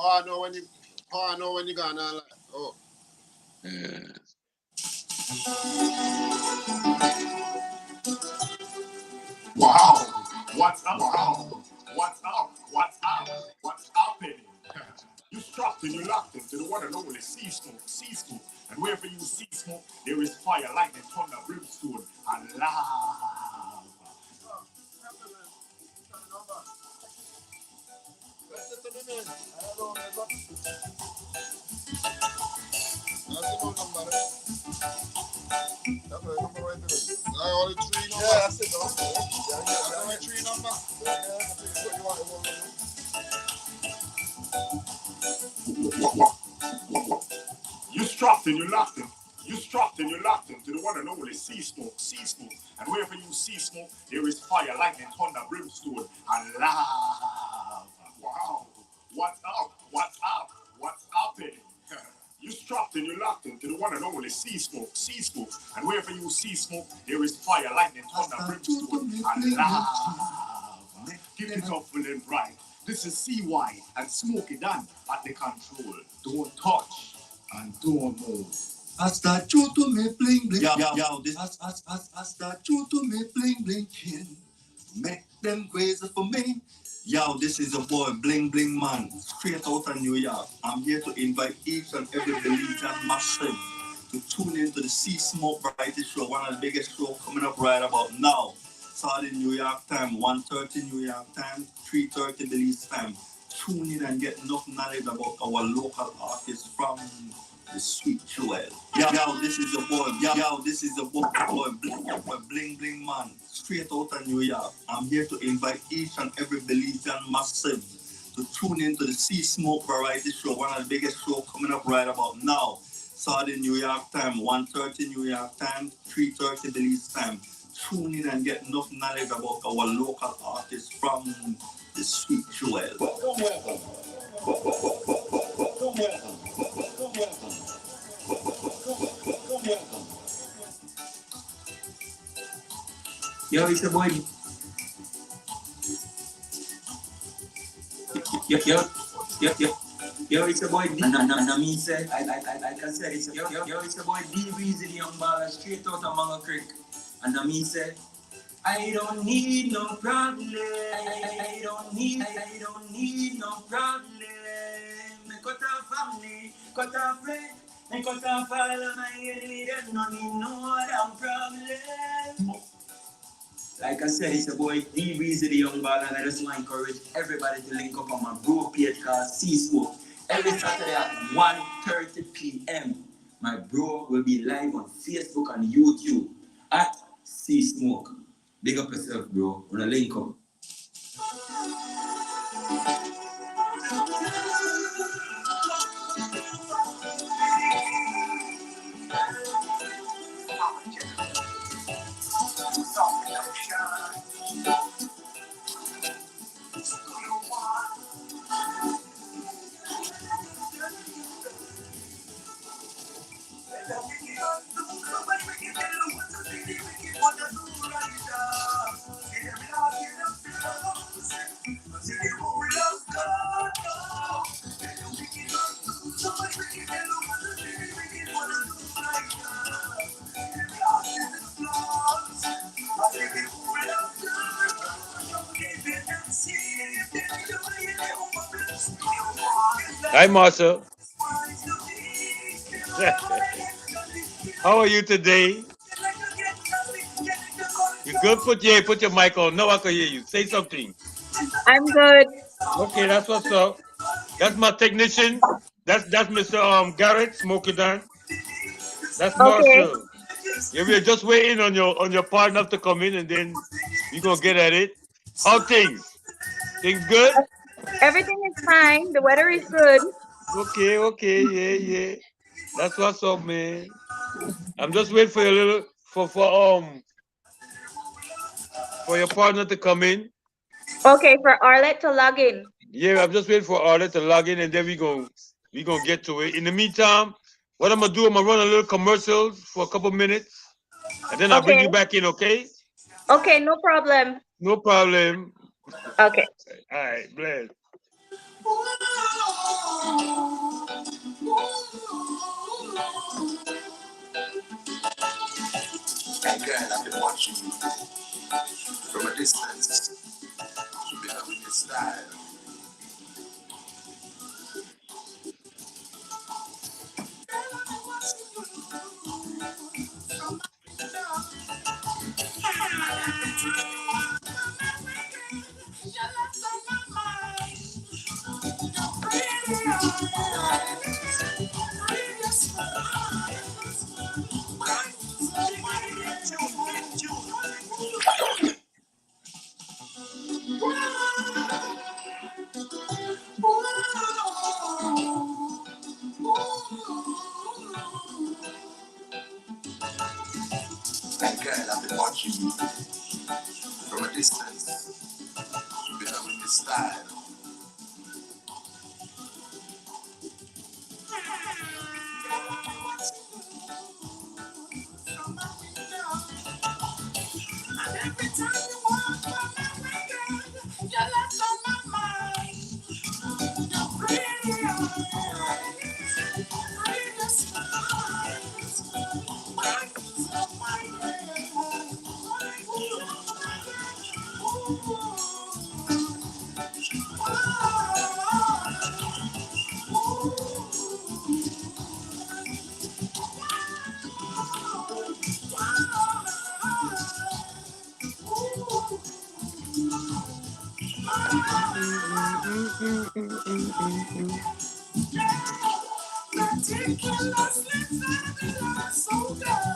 How I know when you gonna like, oh. Yeah. Wow. What's up? Wow. What's up? What's up? What's happening? You strapped and you locked into the one and only sea smoke. And wherever you see smoke, there is fire, lightning, thunder, brimstone, and lava. You strapped and you locked him. You strapped and you locked him to the one and only sea smoke. And wherever you see smoke, there is fire, lightning, thunder, brimstone, and lava. Wow. What's up? What's up? What's happening? You strapped and you locked him to the one and only sea smoke. And wherever you see smoke, there is fire, lightning, thunder, brimstone, and lava. Keep it up full and bright. This is seewhy and Smoky Dan at the control. Don't touch and don't move. Hasta chuto me bling bling. Yo, this hasta chuto me bling bling kin. Make them crazy for me. Yo, this is a boy Bling Bling Man, straight out of New York. I'm here to invite each and every believer and massive to tune into the Sea Smoke Variety Show, one of the biggest shows coming up right about now. Starting New York time, 1:30 New York time, 3:30 Belize time. Tune in and get enough knowledge about our local artists from the sweet jewel. Yo, this is a boy. Yo, this is a boy Bling Bling Man, straight out of New York. I'm here to invite each and every Belizean massive to tune into the Sea Smoke Variety Show, one of the biggest shows coming up right about now. Starting New York time, 1:30 New York time, 3:30 Belize time. Tune in and get enough knowledge about our local artists from the sweet jewel. Yo, it's a boy. Yo, it's a boy. No, me say, I can say it's a yo, it's a boy D Weezy, the young baller, straight out of Mango Creek. And me say, I don't need no problem. I don't need no problem. Me cut off family, cut off friend, me cut off all of my enemy. There's no need no other problem. Like I said, it's a boy D Weezy, the young baller, and I just want to encourage everybody to link up on my bro page called Sea Smoke. Every Saturday at 1:30 p.m. My bro will be live on Facebook and YouTube at Sea Smoke. Big up yourself, bro. Wanna link up. Hi, Marshall. How are you today? You good? Put your mic on. No, I can hear you. Say something. I'm good. Okay, that's what's up. That's my technician. That's Mr. Garrett Smoky Dan. That's Marshall. Okay. Yeah, we're just waiting on your partner to come in, and then we gonna get at it. How things? Things good? Everything is fine. The weather is good. Okay, yeah. That's what's up, man. I'm just waiting for your partner to come in. Okay, for Arlette to log in. Yeah, I'm just waiting for Arlette to log in, and then we gonna get to it. In the meantime, what I'm gonna do, I'm gonna run a little commercials for a couple minutes, and then I'll bring you back in, okay? Okay, no problem. No problem. Okay. All right, bless. girl I've been watching you from a distance. You've been loving your style. That girl I've been watching you from a distance. You've been loving your style. Every time you walk by my window, you're left on my mind. You're pretty, pretty smile. Brightens up my day. Meticulously fabulous, so good.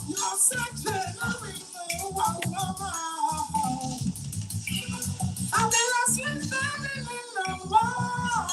You're such a loving wow. Fabulously fabulous, wow.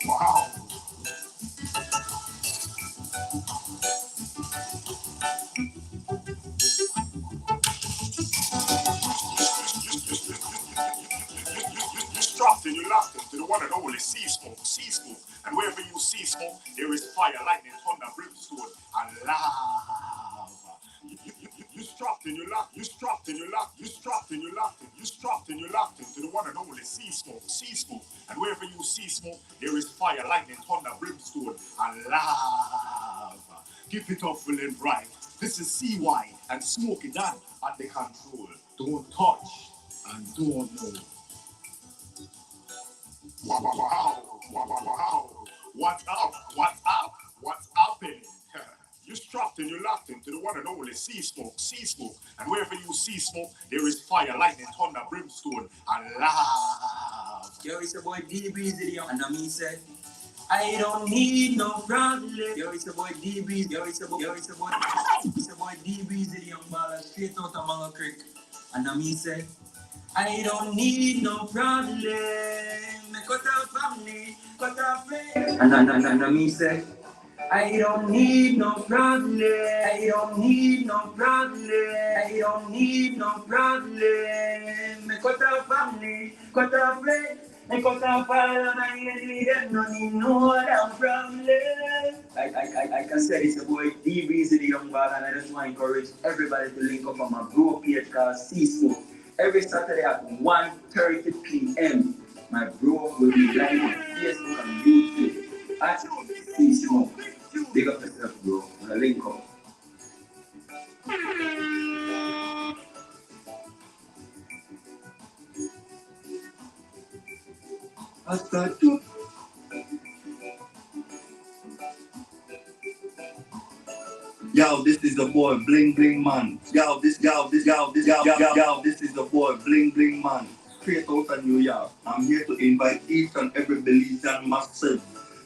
Wow. You strapped and you locked into the one and only sea smoke. And wherever you see smoke, there is fire, lightning, thunder, brimstone, and lava. You strapped and you locked, you strapped and you locked, you strapped and you locked it, you strapped and you locked into the one and only sea smoke. And wherever you see smoke, there is fire, lightning, thunder, brimstone, and lava. Keep it up, full and bright. This is seewhy and smoke it down at the control. Don't touch and don't know. Wow. What's up? What's up? What's happening? You strapped and you locked into the one and only sea smoke. And wherever you see smoke, there is fire, lightning, thunder, brimstone, and lava. Yo, it's your boy D Breezy, and I mean say, I don't need no problem. Yo, it's your boy D Breezy. It's your boy D Breezy, the young baller, straight out of Mango Creek. And I mean say, I don't need no problem. Me cut out family, cut out friends. And I mean say, I don't need no problem. I don't need no problem. I don't need no problem. Me cut out family, cut out friends. Me cut out all of my enemies. No need no other problem. I can say it's a boy D Breezy, the young man, and I just want to encourage everybody to link up on my bro page called Seasmoke. Every Saturday at 1:30 p.m. My bro will be live on Facebook and YouTube at Seasmoke. Big up yourself, bro. Link up. Yo, this is the boy Bling Bling Man. Yo, this is the boy Bling Bling Man. Straight out of New York. I'm here to invite each and every Belizean massive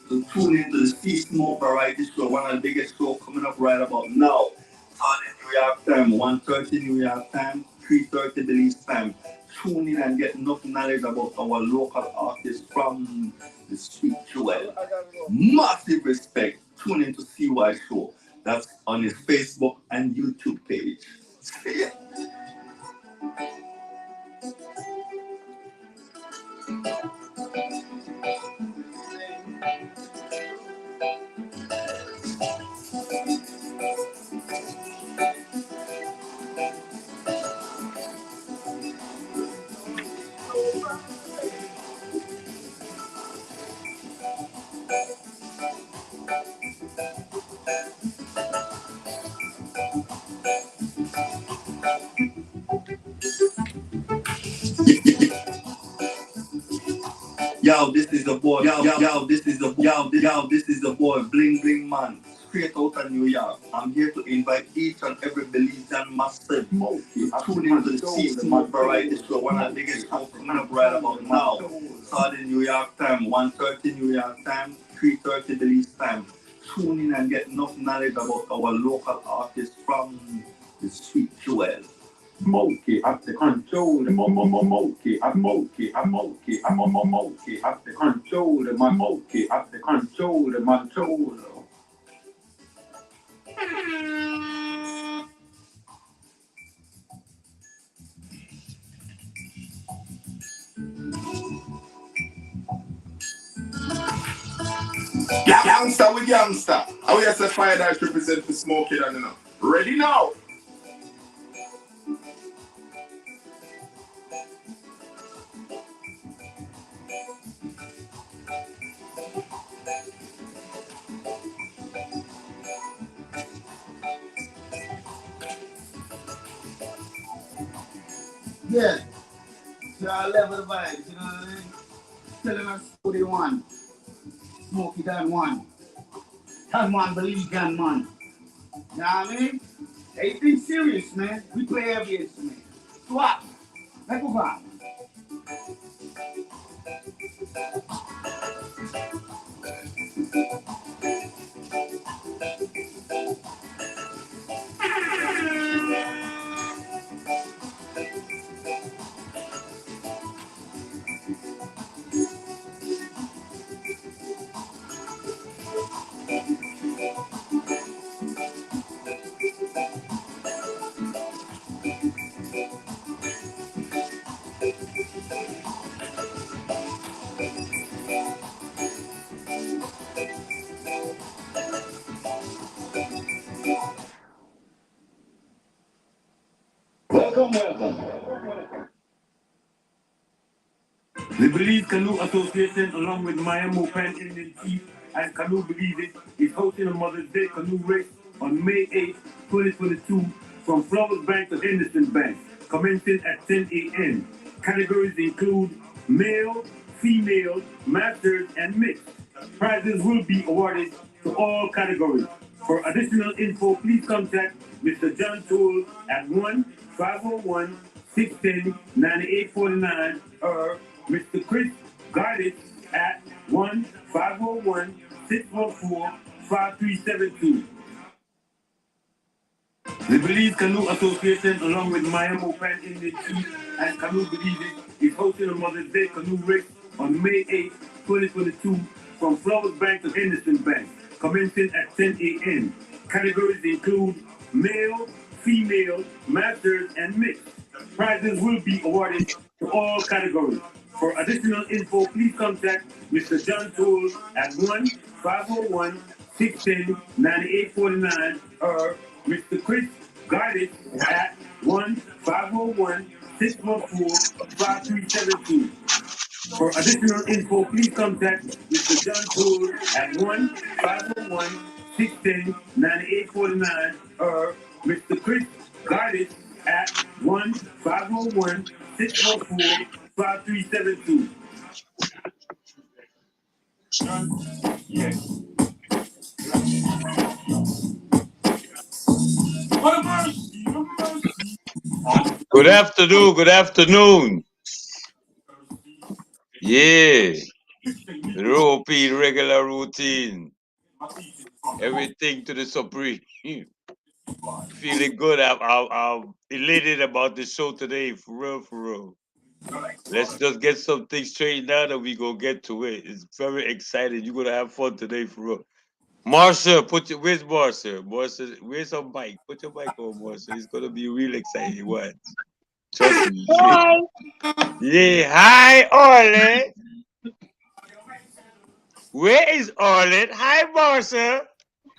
to tune into the Sea Smoke Variety Show, one of the biggest shows coming up right about now. Starting New York time, 1:30 New York time, 3:30 Belize time. Tune in and get enough knowledge about our local artists from the street jewel. Massive respect. Tune into seewhy Show. That's on his Facebook and YouTube page. See ya. Yo, this is the boy. This is the boy Bling Bling Man. Straight out of New York. I'm here to invite each and every Belizean massive to tune into the Sea Smoke Variety Show, one of the biggest shows coming up right about now. Starting New York time, 1:30 New York time, 3:30 Belize time. Tune in and get enough knowledge about our local artists from the street jewel. Monkey at the control, monkey, I'm monkey, I'm monkey, I'm a monkey at the control, my monkey at the control, my control. Gangster with gangster. How you say fire that represent for smoking and you know? Ready now? Yeah. To our level of vibes, you know what I mean? Telling us who they want. Smokey done one. Done one, believe done one. You know what I mean? Everything serious, man. We play every instrument. Swap. Let's move on. Welcome. The Belize Canoe Association, along with Miami Pan Indian Chief and Canoe Belize It, is hosting a Mother's Day canoe race on May 8, 2022, from Flowers Bank to Henderson Bank, commencing at 10 a.m. Categories include male, female, masters, and mixed. Prizes will be awarded to all categories. For additional info, please contact Mr. John Toole at 1-501-610-9849 or Mr. Chris Gardis at 1-501-614-5372. The Belize Canoe Association, along with Miami Pan Indian Chief and Canoe Belize It, is hosting a Mother's Day canoe race on May 8, 2022, from Flowers Bank to Henderson Bank, commencing at 10 a.m. Categories include male, female, masters, and mixed. Prizes will be awarded to all categories. For additional info, please contact Mr. John Toole at 1-501-610-9849 or Mr. Chris Gardis at 1-501-614-5372. For additional info, please contact Mr. John Toole at 610-9849 or Mr. Chris Gardis at 1-501-614-5372. Yes. What a mercy, a mercy. Good afternoon. Good afternoon. Yeah. Repeat regular routine. Everything to the supreme. Feeling good. I'm elated about the show today. For real, for real. Let's just get something straightened out and we go get to it. It's very exciting. You're gonna have fun today, for real. Marsha, where's Marsha? Marsha, where's her mic? Put your mic on, Marsha. It's gonna be real exciting. What? Trust me. Hi. Yeah. Hi, Arlen. Where is Arlen? Hi, Marsha.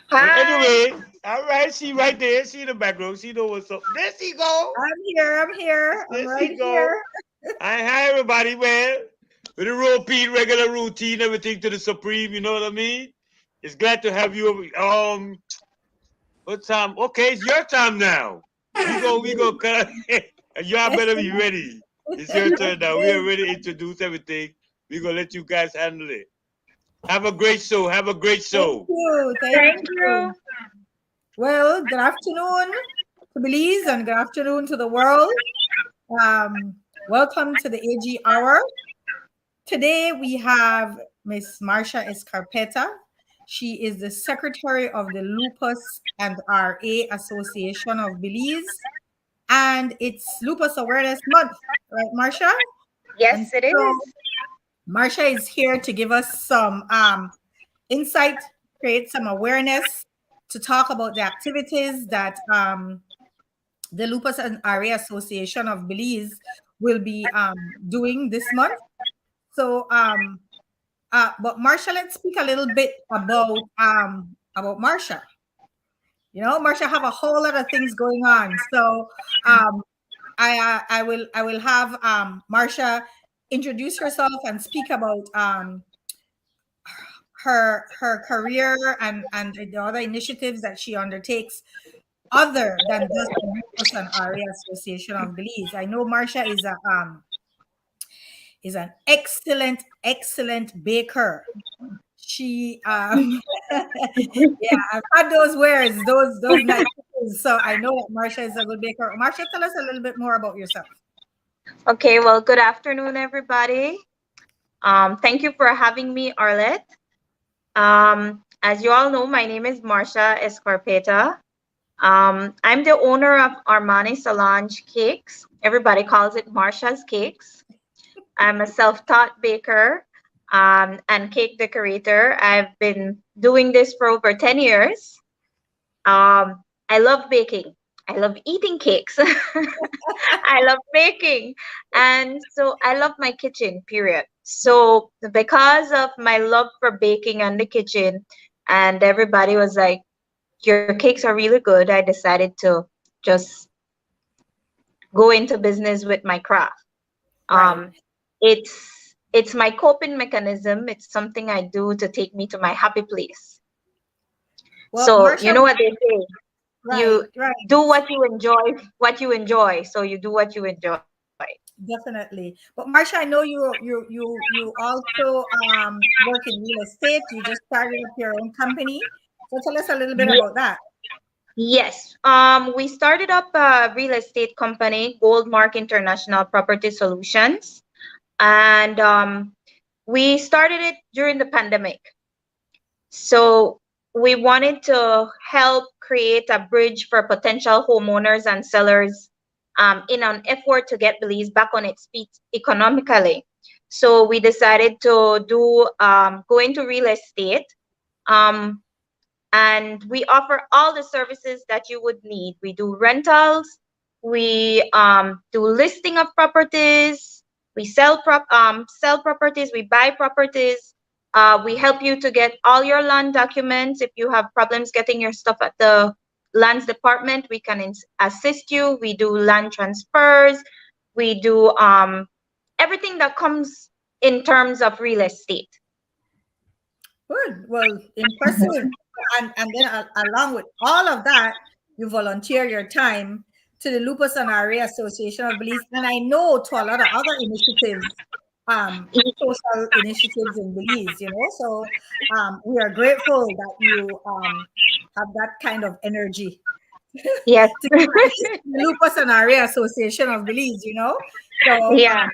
But Hi. anyway, all right, she right there. She in the background. She know what's up. There she go. I'm here. I'm here. I'm There right she go. here. Hi, everybody, man. With the repeat, regular routine, everything to the supreme. You know what I mean? It's glad to have you. What time? Okay, it's your time now. We go cut. Y'all better be ready. It's your turn now. We Okay. already introduced everything. We're gonna let you guys handle it. Have a great show. Have a great Thank show. you. Thank Thank you. you. Well, good afternoon to Belize and good afternoon to the world. Welcome to the AG Hour. Today we have Miss Marcia Escarpeta. She is the secretary of the Lupus and RA Association of Belize. And it's Lupus Awareness Month, right, Marcia? And Yes, it so is. Marcia is here to give us some insight, create some awareness, to talk about the activities that the Lupus and RA Association of Belize will be doing this month. So, but Marcia, let's speak a little bit about Marcia. You know, Marcia have a whole lot of things going on. So, I will have Marcia introduce herself and speak about her career and the other initiatives that she undertakes other than just the Lupus and RA Association of Belize. I know Marcia is an excellent baker. She yeah, I've had those wares, those nice cookies, so I know that Marcia is a good baker. Marcia, tell us a little bit more about yourself. Okay, well, good afternoon, everybody. Thank you for having me, Arlette. As you all know, my name is Marcia Escarpeta. I'm the owner of Armani Solange Cakes. Everybody calls it Marcia's Cakes. I'm a self-taught baker and cake decorator. I've been doing this for over 10 years. I love baking. I love eating cakes. I love baking. And so I love my kitchen, period. So because of my love for baking and the kitchen, and everybody was like, your cakes are really good, I decided to just go into business with my craft. Right. It's my coping mechanism. It's something I do to take me to my happy place. Well, So Marcia, you know what they say, you right. do what you enjoy. So you do what you enjoy. Definitely. But Marcia, I know you also work in real estate. You just started up your own company. So tell us a little bit about that. Yes. We started up a real estate company, Goldmark International Property Solutions, and we started it during the pandemic. So we wanted to help create a bridge for potential homeowners and sellers in an effort to get Belize back on its feet economically. So we decided to go into real estate. Um, and we offer all the services that you would need. We do rentals, we do listing of properties, we sell properties, we buy properties. We help you to get all your land documents. If you have problems getting your stuff at the lands department, we can assist you. We do land transfers. We do everything that comes in terms of real estate. Good. Well, impressive. and then along with all of that, you volunteer your time to the Lupus and RA Association of Belize, and I know to a lot of other initiatives, social initiatives in Belize, you know. So we are grateful that you have that kind of energy Yes. to the Lupus and RA Association of Belize, you know. So Yeah.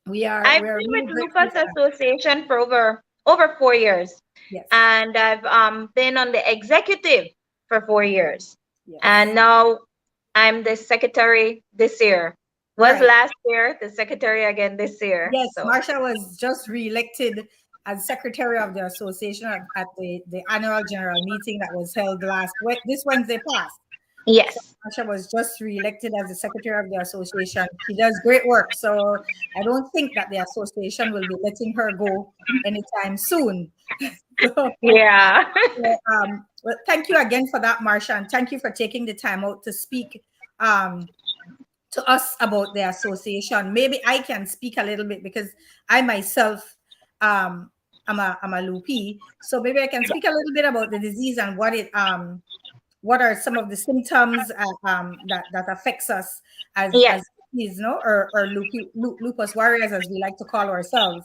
I've we are been with really grateful Lupus for that. Association for over 4 years, Yes, and I've been on the executive for 4 years, yes. and now I'm the secretary this year. Was Right. last year the secretary again this year. Yes, So Marsha was just re-elected as secretary of the association at the annual general meeting that was held this Wednesday past. So yes, Marsha was just re-elected as the secretary of the association. She does great work. So I don't think that the association will be letting her go anytime soon. So, yeah, well, thank you again for that, Marsha, and thank you for taking the time out to speak to us about the association. Maybe I can speak a little bit because I myself I'm a loopy. So maybe I can speak a little bit about the disease and what are some of the symptoms that affects us yes, as you know, or lupus warriors, as we like to call ourselves.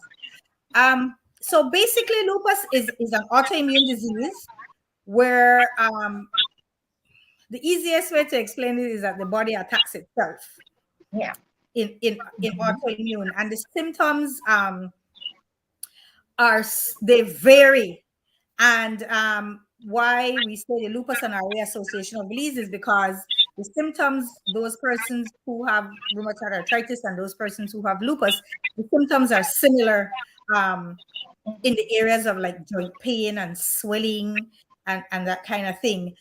So basically lupus is an autoimmune disease where the easiest way to explain it is that the body attacks itself yeah, in autoimmune, and the symptoms they vary. And why we say the Lupus and RA Association of Belize is because the symptoms, those persons who have rheumatoid arthritis and those persons who have lupus, the symptoms are similar in the areas of like joint pain and swelling and that kind of thing.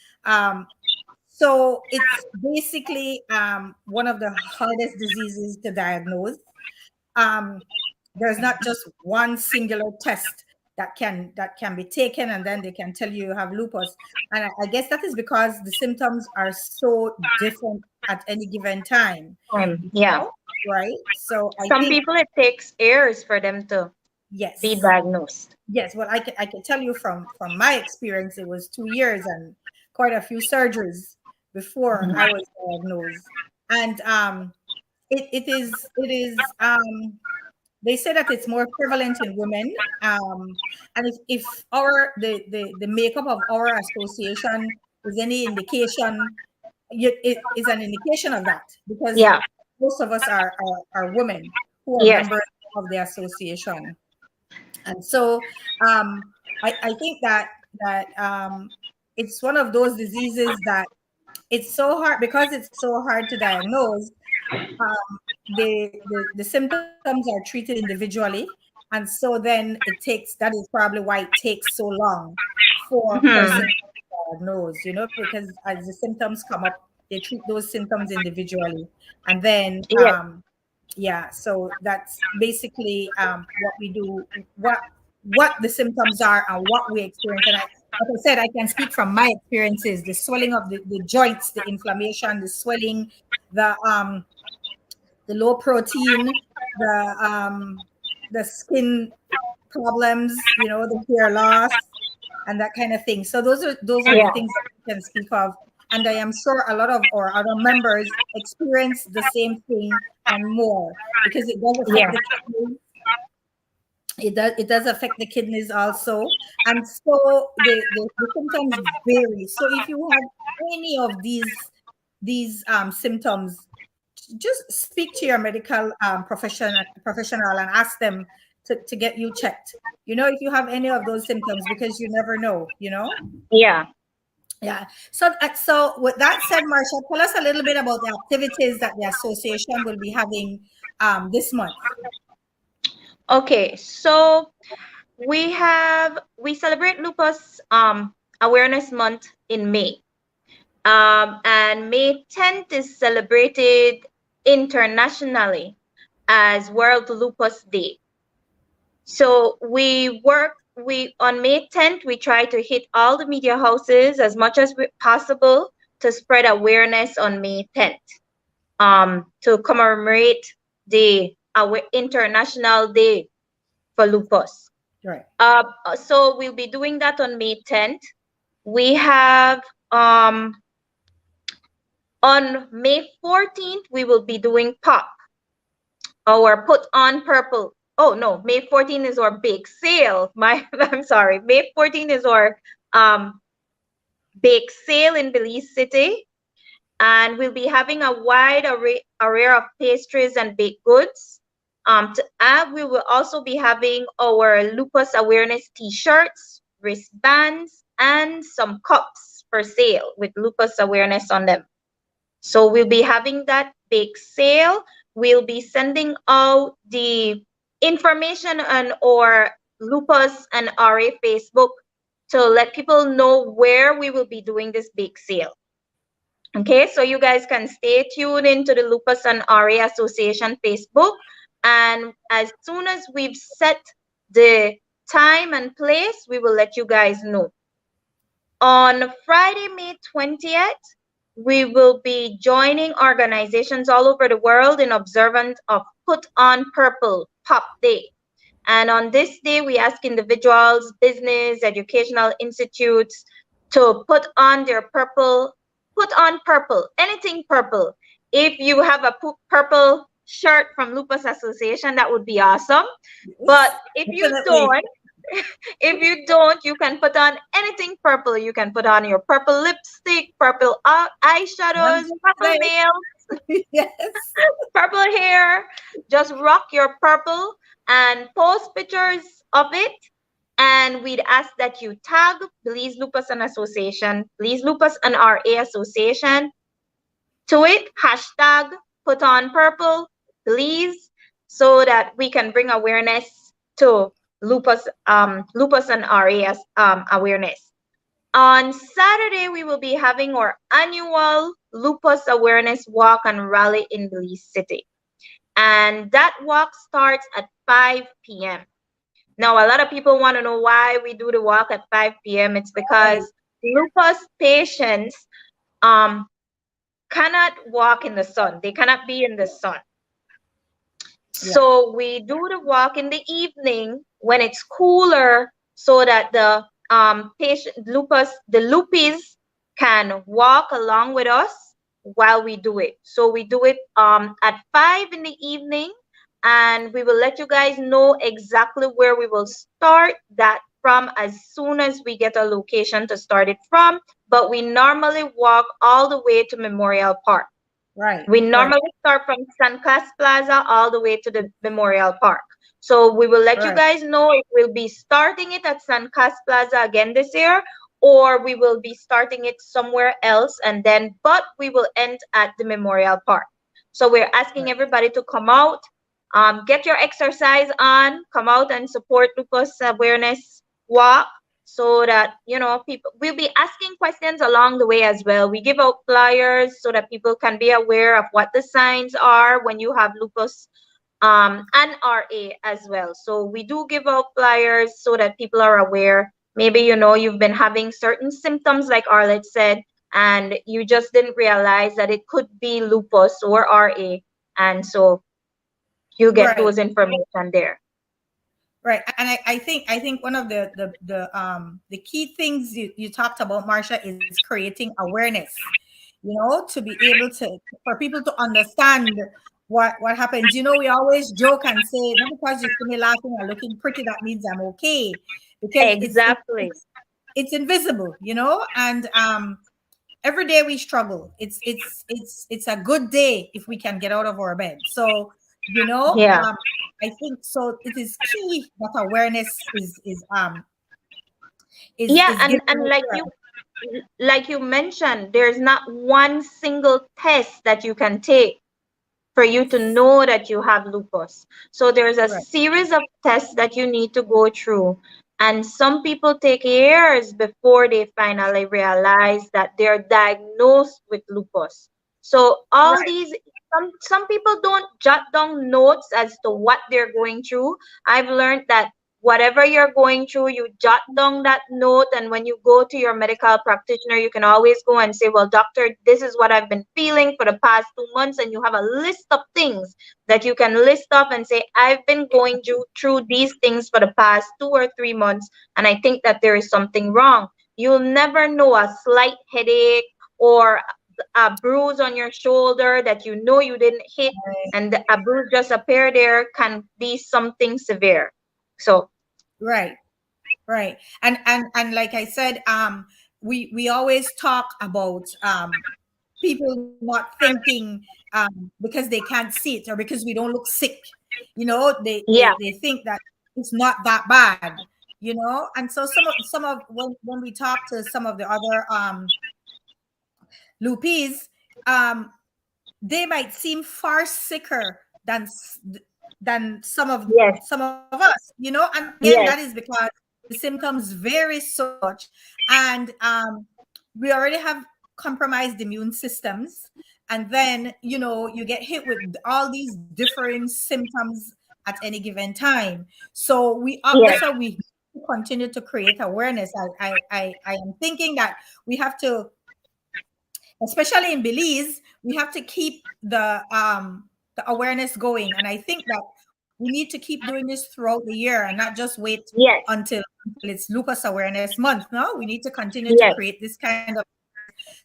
So it's basically one of the hardest diseases to diagnose. Um, there's not just one singular test that can be taken and then they can tell you have lupus. And I guess that is because the symptoms are so different at any given time. You yeah. know? Right? So I Some think people it takes years for them to be yes. diagnosed. Yes, well, I can tell you from my experience, it was 2 years and quite a few surgeries before I was diagnosed. And it is they say that it's more prevalent in women. And if the makeup of our association is any indication, it is an indication of that because Yeah, most of us are women who are yes, members of the association. And so I think that it's one of those diseases that it's so hard because it's so hard to diagnose. The symptoms are treated individually, and so then that is probably why it takes so long for a hmm, person to be diagnosed, you know, because as the symptoms come up, they treat those symptoms individually. And then yes, yeah, so that's basically what we do, what the symptoms are and what we experience. And like I said, I can speak from my experiences: the swelling of the joints, the inflammation, the swelling, the low protein, the skin problems, you know, the hair loss, and that kind of thing. So those are the yeah, things that we can speak of. And I am sure a lot of our other members experience the same thing and more because it does affect yeah, the kidneys. It does affect the kidneys also. And so the symptoms vary. So if you have any of these symptoms, just speak to your medical professional and ask them to get you checked. You know, if you have any of those symptoms, because you never know, you know. yeah. Yeah. So with that said, Marsha, tell us a little bit about the activities that the association will be having this month. Okay, so we celebrate lupus awareness month in May. And May 10th is celebrated internationally as World Lupus Day. So we on May 10th, we try to hit all the media houses as much as possible to spread awareness on May 10th, to commemorate our International Day for Lupus. Right. So we'll be doing that on May 10th. We have on May 14th, we will be doing POP, our Put on Purple. Oh no, May 14th is our big sale. I'm sorry. May 14th is our um big sale in Belize City. And we'll be having a wide array of pastries and baked goods. To add, we will also be having our lupus awareness t-shirts, wristbands, and some cups for sale with lupus awareness on them. So we'll be having that big sale. We'll be sending out the information on our lupus and RA Facebook to let people know where we will be doing this big sale. Okay, so you guys can stay tuned into the Lupus and RA Association Facebook. And as soon as we've set the time and place, we will let you guys know. On Friday, May 20th, we will be joining organizations all over the world in observance of Put on Purple Pop Day. And on this day, we ask individuals, business, educational institutes to put on purple, anything purple. If you have a purple shirt from Lupus Association, that would be awesome. But if you don't, you can put on anything purple. You can put on your purple lipstick, purple eyeshadows, purple nails, Yes. purple hair. Just rock your purple and post pictures of it. And we'd ask that you tag Belize Lupus and Association, Belize Lupus and RA Association to it, hashtag put on purple, Belize, so that we can bring awareness to lupus and RA awareness. On Saturday, we will be having our annual Lupus Awareness Walk and Rally in Belize City. And that walk starts at 5 p.m. Now, a lot of people want to know why we do the walk at 5 p.m. It's because lupus patients cannot walk in the sun. They cannot be in the sun. Yeah. So we do the walk in the evening when it's cooler so that the lupis can walk along with us while we do it. So we do it at 5 in the evening, and we will let you guys know exactly where we will start that from as soon as we get a location to start it from. But we normally walk all the way to Memorial Park. Right. We normally start from San Cas Plaza all the way to the Memorial Park. So we will let you guys know if we'll be starting it at San Cas Plaza again this year, or we will be starting it somewhere else, and then but we will end at the Memorial Park. So we're asking everybody to come out, get your exercise on, come out and support Lupus Awareness Walk, so that people will be asking questions along the way as well. We give out flyers so that people can be aware of what the signs are when you have lupus and RA as well. So we do give out flyers so that people are aware. Maybe you've been having certain symptoms like Arlette said, and you just didn't realize that it could be lupus or RA, and so you get those information there. Right. And I think one of the key things you talked about, Marsha, is creating awareness, to be able for people to understand what happens. We always joke and say, not because you see me laughing or looking pretty, that means I'm okay. Because exactly. It's invisible, and every day we struggle. It's a good day if we can get out of our bed. So, I think so. It is key that awareness is like you mentioned, there's not one single test that you can take for you to know that you have lupus. So there's a series of tests that you need to go through, and some people take years before they finally realize that they're diagnosed with lupus. So all these, some people don't jot down notes as to what they're going through. I've learned that whatever you're going through, you jot down that note, and when you go to your medical practitioner, you can always go and say, well, doctor, this is what I've been feeling for the past 2 months, and you have a list of things that you can list off and say, I've been going through these things for the past 2 or 3 months, and I think that there is something wrong. You'll never know a slight headache or a bruise on your shoulder that you know you didn't hit, and a bruise just appear there can be something severe. So Right. Right. And like I said, we always talk about people not thinking because they can't see it or because we don't look sick. You know, yeah, they think that it's not that bad, you know. And so some of when we talk to some of the other loopies, um they might seem far sicker than yes, some of us, you know. And again, that yes, is because the symptoms vary so much, and we already have compromised immune systems, and then you know you get hit with all these different symptoms at any given time. So yes, that's why we continue to create awareness. I am thinking that we have to, especially in Belize, we have to keep the awareness going. And I think that we need to keep doing this throughout the year and not just wait yes, until it's Lupus Awareness Month. No, we need to continue to yes, create this kind of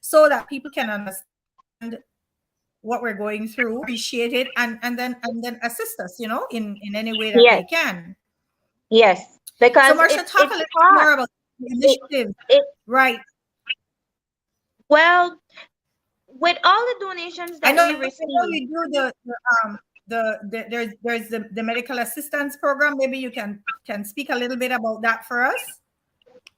so that people can understand what we're going through, appreciate it, and then assist us, you know, in any way that they yes, can. yes. So Because Marcia, talk a it's little bit hard. more about the It initiative. it Right. well, with all the donations I that know, we receive, you do there's the medical assistance program. Maybe you can speak a little bit about that for us.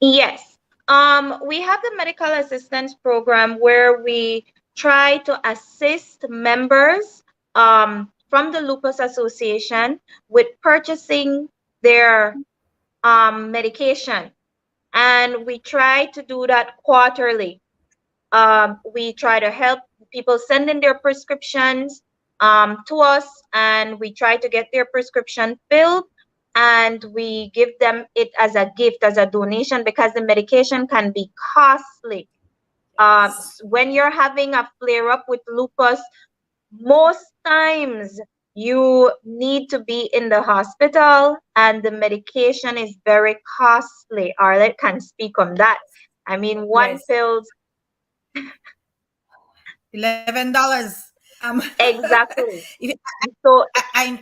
yes. We have the medical assistance program where we try to assist members from the Lupus Association with purchasing their medication. And we try to do that quarterly. We try to help people send in their prescriptions to us, and we try to get their prescription filled, and we give them it as a gift, as a donation, because the medication can be costly. When you're having a flare up with lupus, most times you need to be in the hospital, and the medication is very costly. Arlette can speak on that. I mean, one Yes, pill. $11. Exactly. If, So and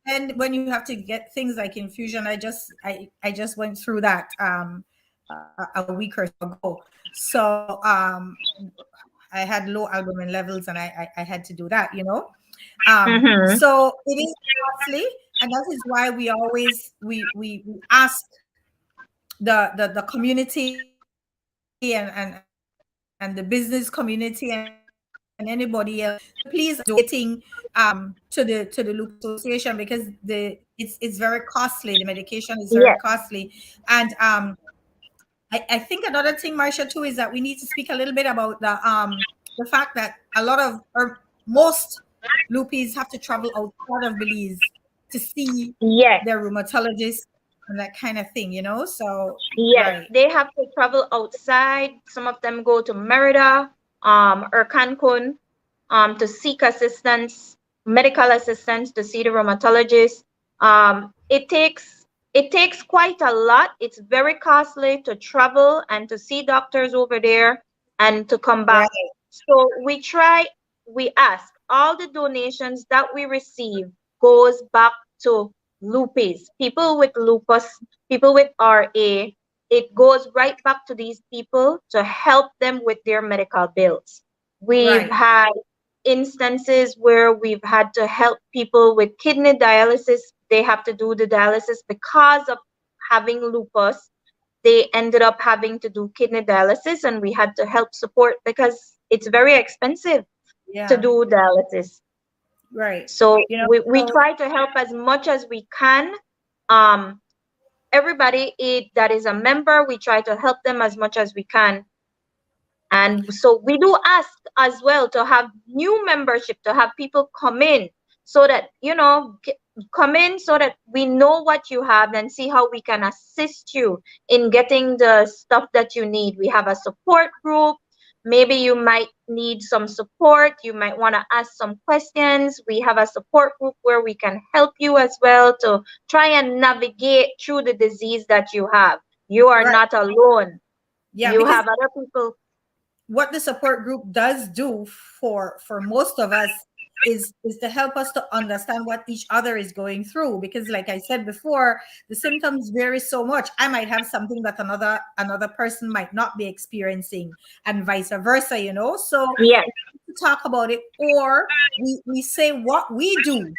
then when you have to get things like infusion, I just went through that a week or so ago. So I had low albumin levels, and I had to do that, you know. mhm. So it is costly, and that is why we always we ask the community and the business community and anybody else to please donating to the Lupus Association, because it's very costly. The medication is very Yes, costly. And I think another thing, Marcia, too, is that we need to speak a little bit about the fact that a lot of or most Lupis have to travel outside of Belize to see yes, their rheumatologist and that kind of thing, you know. So yes. right, They have to travel outside. Some of them go to Merida, or Cancun, to seek assistance, medical assistance, to see the rheumatologist. It takes quite a lot. It's very costly to travel and to see doctors over there and to come back. right, So we ask all the donations that we receive goes back to lupus, people with lupus, people with RA. It goes right back to these people to help them with their medical bills. We've right, had instances where we've had to help people with kidney dialysis. They have to do the dialysis because of having lupus. They ended up having to do kidney dialysis, and we had to help support because it's very expensive to yeah, do dialysis. right. So You know, we so try to help as much as we can. Um, Everybody that is a member, we try to help them as much as we can. And so we do ask as well to have new membership, to have people come in so that, come in so that we know what you have and see how we can assist you in getting the stuff that you need. We have a support group. Maybe you might need some support. You might want to ask some questions. We have a support group where we can help you as well to try and navigate through the disease that you have. You are right, not alone. Yeah, You because have other people. what the support group does do for most of us is to help us to understand what each other is going through, because like I said before, the symptoms vary so much. I might have something that another person might not be experiencing, and vice versa, you know. So Yes, we talk about it, or we say what we do,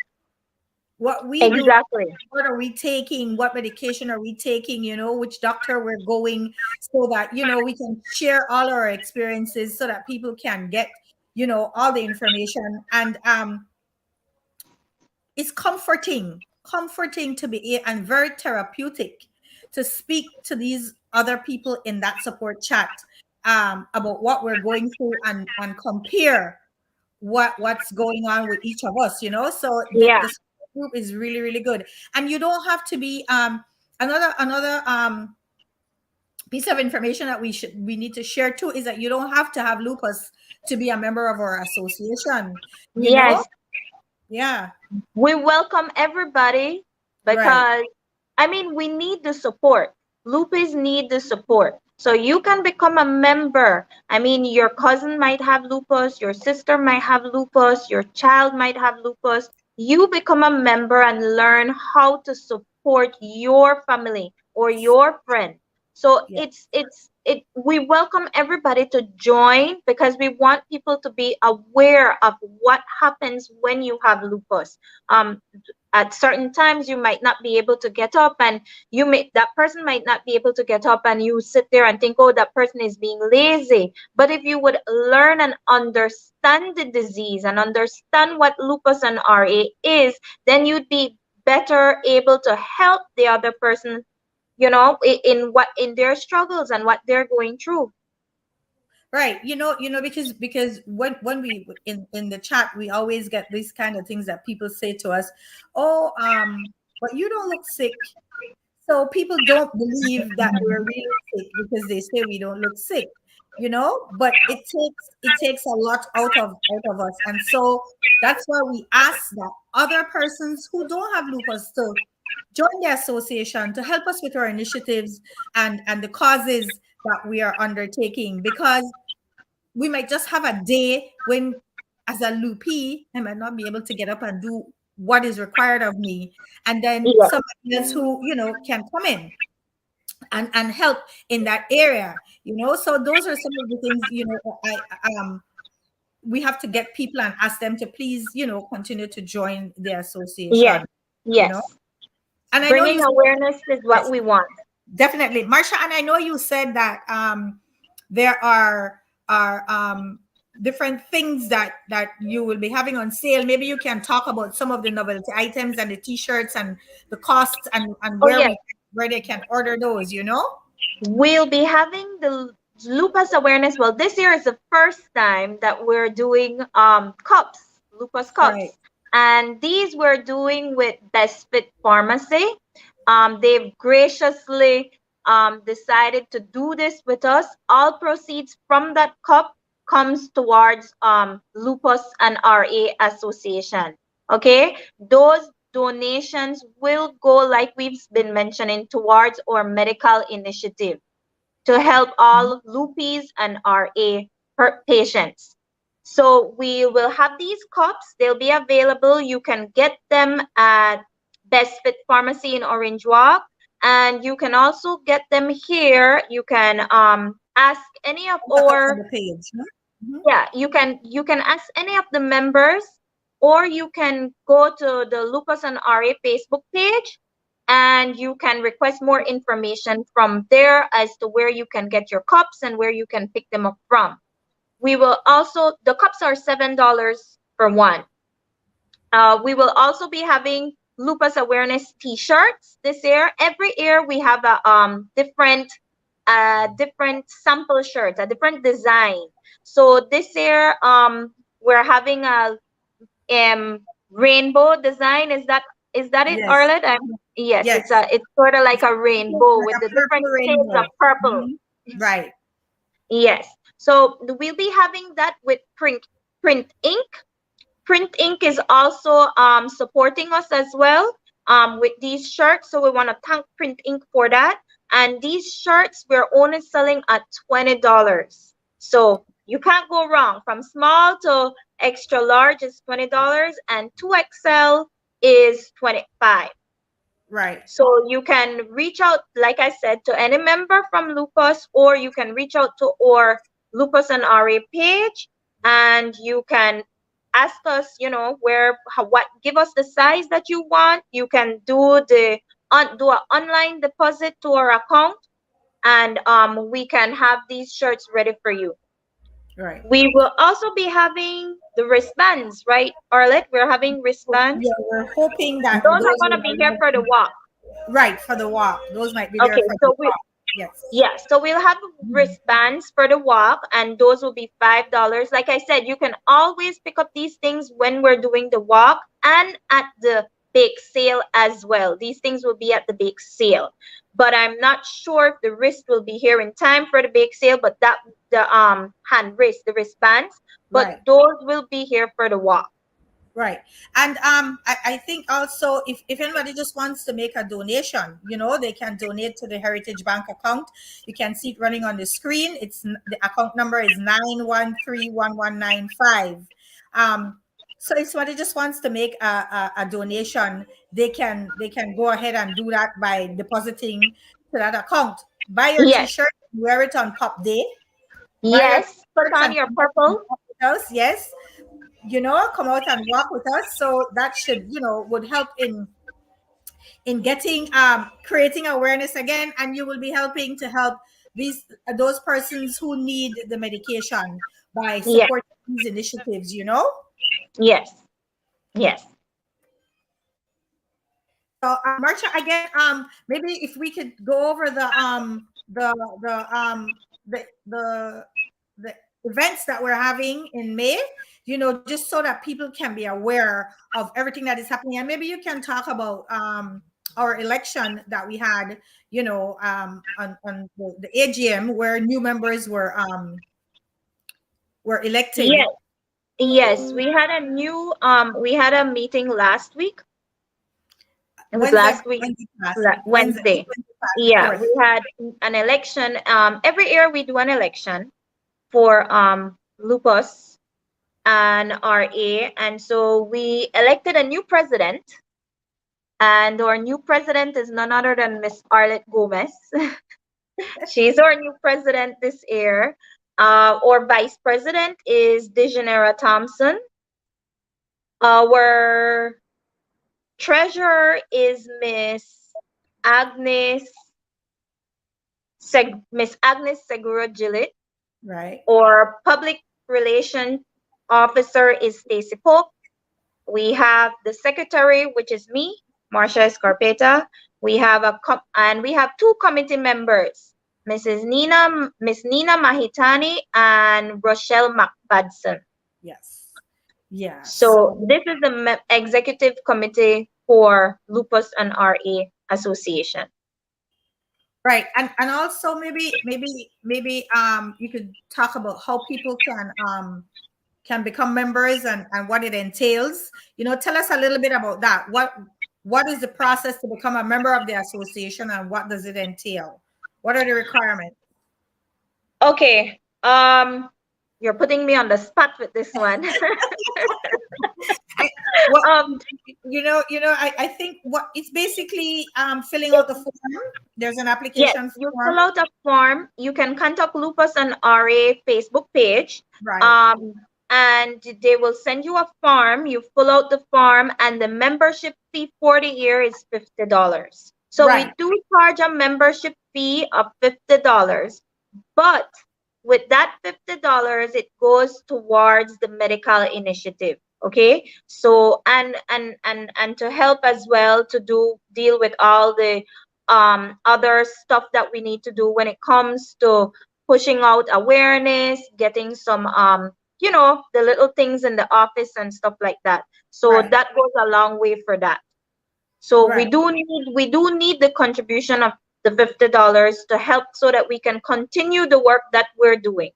exactly. what are we taking, what medication are we taking, you know, which doctor we're going, so that, you know, we can share all our experiences so that people can get, you know, all the information. And it's comforting to be, and very therapeutic to speak to these other people in that support chat, about what we're going through, and compare what's going on with each of us, you know. So Yeah. the support group is really, really good. And you don't have to be, another piece of information that we need to share too, is that you don't have to have lupus to be a member of our association, you know. Yes. Yeah. We welcome everybody Right. because, I mean, we need the support. Lupus need the support. So you can become a member. I mean, your cousin might have lupus, your sister might have lupus, your child might have lupus. You become a member and learn how to support your family or your friend. So Yeah. it we welcome everybody to join because we want people to be aware of what happens when you have lupus. um at certain times you might not be able to get up, and that person might not be able to get up, and you sit there and think, oh, that person is being lazy. But if you would learn and understand the disease and understand what lupus and RA is, then you'd be better able to help the other person, in their struggles and what they're going through. Right. Because when we in the chat, we always get these kind of things that people say to us. Oh, but you don't look sick. So people don't believe that we're really sick because they say we don't look sick, you know. But it takes a lot out of us, and so that's why we ask that other persons who don't have lupus to join the association to help us with our initiatives and the causes that we are undertaking, because we might just have a day when, as a loopy, I might not be able to get up and do what is required of me. And then Yes, somebody else who, can come in and help in that area, you know. So those are some of the things, we have to get people and ask them to please, continue to join the yes, association, you know. yes. And I know Bringing you awareness is what yes, we want. definitely, Marsha, and I know you said that there are different things that you will be having on sale. Maybe you can talk about some of the novelty items and the t-shirts and the costs, and Oh yes, where they can order those, you know. we'll be having the lupus awareness. Well, this year is the first time that we're doing cups, lupus cups, Right. and these we're doing with Best Fit Pharmacy. They've graciously decided to do this with us. All proceeds from that cup comes towards Lupus and RA Association. Okay, those donations will go, like we've been mentioning, towards our medical initiative to help all lupus and RA patients. So we will have these cups. They'll be available. You can get them at Best Fit Pharmacy in Orange Walk, and you can also get them here. You can ask any of Look up on our the page, huh? Mhm. yeah, you can ask any of the members, or you can go to the Lupus and RA Facebook page, and you can request more information from there as to where you can get your cups and where you can pick them up from. We will also The cups are $7 for one. We will also be having lupus awareness t-shirts this year. Every year we have a different sample shirts, a different design. So this year we're having a rainbow design. Is that it, Yes. Arlette? Yes, Yes. it's sort of like a rainbow Like with a the purple different shades of rainbow. purple. Mhm. Right. Yes. So we'll be having that with print ink. Print Ink is also supporting us as well with these shirts. So we want to thank Print Ink for that. And these shirts we're only selling at $20. So you can't go wrong. From small to extra large is $20, and 2XL is 25. Right. So you can reach out, like I said, to any member from Lupus, or you can reach out to our Lupus and RA page, and you can ask us, what, give us the size that you want. You can do do an online deposit to our account, and we can have these shirts ready for you. Right. We will also be having the wristbands, right, Arlette? We're having wristbands. Yeah, we're hoping that Those are those gonna will be be here for the walk. right for the walk. Those might be there Okay, for the so walk. Yes. yeah, so we'll have wristbands for the walk, and those will be $5. Like I said, you can always pick up these things when we're doing the walk and at the bake sale as well. These things will be at the bake sale, but I'm not sure if the wrist will be here in time for the bake sale. But that the hand wrist, the wristbands, but Right. those will be here for the walk. Right. And I think also if anybody just wants to make a donation, they can donate to the Heritage Bank account. You can see it running on the screen. The account number is 9131195. So if somebody just wants to make a donation, they can go ahead and do that by depositing to that account. Buy your Yes, t-shirt, wear it on Pop Day. Buy your yes. Put t-shirts on and your come out and purple. walk with us. Yes, come out and walk with us. So that should, would help in getting creating awareness again, and you will be helping to help those persons who need the medication by Yes, supporting these initiatives. yes, yes. So, Marcia, again, maybe if we could go over the events that we're having in May, just so that people can be aware of everything that is happening, and maybe you can talk about our election that we had, on the AGM where new members were elected. Yes, yes. We had a meeting last week. It was Wednesday, last week, Wednesday, past, Wednesday. the Yeah, 4th. we had an election. Every year we do an election for lupus and RA, and so we elected a new president, and our new president is none other than Miss Arlette Gomez. She's our new president this year. Our vice president is Dejanera Thompson. Our treasurer is Agnes Miss Agnes Segura Gillett. Right. Our public relation officer is Stacy Pope. We have the secretary, which is me, Marcia Escarpeta. We have we have two committee members, Miss Nina Mahitani and Rochelle McFadson. Yes. Yes. So this is the executive committee for Lupus and RA Association. Right. And also maybe you could talk about how people can become members and what it entails. Tell us a little bit about that. What is the process to become a member of the association, and what does it entail? What are the requirements? Okay. You're putting me on the spot with this one. Well, I think what it's basically filling out the form. There's an application yes, you form. fill out a form. You can contact Lupus and RA Facebook page. Right. And they will send you a form. You fill out the form, and the membership fee for the year is $50. So Right. we do charge a membership fee of $50, but with that $50, it goes towards the medical initiative. Okay, so and to help as well to deal with all the other stuff that we need to do when it comes to pushing out awareness, getting some the little things in the office and stuff like that. So Right. that goes a long way for that. So Right. we do need the contribution of the $50 to help so that we can continue the work that we're doing.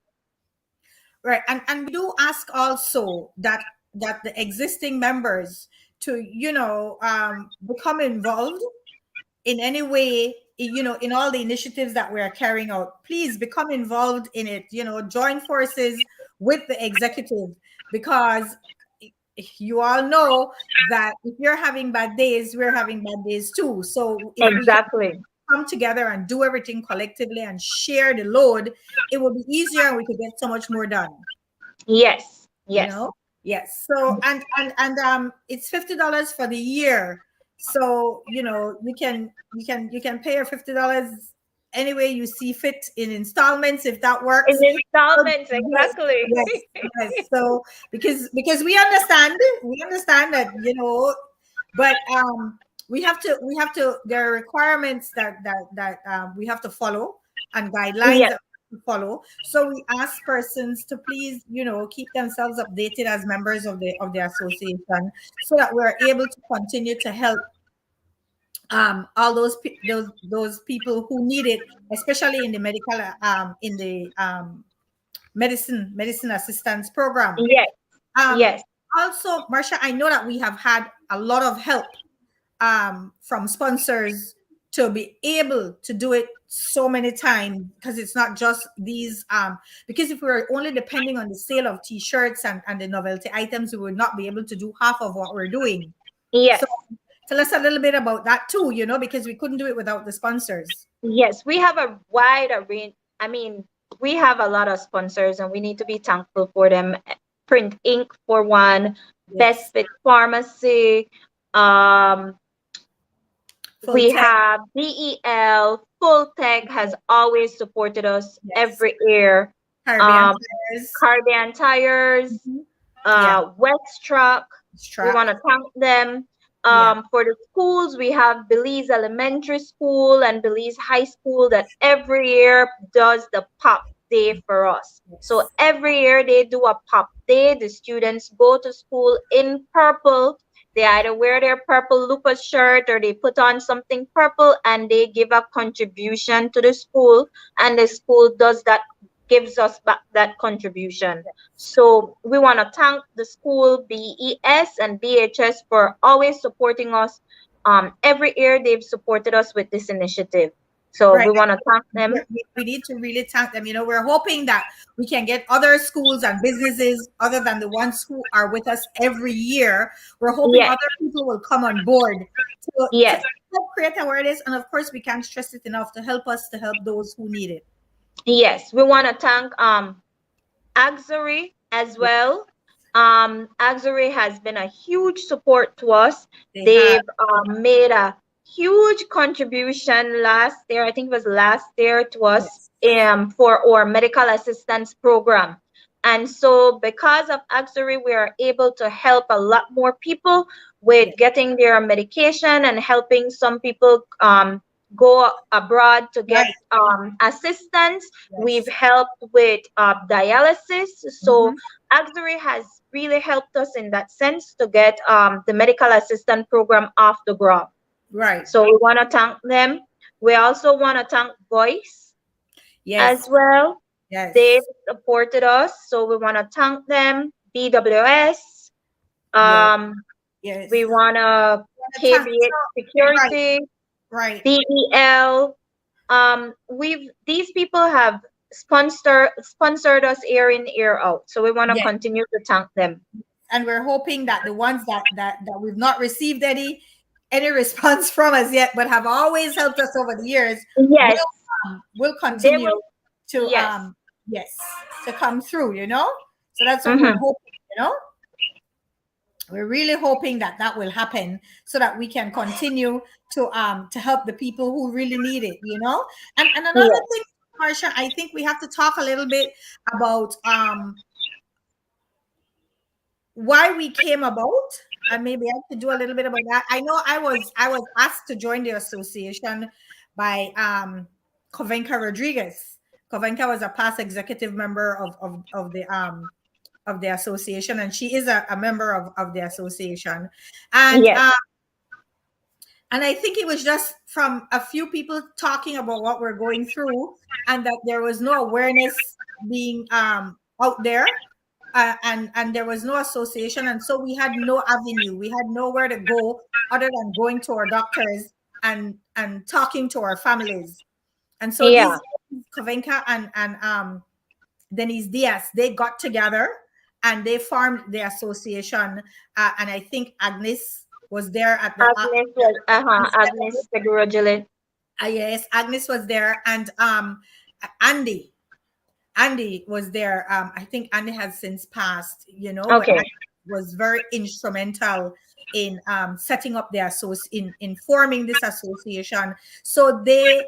Right. And we do ask also that the existing members to become involved in any way in all the initiatives that we're carrying out, please become involved in it. Join forces with the executive, because you all know that if you're having bad days, we're having bad days too. So if we can Exactly. come together and do everything collectively and share the load, it will be easier and we could get so much more done. Yes. you Yes. know yes. So and it's $50 for the year. So you can pay your $50 any way you see fit in installments, if that In works. installments, Yes, exactly. yes, yes. So because we understand that, but we have to there are requirements that we have to follow, and guidelines Yes. that we follow. So we ask persons to please, keep themselves updated as members of the association, so that we're able to continue to help all those people who need it, especially in the medical in the medicine assistance program. Yes. um Yes. Also, Marsha, I know that we have had a lot of help from sponsors to be able to do it so many times, because it's not just these because if we were only depending on the sale of t-shirts and the novelty items, we would not be able to do half of what we're doing. Yes. So tell us a little bit about that too, because we couldn't do it without the sponsors. Yes. We have a wide range. I mean, we have a lot of sponsors, and we need to be thankful for them. Print Ink for one, Best Yes. Fit Pharmacy. Um, Full we tech. have DEL. Full Tech has always supported us Yes. every year. Caribbean Tires. Caribbean Tires, Mhm. Yeah. West Truck. We Strap. want to thank them. Yeah. For the schools, we have Belize Elementary School and Belize High School that every year does the pop day for us. So Yes. every year they do a pop day. The students go to school in purple. They either wear their purple Lupus shirt, or they put on something purple, and they give a contribution to the school, and the school does that, gives us back that contribution. So we want to thank the school, BES and BHS, for always supporting us. Every year they've supported us with this initiative. So Right. we want to thank them. We need to really thank them. We're hoping that we can get other schools and businesses other than the ones who are with us every year. We're hoping Yes. other people will come on board to Yes. help create awareness. And of course, we can't stress it enough, to help us to help those who need it. Yes. We want to thank Auxiliary as well. Auxiliary has been a huge support to us. They have. They've made a huge contribution last year. I think it was last year to us, Yes. for our medical assistance program. And so because of Auxiliary, we are able to help a lot more people with Yes. getting their medication, and helping some people go abroad to get Right. assistance. Yes. We've helped with dialysis. So Mhm. Auxiliary has really helped us in that sense to get the medical assistant program off the ground. Right. So we want to thank them. We also want to thank Voice Yes. as well. Yes. They've supported us, so we want to thank them. BWS. Yeah. Yes. We want to Thank- KBH Security. Right. BEL. These people have sponsored us year in, year out. So we want to Yes. continue to thank them. And we're hoping that the ones that we've not received any response from us yet, but have always helped us over the years, Yes. will They continue will. to Yes. yes, to come through. So that's what Mhm. we're hoping. We're really hoping that will happen, so that we can continue to help the people who really need it. And another Yes. thing, Marsha, I think we have to talk a little bit about why we came about, and maybe I could do a little bit about that. I know I was asked to join the association by Kovenka Rodriguez. Kovenka was a past executive member of the association, and she is a member of the association. And Yes. and I think it was just from a few people talking about what we're going through, and that there was no awareness being out there, and there was no association, and so we had no avenue. We had nowhere to go other than going to our doctors and talking to our families. And so Yeah. these Kovenka and Denise Diaz, they got together and they formed the association. And I think Agnes was there at the Agnes was Agnes Seguro. yes, Agnes was there, and Andy Andy was there. I think Andy has since passed, you know, but Okay. Andy was very instrumental in setting up the in forming this association. So they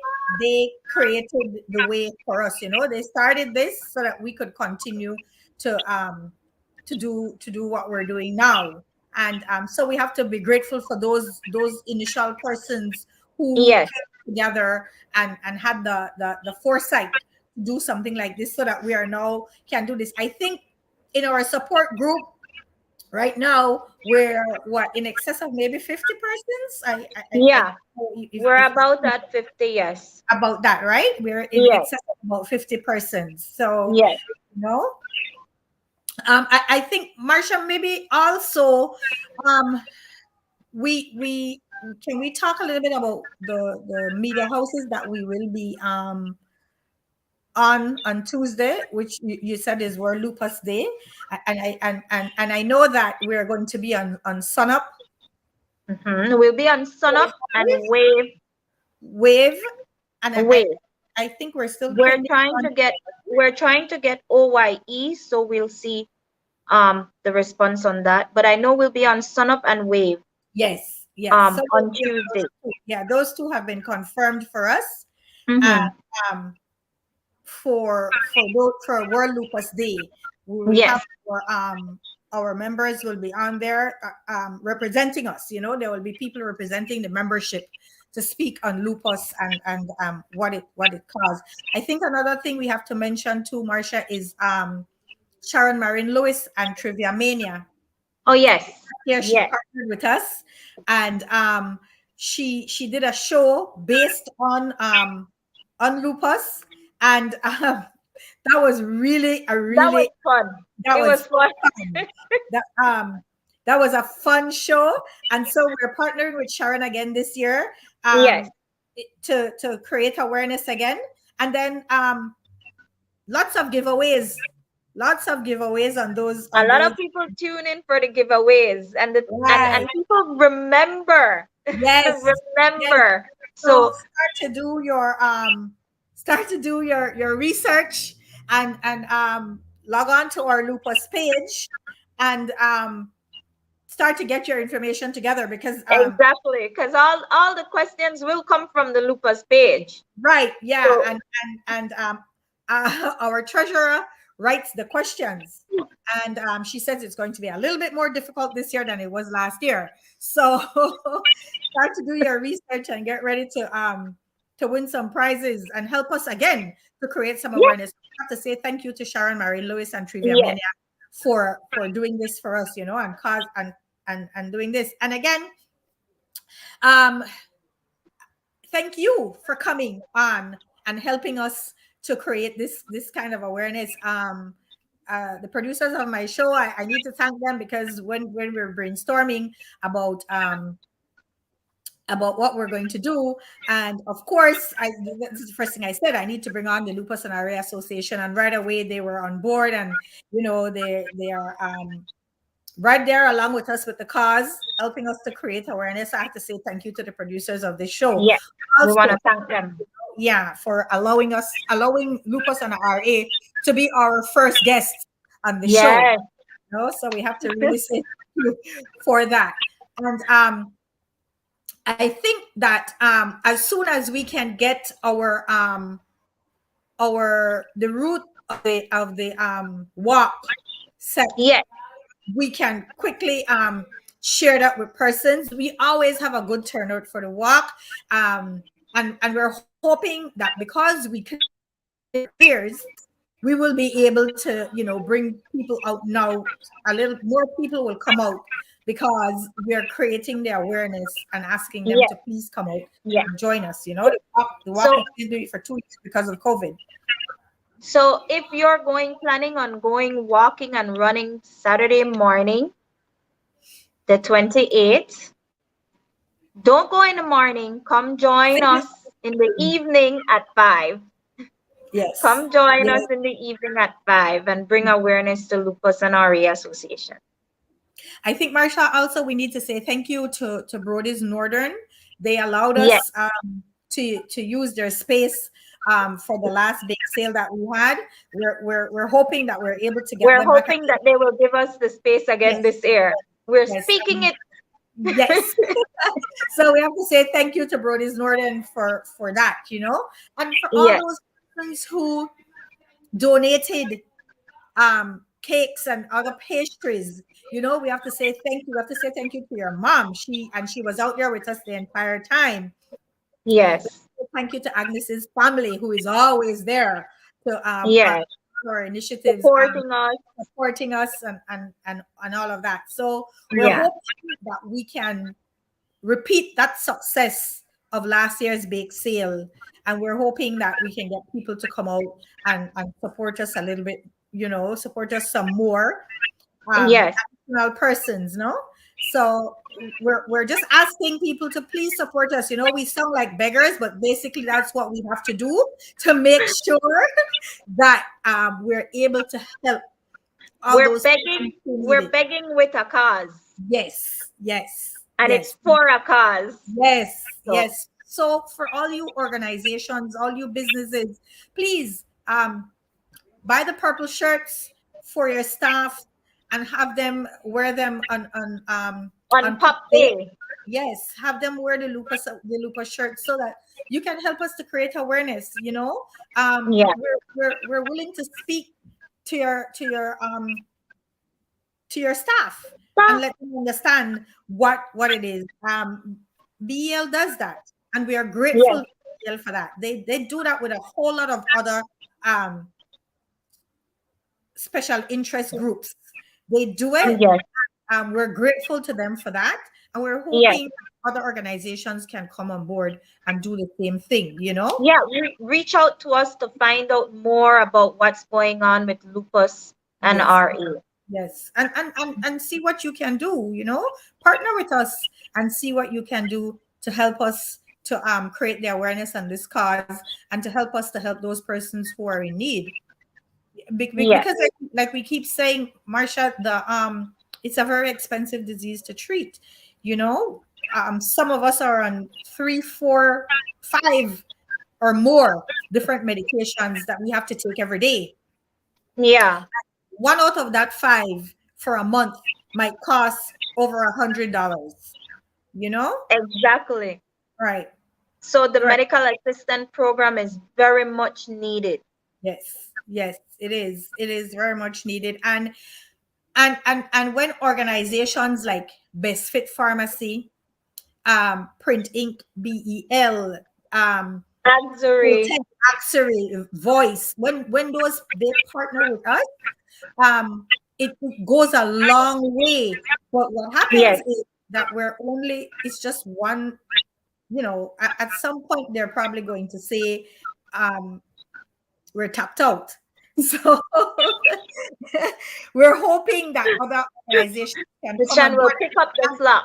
created the way for us, you know. They started this so that we could continue to do what we're doing now. And so we have to be grateful for those initial persons who Yes. came together and had the foresight to do something like this so that we are now can do this. I think in our support group right now we're what in excess of maybe 50 persons. I Yeah. don't know We're about at 50, yes. about that, right? We're in Yes. excess of about 50 persons. So Yes. you know, I think Marsha, maybe also we can we talk a little bit about the media houses that we will be on Tuesday, which you said is World Lupus Day, and I know that we're going to be on Sunup, We'll be on Sunup and Wave, and Wave. I think we're still We're pending trying on to get OYE, so we'll see the response on that. But I know we'll be on Sunup and Wave yes. So on yeah, Tuesday. those two have been confirmed for us. Mm-hmm. Um, for World Lupus Day, we will Yes. have our members will be on there representing us. You know, there will be people representing the membership to speak on lupus and what it caused. I think another thing we have to mention too, Marcia, is Sharon Marin Lewis and Trivia Mania. Oh yes. Here she Yes. partnered with us, and she did a show based on lupus, and that was really That was fun. that It was was fun. fun. That was a fun show, and so we're partnering with Sharon again this year Yes. to create awareness again, and then lots of giveaways on those A lot of people tune in for the giveaways, and right. people remember. Yes. Remember. So So start to do your research and log on to our lupus page and start to get your information together because exactly, because all the questions will come from the lupus page. right, yeah, So, and our treasurer writes the questions, and she says it's going to be a little bit more difficult this year than it was last year. So start to do your research and get ready to win some prizes and help us again to create some awareness. I have to say thank you to Sharon Marie Lewis and Trivia yes. Mania for doing this for us, you know, and doing this. And again, thank you for coming on and helping us to create this kind of awareness. The producers of my show, I need to thank them because when we're brainstorming about what we're going to do, and of course, this is the first thing I said. I need to bring on the Lupus and RA Association, and right away they were on board, and you know they are right there along with us with the cause, helping us to create awareness. I have to say thank you to the producers of this show. Yes, also, we want to thank them. Yeah, for allowing Lupus and RA to be our first guest on the show. You know? So we have to really say thank you for that. And I think that as soon as we can get the route of the walk set, yes, we can quickly share that with persons. We always have a good turnout for the walk, and we're hoping that because we can peers, we will be able to, you know, bring people out now. A little more people will come out because we are creating the awareness and asking them to please come out and join us. You know, the walk we can't do it for 2 weeks because of COVID. So if you're planning on going walking and running Saturday morning, the 28th, Don't go in the morning. Come join us in the evening at 5. Yes. Come join us Yes. in the evening at 5 and bring awareness to Lupus and RA Association. I think, Marsha, also we need to say thank you to Brody's Northern. They allowed Yes. us to use their space for the last big sale that we had. We're hoping that we're able to get We're them back. hoping that they will give us the space again Yes. this year. We're Yes. speaking it. Yes. So we have to say thank you to Brody's Northern for that, you know, and for all Yes. those persons who donated cakes and other pastries. You know, we have to say thank you. We have to say thank you to your mom. She was out there with us the entire time. Yes. Thank you to Agnes's family, who is always there to Yes. our initiatives, supporting us and all of that. So we're Yeah. hoping that we can repeat that success of last year's bake sale, and we're hoping that we can get people to come out and support us a little bit, you know, support us some more Yes. additional persons, no? So we're just asking people to please support us. You know, we sound like beggars, but basically that's what we have to do to make sure that we're able to help all We're those begging. who need We're it. begging with a cause. Yes, yes, And yes. it's for a cause. Yes, So, yes. So for all you organizations, all you businesses, please buy the purple shirts for your staff and have them wear them on on Pop Pop Day. Day. Yes, have them wear the Lupus shirt so that you can help us to create awareness. You know, Yeah. we're willing to speak to your staff and let them understand what it is. BEL does that, and we are Yes. grateful to BEL for that. They do that with a whole lot of other um, special interest groups. They do it. Yes. We're grateful to them for that, and we're Yes. hoping other organizations can come on board and do the same thing. You know? Yeah. Reach out to us to find out more about what's going on with Lupus and Yes. RA. Yes, and see what you can do. You know, partner with us and see what you can do to help us to create the awareness on this cause and to help us to help those persons who are in need. Yes. Because like we keep saying, Marsha, the it's a very expensive disease to treat. You know, some of us are on 3, 4, 5 or more different medications that we have to take every day. Yeah. One out of that 5 for a month might cost over $100. You know, Exactly. right? So the Right. medical assistant program is very much needed. Yes, yes, it is. It is very much needed, and when organizations like Best Fit Pharmacy, Print Inc., BEL, Auxiliary. Protect Axery, Voice, when those they partner with us, it goes a long way. But what happens Yes. is that it's just one, you know, at some point they're probably going to say, we're tapped out. So we're hoping that other organizations can come Christian on will board. pick up the slack.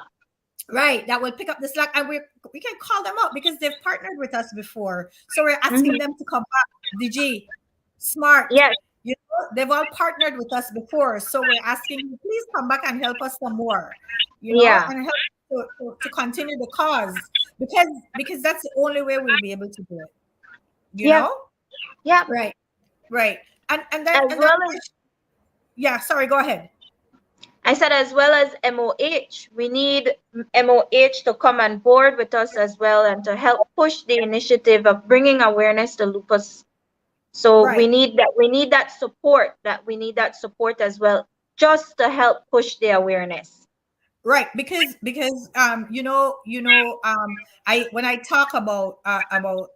Right, that will pick up the slack, and we can call them out because they've partnered with us before. So we're asking Mhm. them to come back. DG, Smart, Yes. you know, they've all partnered with us before. So we're asking you, please come back and help us some more, you know, Yeah. and help to continue the cause because that's the only way we'll be able to do it. You Yeah. know, Yeah. right, right, As and then well as yeah. Sorry, go ahead. I said, as well as MOH, we need MOH to come on board with us as well and to help push the initiative of bringing awareness to lupus. So Right. we need that support. We need that support as well, just to help push the awareness. Right, because I when I talk about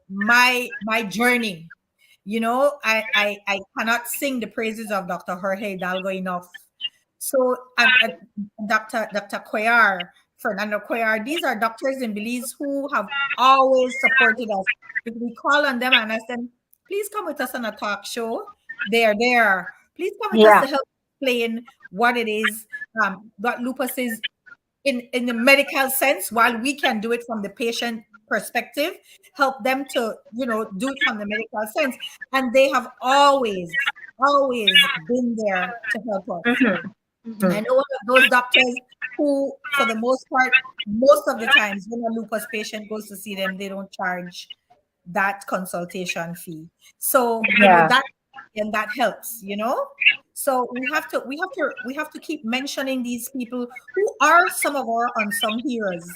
my journey, you know, I cannot sing the praises of Dr. Jorge Hidalgo enough. So and Dr. Cuellar, Fernando Cuellar, these are doctors in Belize who have always supported us. If we call on them and ask them, please come with us on a talk show, they are there. Please come with us Yeah. to help explain what it is, what lupus is in the medical sense, while we can do it from the patient perspective, help them to, do it from the medical sense. And they have always, always been there to help us. I know one of those doctors who, for the most part, most of the times when a lupus patient goes to see them, they don't charge that consultation fee. So, Yeah. that helps, So we have to keep mentioning these people who are some of our unsung heroes,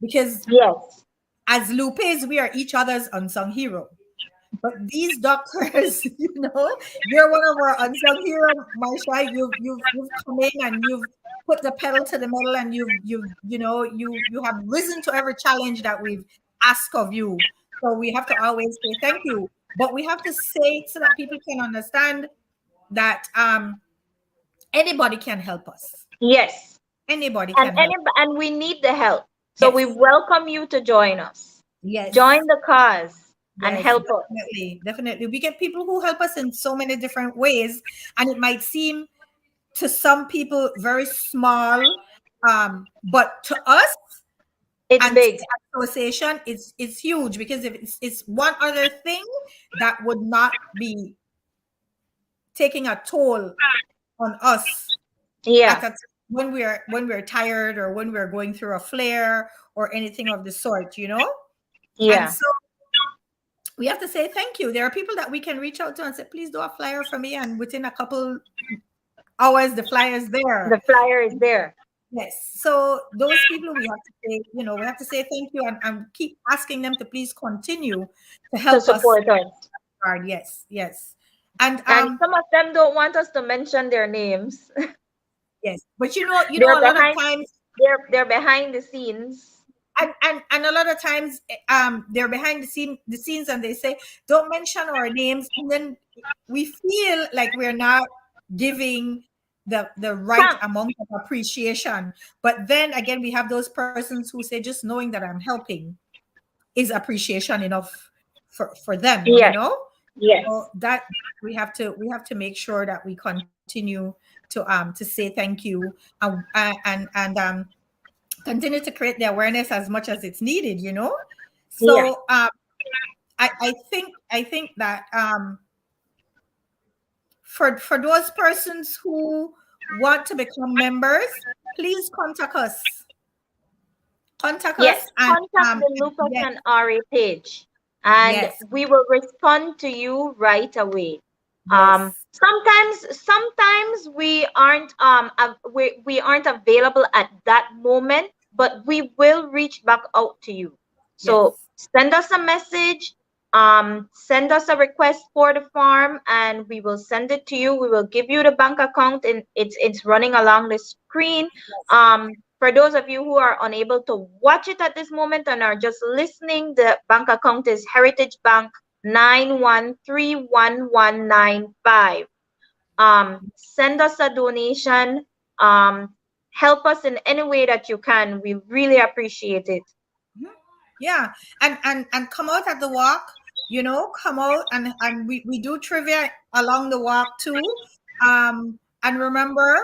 because Yes. as lupes, we are each other's unsung hero. But these doctors, you're one of our unsung heroes, Marsha. You've come in and you've put the pedal to the metal, and you have risen to every challenge that we've asked of you. So we have to always say thank you. But we have to say it so that people can understand that anybody can help us. Yes. Anybody And can help. and we need the help. So we Yes. welcome you to join us. Yes. Join the cause and Yes, help us. definitely. We get people who help us in so many different ways, and it might seem to some people very small, but to us It's and big. to the association, it's huge, because if it's one other thing that would not be taking a toll on us Yeah. when we're tired, or when we're going through a flare or anything of the sort, And Yeah. so we have to say thank you. There are people that we can reach out to and say, please do a flyer for me, and within a couple hours the flyer is there. The flyer is there. Yes. So those people, we have to say, we have to say thank you, and keep asking them to please continue to help To us. support us. Yes. And some of them don't want us to mention their names. yes, but a They're lot of behind times, they're behind the scenes. and a lot of times, they're behind the scenes, and they say, don't mention our names, and then we feel like we're not giving the right amount of appreciation. But then again, we have those persons who say, just knowing that I'm helping is appreciation enough for them. Yes. Yes. So that we have to make sure that we continue to say thank you, and continue to create the awareness as much as it's needed. So I think that for those persons who want to become members, please contact us. Yes, And contact the Lupus yes, and RA page, and yes, we will respond to you right away. yes, Sometimes we aren't we aren't available at that moment, but we will reach back out to you. So yes. send us a message, send us a request for the farm, and we will send it to you. We will give you the bank account, and it's running along the screen. For those of you who are unable to watch it at this moment and are just listening, the bank account is Heritage Bank 9131195. Send us a donation. Help us in any way that you can. We really appreciate it. Yeah, and come out at the walk. Come out, and we do trivia along the walk too. And remember,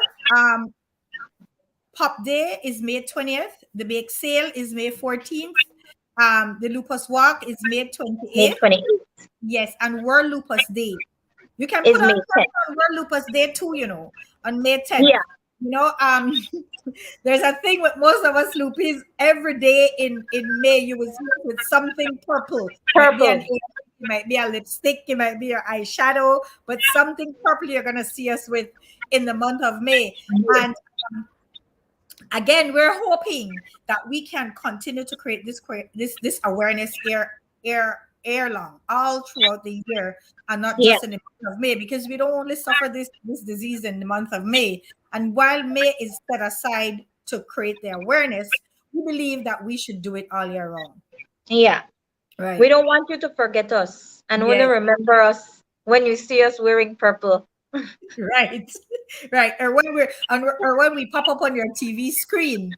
Pop Day is May 20th. The bake sale is May 14th. The Lupus Walk is May 28th. 28th Yes, and World Lupus Day. You can is put May on 10th. World Lupus Day too, on May 10th. Yeah. There's a thing with most of us Lupis. Every day in May, you will see us with something purple. Purple. It might be a lipstick, it might be your eyeshadow, but something purple you're gonna see us with in the month of May. And again, we're hoping that we can continue to create this awareness year long, all throughout the year, and not just in the month of May, because we don't only suffer this disease in the month of May. And while May is set aside to create the awareness, we believe that we should do it all year round. Yeah. Right. We don't want you to forget us, and only remember us when you see us wearing purple. Right. Or when we pop up on your TV screen,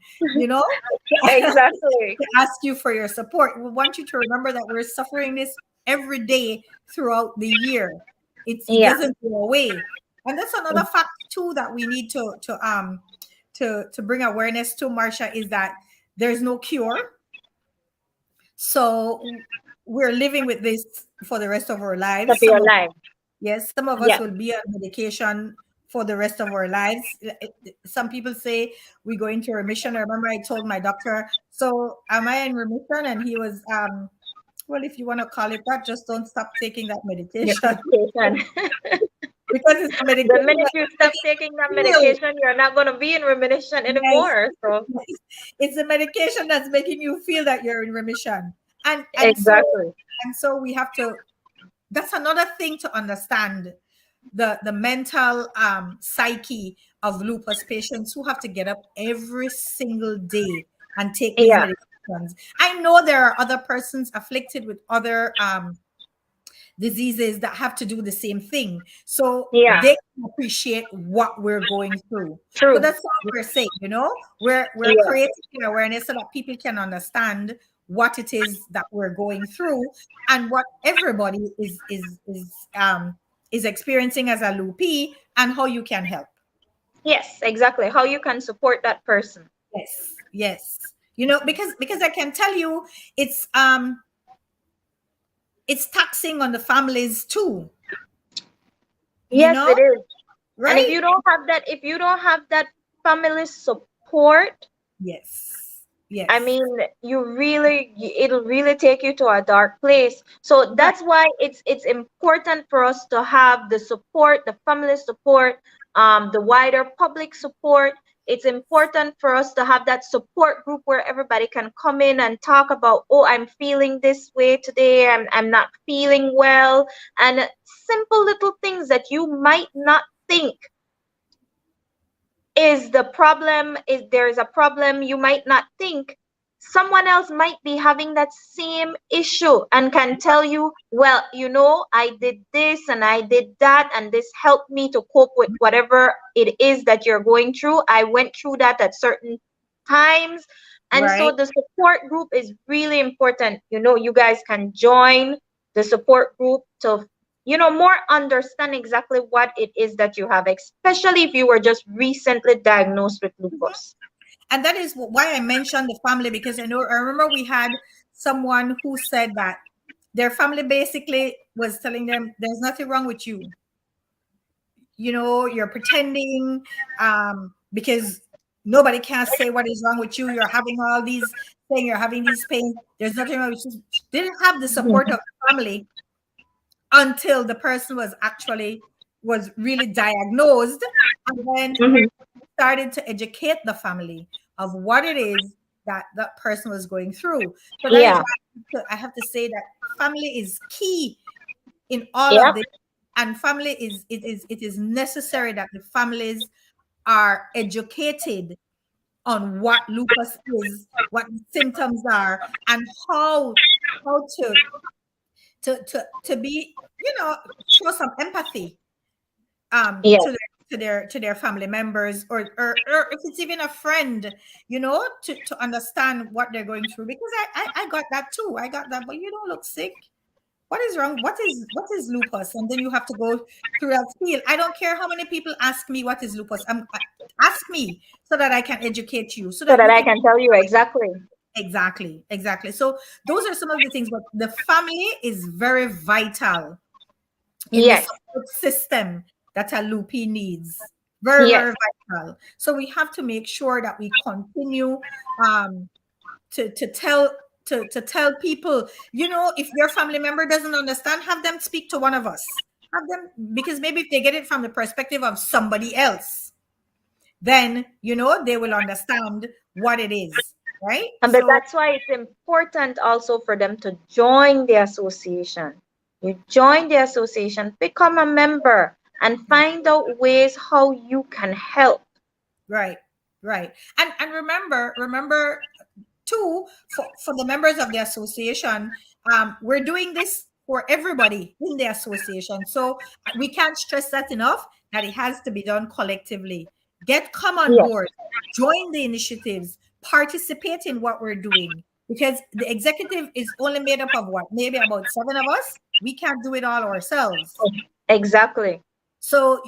Exactly. to ask you for your support. We want you to remember that we're suffering this every day throughout the year. It doesn't go away. And that's another fact too that we need to to bring awareness to, Marsha, is that there's no cure. So we're living with this for the rest of our lives. To be alive. Yes, some of us Yeah. will be on medication for the rest of our lives. Some people say we go into remission. I remember I told my doctor, so am I in remission? And he was, well, if you want to call it that, just don't stop taking that medication. Medication. Because it's a The medication minute that you stop taking that medication, you're not going to be in remission anymore. So it's a medication that's making you feel that you're in remission. And exactly. so we have to, that's another thing to understand, the mental psyche of lupus patients who have to get up every single day and take these Yeah. medications. I know there are other persons afflicted with other diseases that have to do the same thing, so Yeah. they can appreciate what we're going through. So True. that's all we're saying, you know, we're Yeah. creating awareness so that people can understand what it is that we're going through and what everybody is experiencing as a loopy, and how you can help. Yes, exactly. How you can support that person. Yes, you know, because I can tell you, it's taxing on the families too, you Yes, know, it is. And if right? you don't have that family support, Yes. I mean, it'll really take you to a dark place. So that's why it's important for us to have the support, the family support, the wider public support. It's important for us to have that support group where everybody can come in and talk about, oh, I'm feeling this way today. I'm not feeling well. And simple little things that you might not think is the problem, is there is a problem, you might not think someone else might be having that same issue and can tell you, well, you know, I did this and I did that and this helped me to cope with whatever it is that you're going through. I went through that at certain times. And so Right. the support group is really important. You know, you guys can join the support group to, you know, more understand exactly what it is that you have, especially if you were just recently diagnosed with lupus. And that is why I mentioned the family, because I remember we had someone who said that their family basically was telling them there's nothing wrong with you. You know, you're pretending, because nobody can say what is wrong with you. You're having all these things, you're having these pains. There's nothing wrong with you. Didn't have the support of the family until the person was really diagnosed, and then Mhm. started to educate the family of what it is that that person was going through. So that is Yeah. why I have to say that family is key in all of Yep. this, and family it is necessary that the families are educated on what lupus is, what the symptoms are, and how to be, you know, show some empathy Yes. to their family members, or if it's even a friend, you know, to understand what they're going through, because I got that too. I got that, but you don't look sick. What is wrong? What is lupus? And then you have to go through that field. I don't care how many people ask me what is lupus. Ask me so that I can educate you, so So that that you I can. can tell you exactly. Exactly. So those are some of the things, but the family is very vital in the Yes. support system that a loopy needs. Very, Yes. very vital. So we have to make sure that we continue um, to tell people, you know, if their family member doesn't understand, have them speak to one of us. Have them, because maybe if they get it from the perspective of somebody else, then you know they will understand what it is, right? But So that's why it's important also for them to join the association. You join the association, become a member, and find out ways how you can help. right, and remember too, for the members of the association, we're doing this for everybody in the association. So we can't stress that enough, that it has to be done collectively. Come on Yes. board, join the initiatives, participate in what we're doing, because the executive is only made up of what, maybe about 7 of us. We can't do it all ourselves. Exactly. So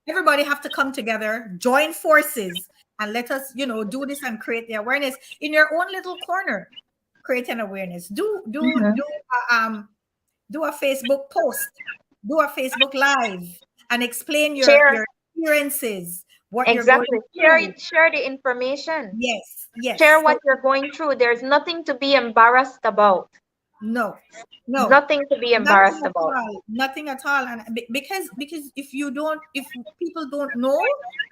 everybody have to come together, join forces, and let us, do this and create the awareness in your own little corner. Create an awareness. Do a Facebook post, do a Facebook live, and explain your Share. experiences, what you're going Exactly. through. Share the information. Yes, yes. Share what you're going through. There's nothing to be embarrassed about. No, Nothing to be embarrassed about. Nothing at all. And because if people don't know,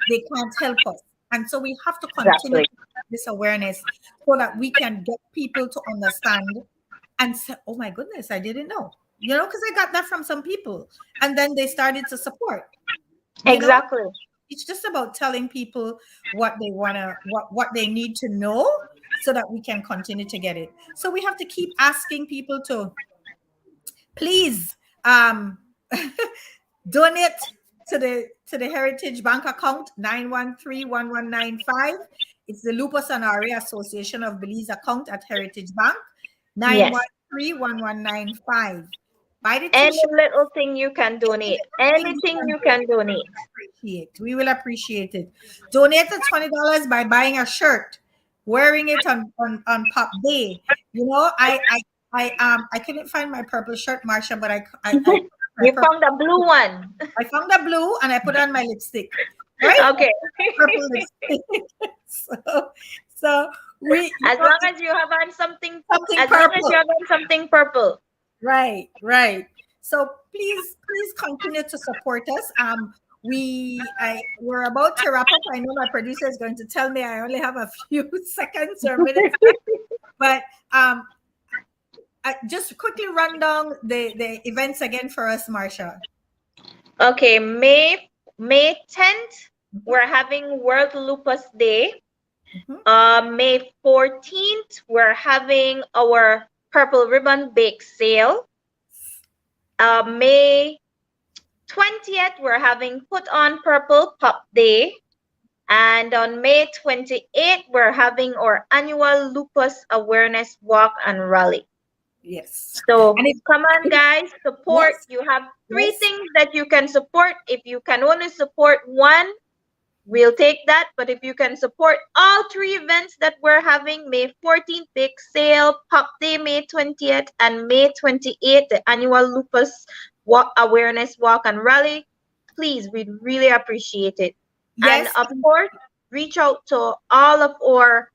they can't help us. And so we have to continue this awareness so that we can get people to understand and say, oh my goodness, I didn't know. Because I got that from some people. And then they started to support. Exactly. It's just about telling people what they what they need to know so that we can continue to get it. So we have to keep asking people to please donate to the Heritage Bank account 913-1195. It's the Lupus and RA Association of Belize account at Heritage Bank 913-1195. Buy the Any t-shirt. little thing you can donate. Anything you can donate. We will appreciate it. Donate the $20 by buying a shirt, wearing it on Pop Day. I couldn't find my purple shirt, Marsha, but I you found the blue one. I found the blue and I put on my lipstick. Right? Okay. Purple lipstick. so we as long as you have on something purple. As long as you have on something purple. Right. So please continue to support us. We're about to wrap up. I know my producer is going to tell me I only have a few seconds or minutes, but just quickly run down the events again for us, Marsha. Okay, May 10th, we're having World Lupus Day. May 14th, we're having our Purple Ribbon Bake Sale. May 20th, we're having Put On Purple Pop Day. And on May 28th, we're having our annual Lupus Awareness Walk and Rally. Yes. So come on, guys, support. Yes. You have three things that you can support. If you can only support one, we'll take that. But if you can support all three events that we're having, May 14th, Big Sale, Pop Day, May 20th, and May 28th, the annual Lupus Awareness Walk and Rally, please, we'd really appreciate it. Yes. And of course, reach out to all of our,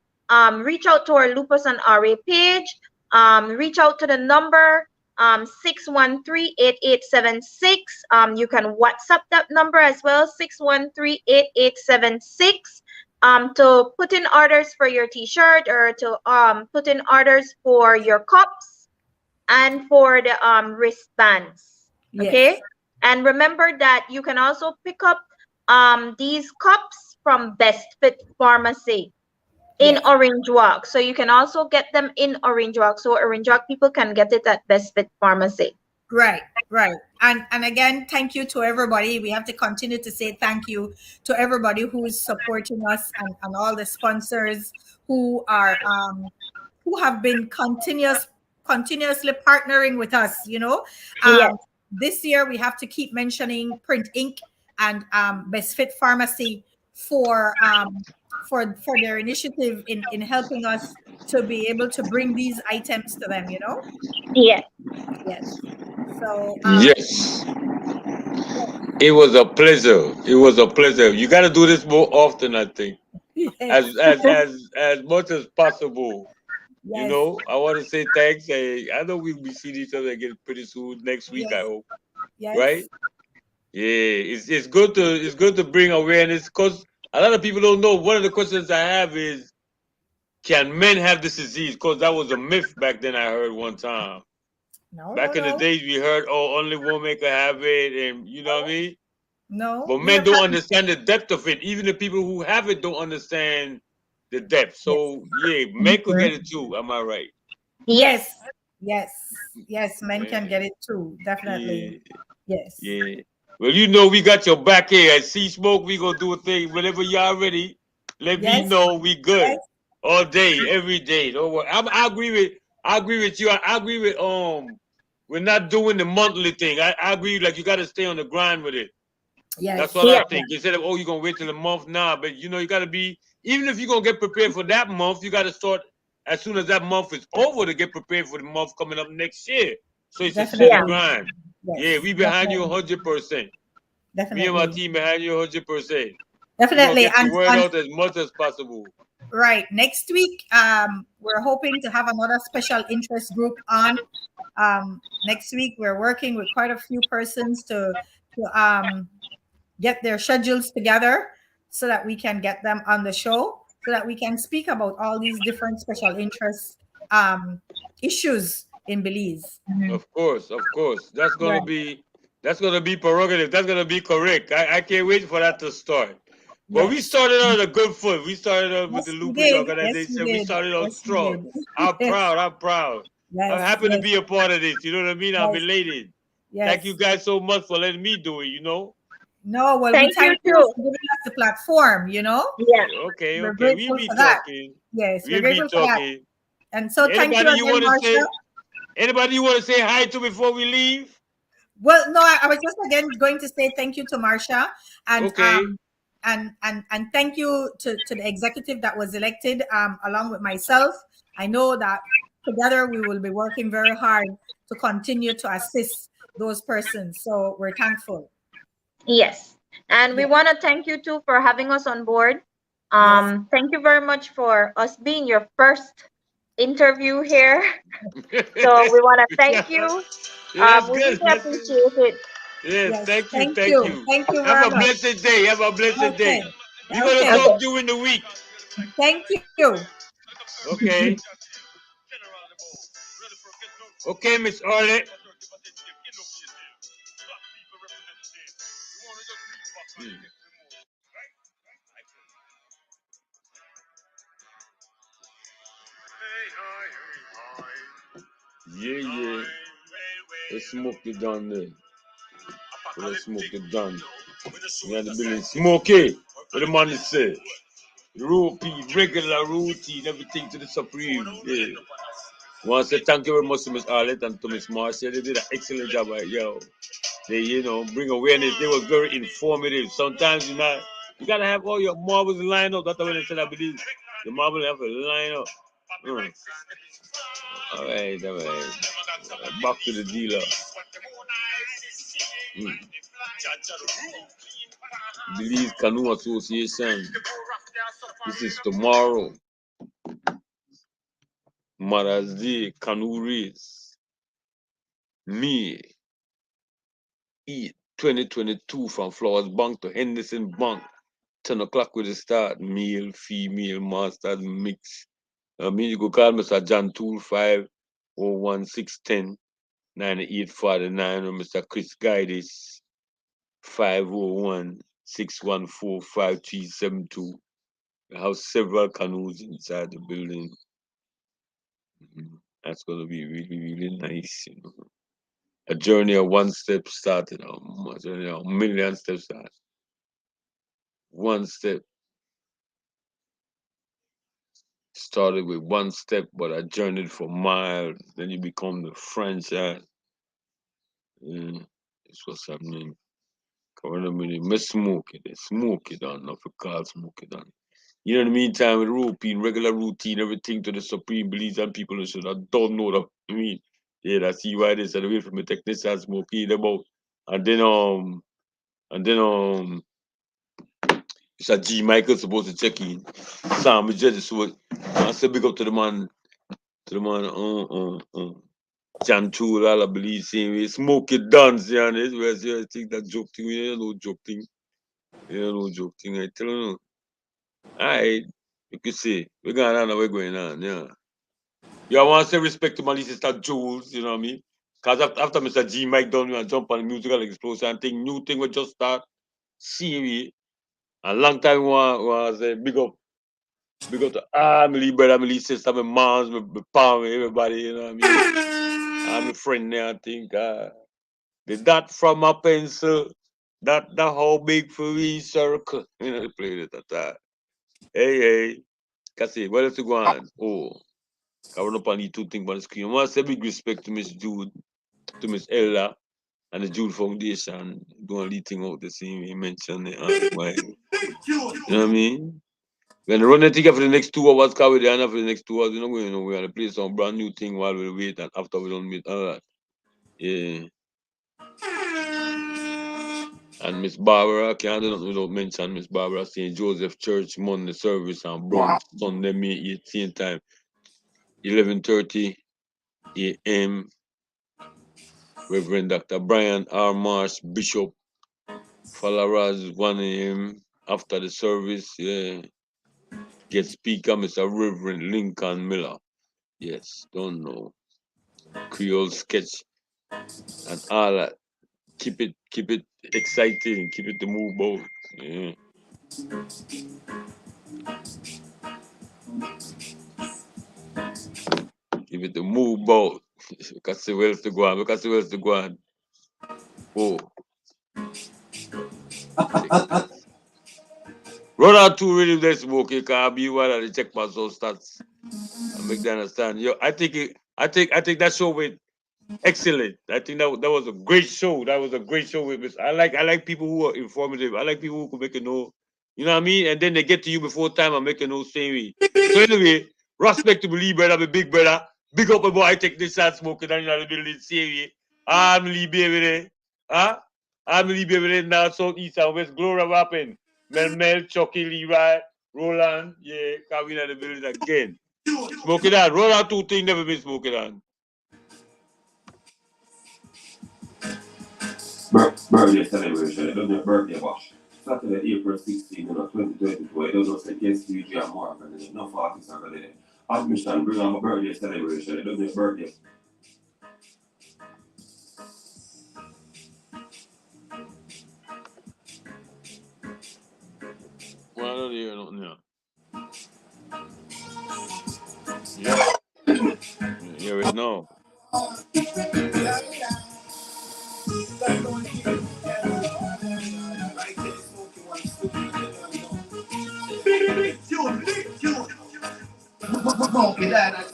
reach out to our Lupus and RA page, reach out to the number 613-8876. You can WhatsApp that number as well, 613-8876, to put in orders for your t-shirt or to put in orders for your cups and for the wristbands. Yes. Okay, and remember that you can also pick up these cups from Best Fit Pharmacy in Orange Walk. So you can also get them in Orange Walk. So Orange Walk people can get it at Best Fit Pharmacy. Right. And again, thank you to everybody. We have to continue to say thank you to everybody who is supporting us and all the sponsors who are who have been continuously partnering with us, Yes. This year we have to keep mentioning Print Inc. and Best Fit Pharmacy for their initiative in helping us to be able to bring these items to them, Yes. So yes, it was a pleasure. You got to do this more often, I think. Yes. As much as possible. Yes. I want to say thanks. I know we'll be seeing each other again pretty soon next week. Yes. I hope. Yes. Right? Yeah, it's good to bring awareness, because a lot of people don't know. One of the questions I have is, can men have this disease? Because that was a myth back then. I heard one time. Back in the days, we heard, only women can have it, and you know what I mean? No. But men don't understand the depth of it. Even the people who have it don't understand the depth. So men could get it too. Am I right? Yes. Men can get it too. Definitely. Yes. Yeah. Well, we got your back here at Sea Smoke. We gonna do a thing whenever y'all ready. Let me know. We good all day, every day. Don't worry. I agree with you. I agree with we're not doing the monthly thing. I agree. Like, you got to stay on the grind with it. That's Yes. what I Yeah. think. Instead of, oh, you're gonna wait till a month now, but you know, you gotta be, even if you're gonna get prepared for that month, you gotta start as soon as that month is over to get prepared for the month coming up next year. So it's a steady Yeah. Definitely. grind. Yeah, Yes. we behind you Definitely. 100%. Me and my Definitely. team behind you 100%. We're gonna Definitely. get the word out as much as possible. Right. Next week, we're hoping to have another special interest group on. Next week, we're working with quite a few persons to get their schedules together so that we can get them on the show, so that we can speak about all these different special interest um, issues in Belize. Mhm. Of course, of course. Right. That's gonna be prerogative. That's gonna be correct. I can't wait for that to start. But we Yes. started on a good foot. We started out with the Yes, we Lupus did. Yes, we organization. We did. started out Yes, we strong. did. I'm Yes. proud. I'm proud. I'm Yes. happy to Yes. be a part of this. You know what I mean? I'm Yes. elated. Thank you Yes. guys so much for letting me do it, you know? No, well, we Thank you thank you too. for giving us the platform, Yeah. Okay, We're okay. We'll grateful be for that. talking. Yes, we're We'll be grateful for that. talking. And so thank you Anybody you again, want to Marcia. say? Anybody you want to say hi to before we leave? Well, no, I was just again going to say thank you to Marcia and Okay. thank you to the executive that was elected along with myself. I know that together we will be working very hard to continue to assist those persons. So we're thankful. Yes. And we Yes, want to thank you too for having us on board. yes, Thank you very much for us being your first interview here. So we want to thank Yeah, you. that's We good. really appreciate it. Yes, yes. thank you, Thank thank you. you. Thank you Have very a much. blessed day. Have a blessed day. Okay. We're gonna Okay. talk Okay. during the week. Thank you. Okay. Okay, Miss Arlette. Yeah, yeah. Let's smoke it down there. Let's smoke it down. We had the building smoky. What the man say? Rupee, regular routine, everything to the supreme. Yeah. Want to say thank you very much to Miss Arlette and to Miss Marcia. They did an excellent job, right? Yo. They, bring awareness. They were very informative. Sometimes you gotta have all your marbles lined up. That's the way they said, I believe. The marbles have to line up. All right, all right. Back to the dealer. Mm. Believe Canoe Association. This is tomorrow. Mother's Day Canoe Race. May 8, 2022 from Flowers Bank to Henderson Bank. 10 o'clock with the start. Male, female, masters mix. I mean, you could call Mr. John Tool 501 9849 or Mr. Chris Guides 501 614 5372. We have several canoes inside the building. That's going to be really, really nice. A journey of one step started, a journey of a million steps started. One step started with one step, but I journeyed for miles. Then you become the franchise. Yeah, that's what's happening. Come on, minute, me smoke it on, not for call smoke it on. You know, in the meantime, with routine, regular routine, everything to the supreme beliefs and people who should have don't know that. I mean, yeah, that's why they said away from the technician smoking them out. And then, and then, Mr. G. Michael supposed to check in. Sam, we just so I say big up to the man, Jan Tool, all I believe, same way. Smoke it dance, yeah, and this where I think that joke thing, you know, joke thing. You know, joke thing, I tell you. Alright, you can see, we're going on, we're going on, yeah. You want to say respect to my little sister Jules, you know what I mean? Because after Mr. G. Mike done, we jump on the musical explosion and thing, new thing we just start, see, a long time was big up to my little brother, my little sister, my moms, my palm, everybody, you know what I mean? I'm a friend there, I think. The dot from a pencil, that the whole big for we circle. You know, they played it at that. Hey, hey. Kasi, what else you go on? Oh, I run up on the two things on the screen. I want to say big respect to Miss Jude, to Miss Ella, and the Jude Foundation doing a lead thing out the same he mentioned why. You know what I mean? When the run the ticket for the next 2 hours, car with the for the next 2 hours, you know, we're gonna play some brand new thing while we wait and after we don't meet all that. Yeah. And Miss Barbara, can't do nothing without mention Miss Barbara St. Joseph Church Monday service and brunch Sunday, May 18th time, 11:30 a.m. Reverend Dr. Brian R. Marsh, Bishop, Falaraz, 1 a.m. after the service. Yeah. Guest speaker, Mr. Reverend Lincoln Miller. Yes, don't know. Creole sketch and all that. Keep it exciting, keep it the move boat. Yeah. Keep it the move boat. Because the wells to go on, because the wells to go on. Oh. Run out two rhythm they smoke, you can be one of the check my soul stats. And make them understand. Yo, I think that show went excellent. I think that was a great show. That was a great show with Miss. I like people who are informative. I like people who can make it know. You know what I mean? And then they get to you before time and make it know same way. So anyway, respect to believe brother, my big brother. Big up a boy, I take this shot smoking down in the building same way. I'm Lee baby. Huh? I'm Lee baby now, South East and West Glory rapping. Mel, Chucky, Levi, Roland, yeah, coming in the building again. Smoke it on. Roll out two things never been smoking on. Birthday celebration, it doesn't birthday bash. Saturday, April 16, 2022, it doesn't say yes, UG and more than it. No parties are going to admission, bring on a birthday celebration, it doesn't birthday. Well, I don't hear nothing now. Yeah. You hear it now.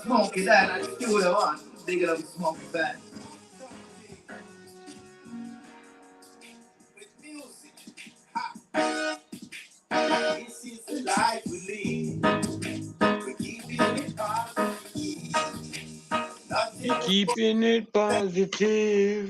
Smoky that, I just do what I want. Dig it up, smoky fat. This is the life we lead. We keeping it positive. Keeping it positive.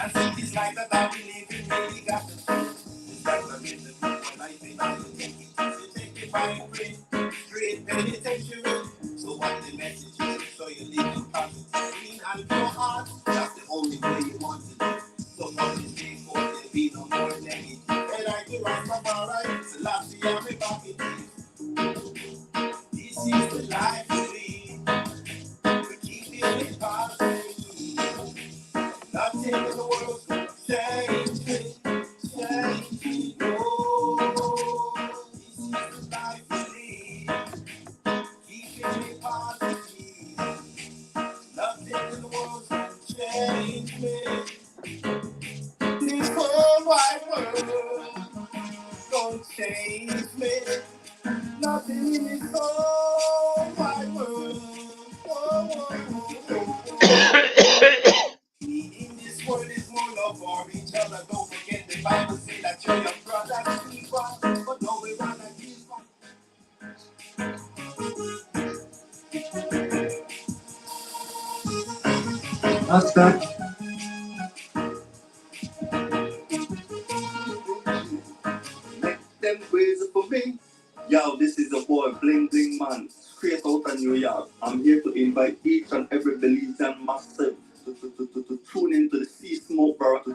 And see this life that I believe in really got the truth. This life I live the people life in I take it easy, take it by brain. Straight penitentiary. So what the message is, so you live in positive, clean and pure heart. That's the only way you want to live. So from this day forward, there'll be no more negative. And I do right from all right. So last year I'm back in this. This is the life we live. We keep it positive. Nothing in the world can change me, change me, no. This is the life we live, keeping it positive. Nothing in the world can change me. This whole wide world don't change me. Nothing in this whole wide world. Whoa, whoa, whoa, whoa. In this world is more love for each other. Don't forget the Bible say that you're your brother's keeper. But no, we wanna keep on. That's that. Make them crazy for me. Yo, this is the boy Bling Bling Man, straight out of New York. I'm here to invite each and every Belizean massive to tune into the Sea Smoke Variety,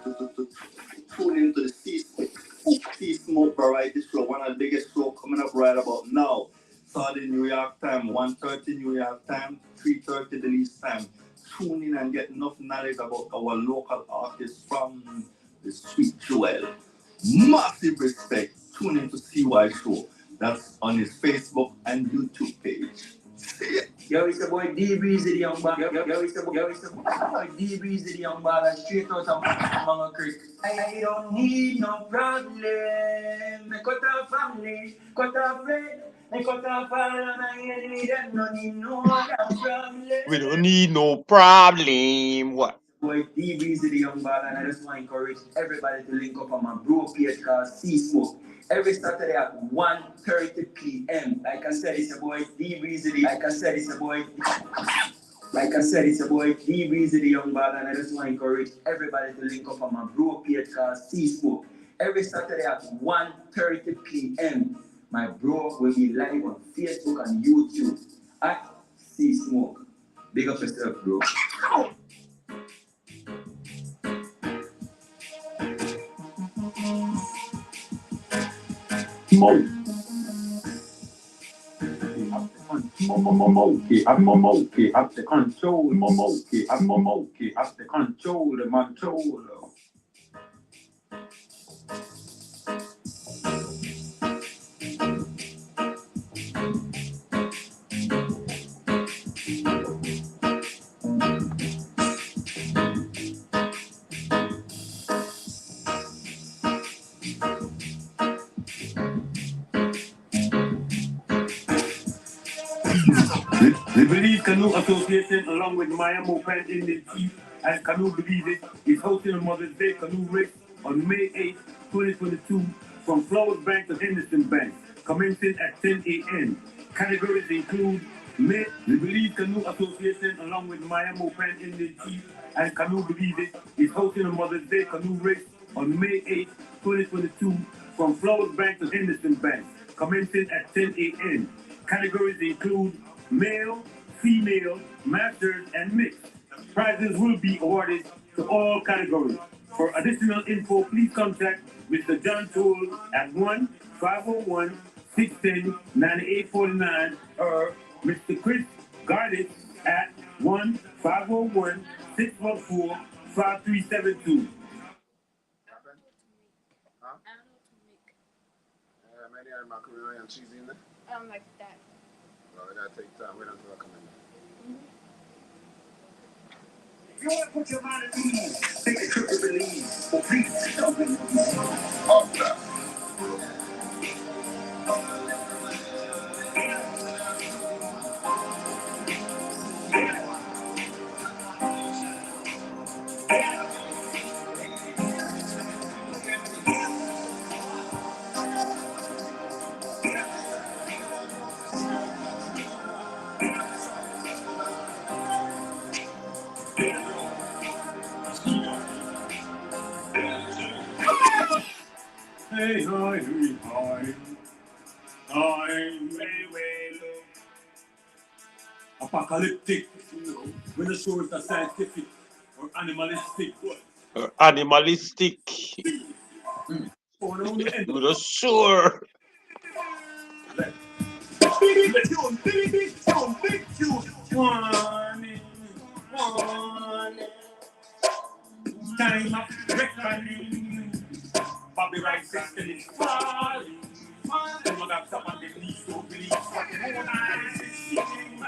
tune into the Sea Smoke Variety Show, one of the biggest show coming up right about now. Starting New York time, 1:30 New York time, 3:30 Belize time. Tune in and get enough knowledge about our local artists from the Sweet Joel. Massive respect. Tune in to seewhy Show. That's on his Facebook and YouTube page. See it. Yo, it's the boy D Breezy, the young ball. Yo, it's the boy D Breezy, the young ball, straight out of Manga Creek. I don't need no problem. I got a family, got a friend, I got a father, and I don't need no problem. We don't need no problem. What? Boy, D Breezy, the young ball, and I just want to encourage everybody to link up on my bro page called Sea Smoke. Every Saturday at 1:30 p.m. Like I said, it's a boy D Breezy. Like I said, it's a boy D Breezy, the young ball, and I just want to encourage everybody to link up on my bro page called Sea Smoke. Every Saturday at 1:30 p.m. My bro will be live on Facebook and YouTube at Sea Smoke. Big up yourself, bro. Smoke. Monkey up the control. Monkey up the control. The controller. The Believe Canoe Association, along with Miami Pen in the Chief and Canoe Believe It, is hosting a Mother's Day canoe race on May 8, 2022, from Flowers Bank to Henderson Bank, commencing at 10 a.m. Categories include the Believe Canoe Association, along with Miami Pen in the Chief and Canoe Believe It, is hosting a Mother's Day canoe race on May 8, 2022, from Flowers Bank to Henderson Bank, commencing at 10 a.m. Categories include male, female, masters, and mixed. Prizes will be awarded to all categories. For additional info, please contact Mr. John Toole at 1-501-610-9849 or Mr. Chris Gardis at 1-501-614-5372. Maybe I have macaroni and cheese in there. I don't like that. Well, I gotta take time. Wait until I come in. You want to put your mind at ease, take a trip to Belize, or please jump in. Off that. Hey, hi, hi. I'm way low. Apocalyptic, when the show is a scientific or animalistic. Animalistic. Oh, no, no, With a sure. big tune. Warning. Time of reckoning. Bobby Rice system is falling. Then we got some of the least who believe what the moon eyes is seeing.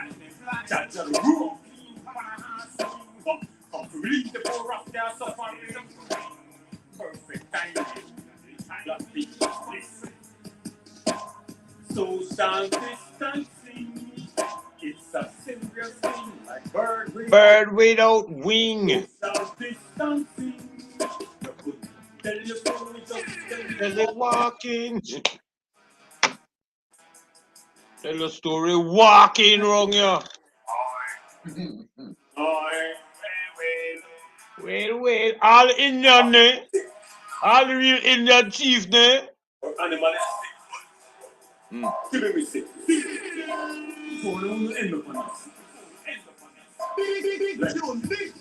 Judge the rule. Come to relieve the poor of their suffering. Perfect timing. Just be listen. Social distancing. It's a serious thing, like bird without wing. Social distancing. Tell your story, Tell it walking. Tell your story walking wrong, yeah. Wait. All Indian, ne? All the real Indian chief, ne? Animalistic. Give me sick. End up on us. Big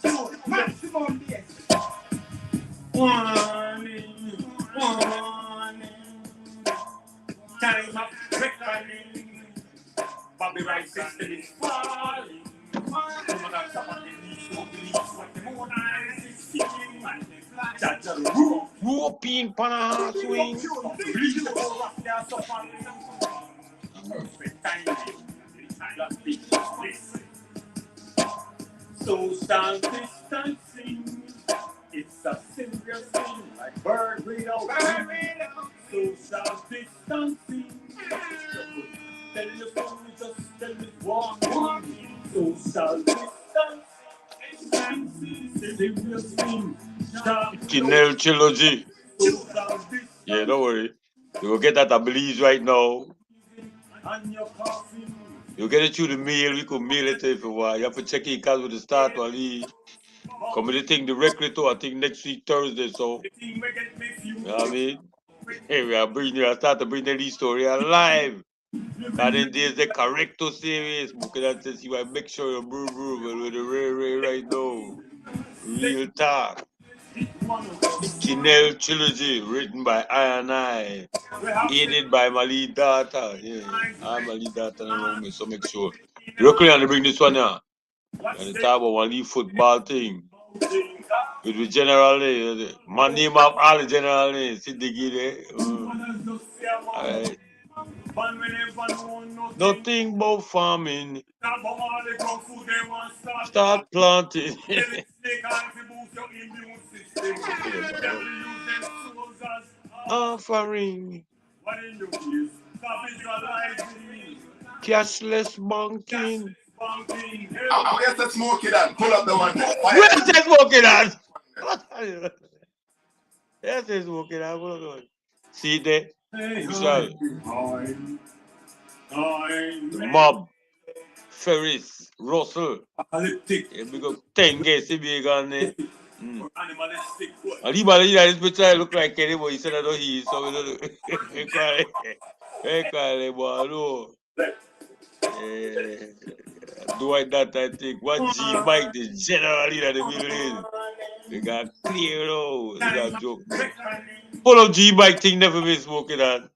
tune, maximum bass. Warning. Time of reckoning. Bobby Rice system is falling. Some of some of the least who believe what the moon eyes is seeing. Judge the rule. Whooping pan swing. Release the power of their suffering. Perfect timing. Just be listen. Social distancing, it's a serious thing, like bird without wing. Social distancing, tell your phone, just tell it one. Social distancing, serious thing. Kinel trilogy. Social Yeah, don't worry. You will get that at Belize right now. and you're coughing. You get it through the mail. We could mail it to you if you want. You have to check in cause with the start while he come with the thing directly to I think next week Thursday. So The thing we get me you know what I mean? Hey, we are bringing you. I start to bring the story alive. And then there's the correcto series book that says you make sure you're brew with the Ray right now. Real talk. The Kinel trilogy written by I and I, aided by my lead daughter. Yeah, I'm my lead daughter along me, so make sure. Real clear and bring this one here. And the talk about one league football thing. With the general name, my name of all the general names, Siddiqui there. Alright. Nothing about farming. Start planting. Offering. Cashless banking. I guess that's smoking that. Pull up the one. Where's that smoking at? Yes, it's smoking at. Pull up the one. See there? Visual. The mob. Ferris. Russell. Yeah, because 10 guys if you got it. And he believe that this picture look like Kenny, but he said I don't hear, so we don't do. We call it, but no. Do I that I think what G Mike the general leader of the building. We got clear out. We got joke. Pull up G Mike thing never been smoking on.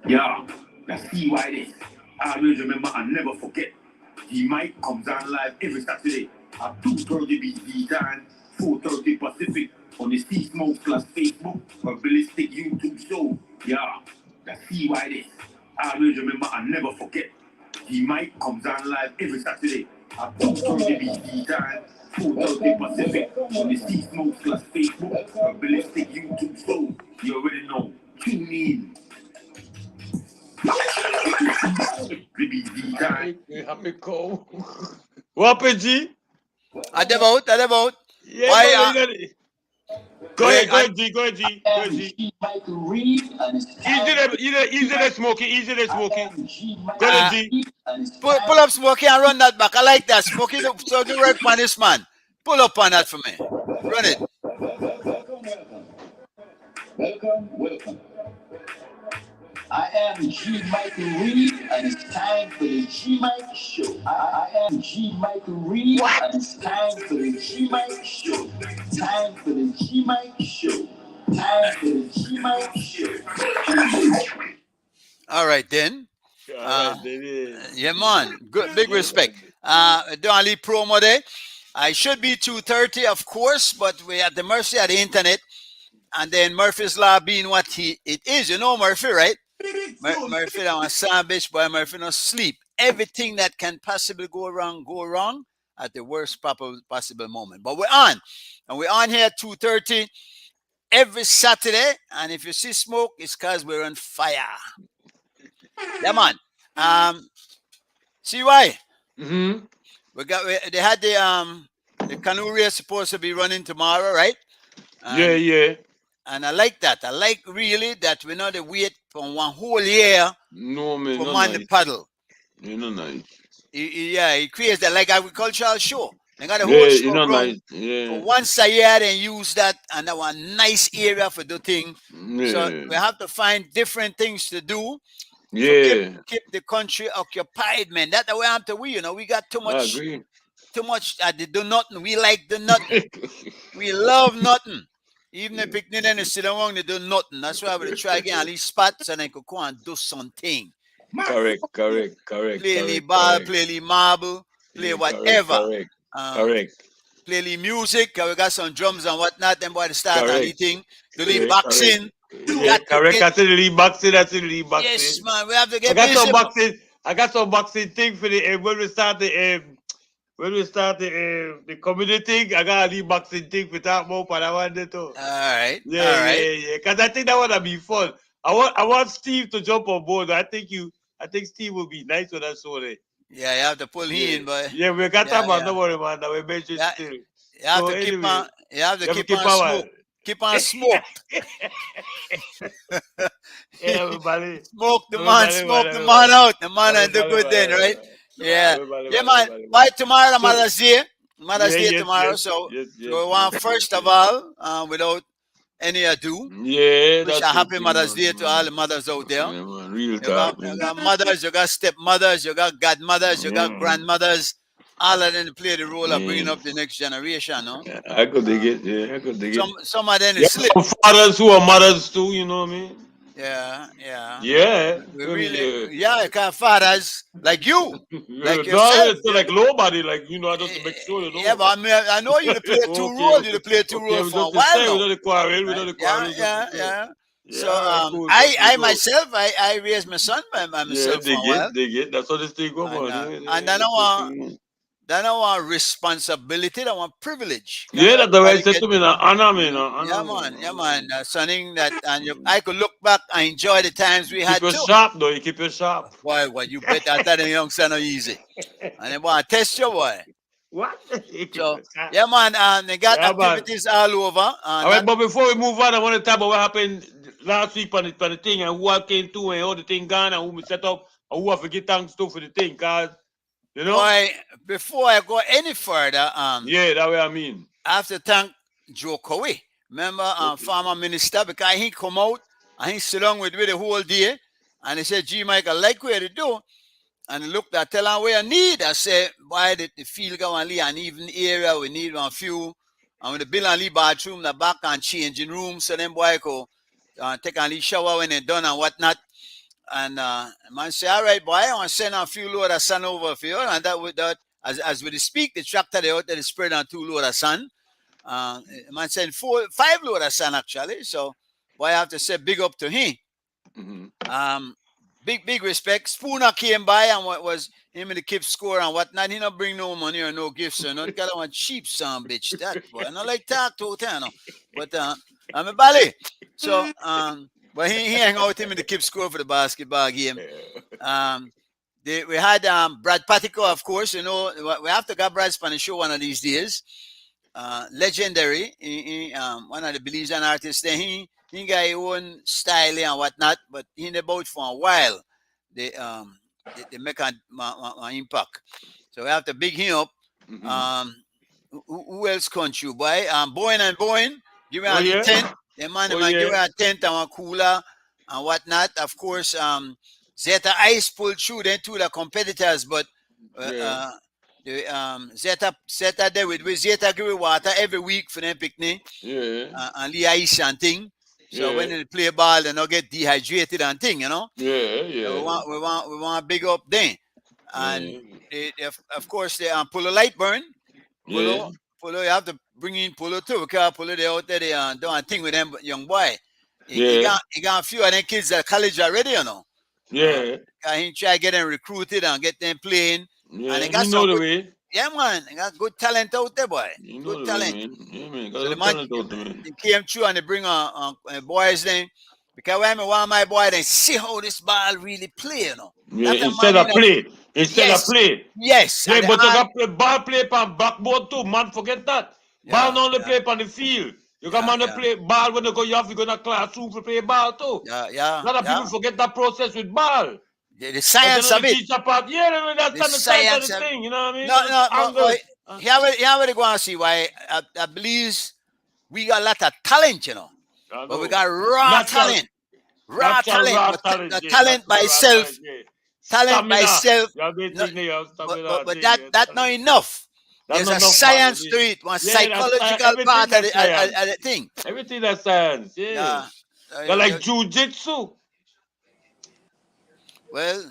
Yeah, that's seewhy this. I always remember and never forget. The mic comes on live every Saturday at 2:30 BT time, 4:30 Pacific on the Sea Smoke Plus Facebook or Ballistic YouTube show. Yeah, that's seewhy this. I always remember and never forget. The mic comes on live every Saturday at 2:30 BT time, 4:30 Pacific on the Sea Smoke Plus Facebook or Ballistic YouTube show. You already know. Tune in. Happy call. What happened, G? At the boat. Yeah, Why, man, you got it. Go ahead, G. Easy there, Smokey. Go ahead, G. pull up Smokey and run that back. I like that. Smokey, so do work on this man. Pull up on that for me. Run it. Welcome. I am G. Michael Reed, and it's time for the G. Mike Show. I am G. Michael Reed, and it's time for the G. Mike Show. Time for the G. Mike Show. Time for the G. Mike Show. All right, then. Yeah, man. Good, big respect. Don't leave promo there. I should be 2:30, of course, but we're at the mercy of the internet. And then Murphy's Law being what it is. You know Murphy, right? Murphy don't want sandwich, boy. Murphy no sleep. Everything that can possibly go wrong at the worst possible moment. But we're on. And we're on here at 2:30 every Saturday. And if you see smoke, it's because we're on fire. Yeah, man. seewhy. Mm-hmm. They had the canoe race supposed to be running tomorrow, right? Yeah. And I like that. I like really that we not wait for one whole year for man to paddle. You know, nice. It creates that like agricultural show. They got a whole show run nice. Yeah. for once a year and use that, and that one nice area for the thing. Yeah. So we have to find different things to do. Yeah. So keep the country occupied, man. That's the way I'm to we got too much. I agree. Too much. They do nothing. We like do nothing. We love nothing. Even if picnic and sit down, they do nothing. That's why we try again at least spots and they could go and do something. Correct. Play the ball, play the marble, play whatever. Correct. play the music. We got some drums and whatnot. Then boy to start Correct. anything. Do the Yeah, boxing. correct. We Yeah, got to correct. get. I said the lead boxing. I said the lead Yes, boxing. man. We have to I get got some busy. boxing. I got some boxing thing for the when we start the community thing. I got a lead boxing thing for that more for that one there too. All right. Yeah, All right. yeah, yeah. Because I think that would be fun. I want Steve to jump on board. I think Steve will be nice with us all. Yeah, you have to pull Yeah, in, but yeah. We got yeah, that man. yeah. Don't worry, man. That we mentioned Yeah, still. you have So to keep on. anyway, You have to you have to keep keep on our. smoke. Keep on smoke. Everybody, Smoke the man. everybody, Smoke the everybody, man out. The man and the everybody, good then, right? Yeah. everybody, Yeah, everybody, man. everybody. By tomorrow, So Mother's Day. Mother's yeah, Day yes, tomorrow. yes, So, yes, so yes, we yes, want yes, first of yes. all, without any ado, Yeah, wish a that's it, happy you Mother's man, Day to all the man. mothers out there. Yeah, man. Real You got, talk, you man. got mothers, you got stepmothers, you got godmothers, you got Yeah, grandmothers. All of them play the role of yeah. bringing up the next generation. No, I could dig it. Yeah, I could dig it. some of them Yeah, is slip. some fathers who are mothers too. You know what I mean? Yeah, yeah. Yeah, We feel me? really, Yeah. yeah, got fathers like you, Yeah, like no, yourself. it's not like nobody. Like I just to make Eh, sure you Yeah, know. but I mean, I know you to play two Okay, roles. You okay, to play two okay. roles We for just a to while say we now, don't quarrel. We right? don't Yeah, quarrel. Just to yeah, say. yeah. Yeah, So, all right, cool. That's I it, though. myself, I raised my son by Yeah, myself for a while, dig it. That's how this thing go, and man. then I want responsibility. I want privilege. Can Yeah, that's the way I everybody said get to me. it? Now, honor me, Yeah, now, yeah, honor me, man, now, yeah, honor man. me. Something that, and I could look back and enjoy the times we Keep had you too. sharp, though. You keep you sharp. Boy, what you bet that the young son are easy. And they want to test you, boy. What? You keep So, you sharp. yeah, man, they got Yeah, man. activities all over. All right, Not but before we move on, I want to talk about what happened last week on the thing and who I came to and how the thing gone and who we set up and who I forget thanks to for the thing, cause boy, before I go any further, yeah, that way I mean. I have to thank Joe Cowie. Remember, Okay. former minister, because he come out and he sit down with me the whole day and he said, G Mike, I like what you do. And he looked at tell him where you need. I said, why did the field go and leave an even area? We need one few. And with the bill and leave bathroom, the back and changing room, so then boy go take and leave shower when they're done and whatnot. And man say, all right, boy, I want to send a few load of sand over for you. And that with that, as we speak, the tractor they out there is spread on 2 load of sand. Man said 5 load of sand actually. So boy, I have to say big up to him. Mm-hmm. Big respect. Spooner came by and what was him in the keep score and whatnot. He not bring no money or no gifts or not. Cause I want cheap son bitch. That boy. I not like talk to him, no. But I'm a bally. So but he hang out with him in the keep score for the basketball game. We had Brad Patico, of course. You know, we have to get Brad on the show one of these days. Legendary, one of the Belizean artists. Then he got his own style and whatnot, but he in about for a while. They make an impact. So we have to big him up. Mm-hmm. Who else can't you boy? Boeing and Boeing, give me Oh a yeah. tent. The man, Oh give me yeah. a tent and a cooler and whatnot. Of course, Zeta Ice pulled through then to the competitors, but Yeah. the Zeta there with Zeta give water every week for them picnic Yeah. and the ice and thing. So when Yeah. they play ball, they don't get dehydrated and thing, you know. Yeah. So Yeah. we want big up then, and of course they pull a light burn, Yeah. Polo. You have to bring in Polo too because Polo they out there they doing a thing with them young boy. Yeah. He got a few of them kids at college already, you know. Yeah. He try to get them recruited and get them playing, and Yeah. they got You some know the good. way. Yeah, man, they got good talent out there, boy. You know Good the way, talent. man. Yeah, man. Got So a the little man talent out there, man. they came through and they bring a boys name because when I want my boy, they see how this ball really play, you know. Yeah. That a Instead man in of a play. Instead of yes, play. yes, Yeah, and the but you hand, got play ball play on backboard too, man. Forget that. Ball yeah, not only yeah, play on the field. You got yeah, man to yeah, play ball when you have to go to classroom to play ball too. yeah, A lot of yeah. people forget that process with ball. The But they science know of the it, teacher part. Yeah, they don't the understand the science of science the of thing. You know what I mean? no, The no, angle. here we go and see why I believe we got a lot of talent, you know, I but we know. got raw Natural, talent. Raw natural talent, raw but talent. the Yeah, talent by natural raw talent. itself, Yeah. talent by Stamina. itself, You have the no, thing there. You have stamina. but Thing. Yeah, that not talent. enough. That's There's not a enough, man. science to it, one Yeah, that's psychological everything part of that's science. the thing. Everything that's science. Yeah. Yeah. They're like jujitsu. Well,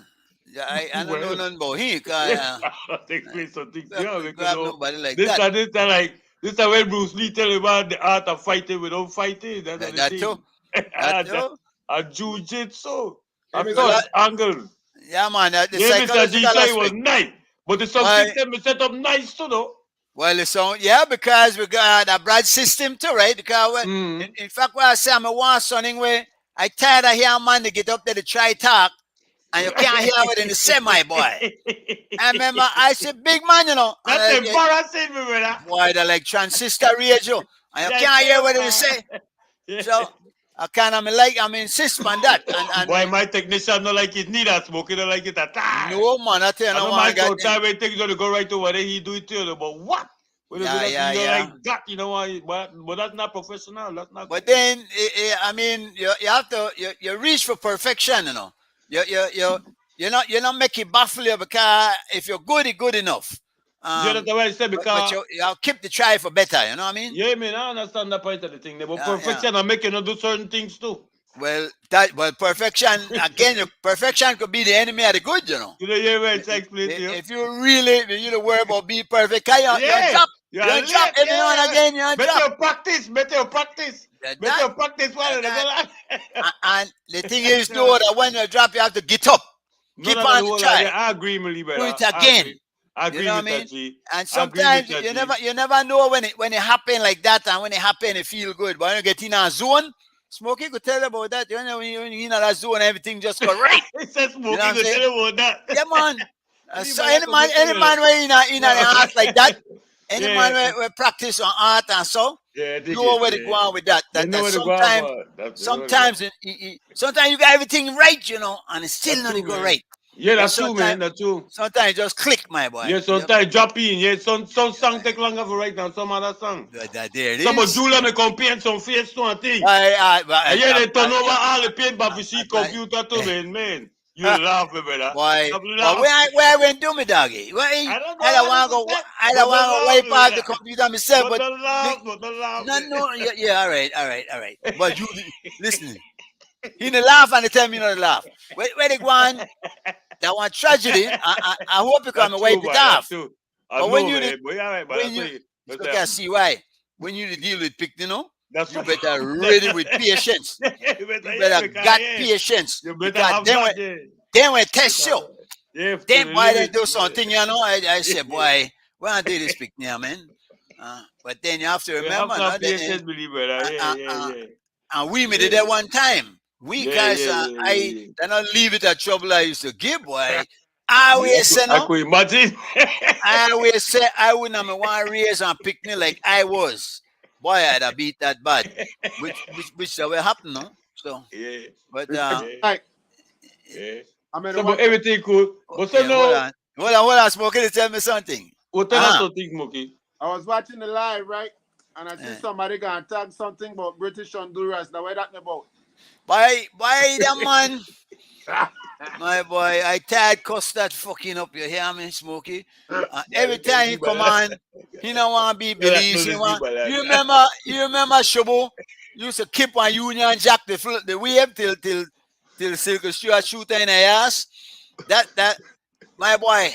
yeah, I don't know Well, nothing about him. yeah, Cause, take place something we there have because nobody like this that. and this and like This is when Bruce Lee tell you about the art of fighting without fighting. That's what That it too. is. That too. A jiu-jitsu. Hey, A Mr. Well, cross angle. yeah, man. The Yeah, Mr. G psychological say it was aspect. nice. But the sound Why? system is set up nice too, though. Well, the sound, yeah, because we got a broad system too, right? Because in fact, what I say, I'm a one sonning way. I tired of hearing man to get up there to try talk, and you can't hear it in the semi, boy. I remember I said, big man, you know, and That's embarrassing, me, brother. boy, they're like transistor radio, and you That's can't hear what they embarrassing. say. Yeah. So I kind of I'm insist on that. And Boy, my technician don't like it neither, Smoke. He don't like it at all. no man, I tell you, I no know one my got time when things gonna go right over there, he do it to you. But what? When yeah, you yeah, don't yeah. like that, you know why? But that's not professional. That's not. But then, I mean, you have to you reach for perfection, you know. You're not make it baffle you because if you're good, it's good enough. Yeah, that's what I said But because. you keep the try for better. You know what I mean? Yeah, man, I understand that part of the thing. But Yeah, perfection and making you do certain things too. Well, perfection again. Perfection could be the enemy of the good, you know. You know, yeah, right. I explain to you. If you really worry about being perfect, you Yeah, drop every now and again. You better drop. you practice. Better you practice. Better you practice while And the thing is, though, that when you drop, you have to get up. No, Keep no, on no, to no, try. yeah, I agree, Millie, Do brother. it again. I You agree know with what I mean? that, G. And I agree with sometimes that, you never know when it happen like that, and when it happen, it feel good. But when you get in a zone, Smokey could tell you about that. You know, when you're in that zone, everything just go right. He said Smokey You know what I'm could saying? tell you about that. Yeah, man. So Anybody could be any man where in an art like that, any man Yeah. where practice on art and so, Yeah, I dig know it, where to yeah. go on with that. They That, know that where to go on, sometimes, but that's- sometimes you got everything right, you know, and it's still That's not true, go man. right. Yeah, But that's true, man. That's true. Sometimes it just click, my boy. Yeah, sometimes drop in. Yeah, some song take longer for right now. Some other song. There it Some of is. Julia may come paint some face to a thing. I And yeah, they turn over all the paint but we see computer too, man. You laugh, me, brother. Boy, Stop but laugh. where I went do me, doggy? I don't know. I don't want to go. I don't want to wipe out the computer myself. But don't laugh, but don't laugh. No, yeah, all right. But you listen. He no laugh and they tell me not to laugh. Where they go on? That one tragedy. I hope you come and wipe it off. But when you look at seewhy, when you deal with pick, you know, you better ready with patience. You better got patience. Because then when test you, then why they do something, you know, I say, boy, why don't do this pick now, man? But then you have to remember, and we made it there one time. We guys, I don't leave it at trouble I used to give, boy. I always say no. I could imagine. I always say I wouldn't have one raise and pick me like I was. Boy, I'd have beat that bad. Which will happen, no? So yeah. But Like, yeah. I mean, So, but everything cool. But so no. Hold on, Smokey, to tell me something. What tell us something, Smokey? I was watching the live, right? And I see somebody gonna tag something about British Honduras. Now, what that about? Why that man? My boy, I tired cuss that fucking up. You hear me, Smokey? Every time he come on, he don't want to be Belize. You remember Shobo? You used to keep on Union Jack the wave till Silk Stewart shoot in the ass. That my boy,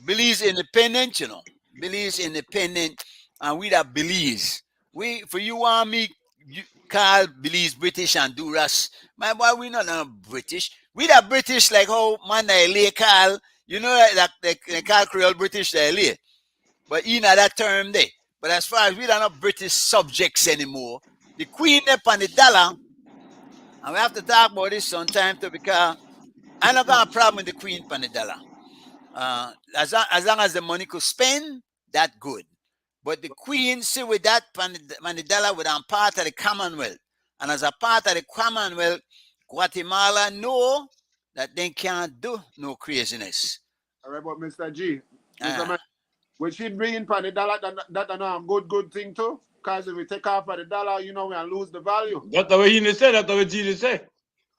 Belize independent, you know. Belize independent, and we that Belize. We for you and me, you call Belize British and Honduras. My boy, we not British. We that British like how man LA call, you know that they call Creole British LA. But in that term there. But as far as we are not British subjects anymore, the Queen up on the dollar, and we have to talk about this sometime too, because I don't got a problem with the Queen on the dollar. As long as the money could spend, that good. But the Queen, see with that Mandela with a part of the Commonwealth. And as a part of the Commonwealth, Guatemala know that they can't do no craziness. All right, but Mr. G, Mr. Man, we should bring in for the dollar, that a good thing too. Because if we take off for the dollar, you know, we lose the value. That's the way he say, that's the way Jesus say.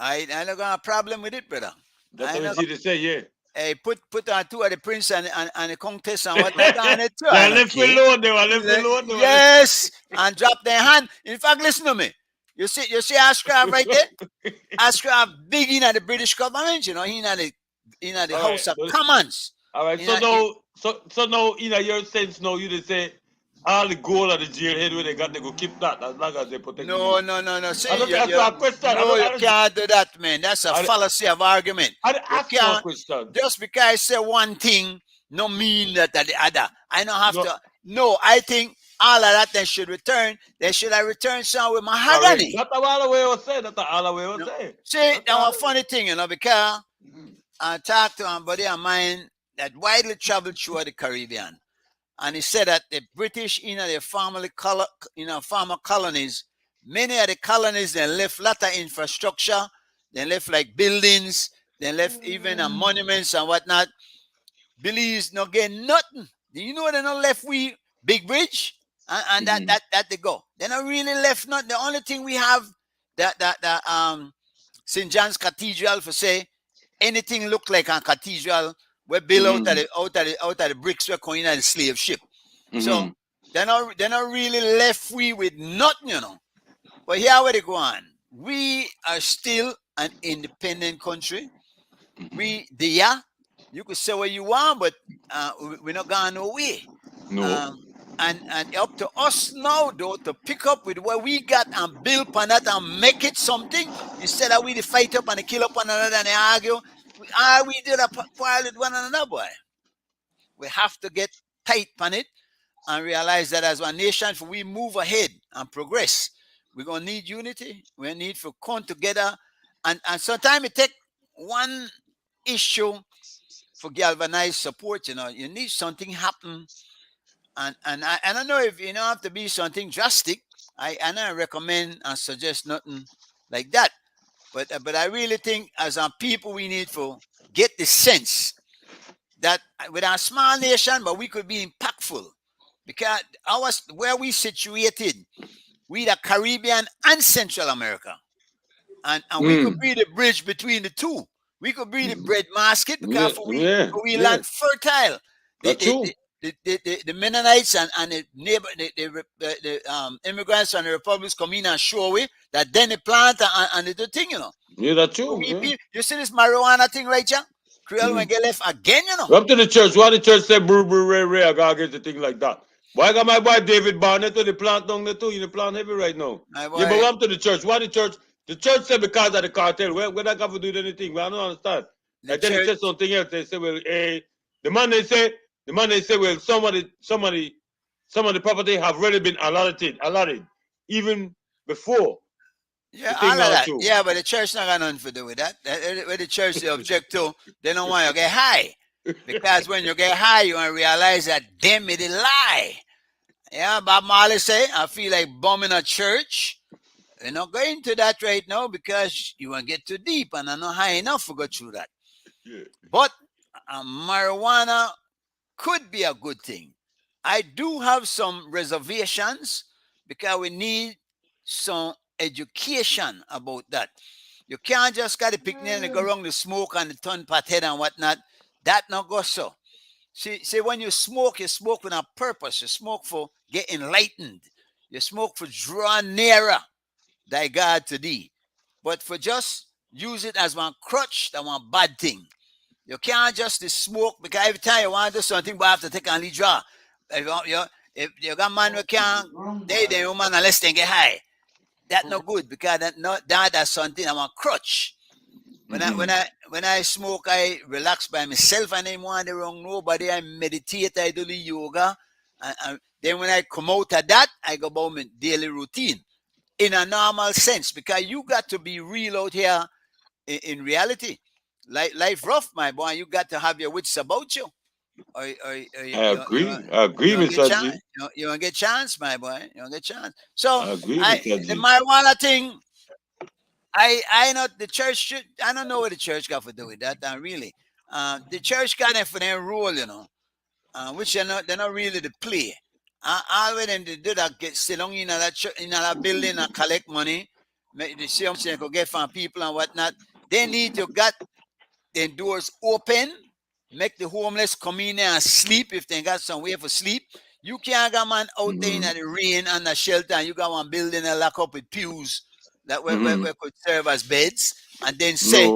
I don't got a problem with it, brother. That's the way Jesus say, yeah. Hey, put on two of the prince and the countess and whatnot on it too. They left me alone, they were left me alone. Yes, and drop their hand. In fact, listen to me. You see Ashcraft right there? Ashcraft big in the British government, you know, in the House of Commons. All right, so now in your sense now you just say, all the gold of the jailhead where they got, they go keep that as long as they protect the No, youth. no, no, no. See, I don't you, ask you, a question. no, you can't do that, man. That's a I fallacy of argument. You ask for a can't, question. just because I say one thing, no mean that the other. I don't have No, to. No, I think all of that they should return. They should have returned some with correct. mahogany. That's all the way I was saying. That's all the way I was No. saying. See, That's now a all. funny thing, because I talked to a buddy of mine that widely traveled through the Caribbean. And he said that the British, their former colonies, many of the colonies, they left a lot of infrastructure. They left like buildings. They left even monuments and whatnot. Belize no get nothing. Do you know they not left we big bridge? And that they go. They not really left nothing. The only thing we have that St. John's Cathedral for say anything look like a cathedral we built out of the bricks we're going in the slave ship. So they're not really left free with nothing. But here where they go on. We are still an independent country. We there. You could say what you want, but we're not going nowhere. No. And up to us now, though, to pick up with what we got and build upon that and make it something instead of we to fight up and kill up one another and argue. We do that quarrel with one another, boy. We have to get tight on it and realize that as a nation, if we move ahead and progress, we're gonna need unity. We need to come together, and sometimes it take one issue for galvanized support. You need something happen, and I don't know if you don't have to be something drastic. I don't recommend and suggest nothing like that. But I really think as a people we need to get the sense that with our small nation, but we could be impactful because where we situated, we the Caribbean and Central America, and we could be the bridge between the two. We could be the bread basket because we land fertile. That's true. The Mennonites and the neighbor, the immigrants and the republics come in and show away that then they plant and they do thing, Yeah, that's true. You see this marijuana thing right, John? Creole when get left again, Up to the church. Why the church say brr brr ray ray? I gotta get the thing like that. Why got my boy David Barnett to the plant down there too? You the plant heavy right now. Yeah, but up to the church. Why the church? The church said because of the cartel. Where that got to do anything? I don't understand. And then they said something else. They say, well, the man they say, well, some of the property have already been allotted, even before. Yeah, all of that. Yeah, but the church not got nothing to do with that. Where the church they object to, they don't want you to get high. Because when you get high, you want to realize that them is a lie. Yeah, Bob Marley say, I feel like bombing a church. We're not going into that right now because you want to get too deep and I'm not high enough to go through that. Yeah. But marijuana could be a good thing. I do have some reservations because we need some education about that. You can't just got the picnic and go around the smoke and the turn pot head and whatnot. That not go so. See, when you smoke with a purpose. You smoke for get enlightened. You smoke for draw nearer thy God to thee. But for just use it as one crutch, that one bad thing. You can't just smoke because every time you want to do something, but have to take and draw. If you got man who can't, they woman unless they get high. That's not good because that's something I'm a crutch. When I smoke, I relax by myself and I don't want the wrong nobody. I meditate, I do the yoga. And then when I come out of that, I go about my daily routine in a normal sense because you got to be real out here in reality. Life rough, my boy. You got to have your wits about you. I agree, Mr. G. You won't get chance, my boy. You won't get chance. So I agree, Mr. G. The marijuana thing, I know the church should. I don't know what the church got to do with that. Really, the church got it for their role, which they're not really to play. All of them they do that get sit down in that building and collect money. They see how much they could get from people and whatnot. They need to get the doors open, make the homeless come in there and sleep if they got somewhere for sleep. You can't get man out there in the rain and the shelter and you got one building and lock up with pews that we could serve as beds and then say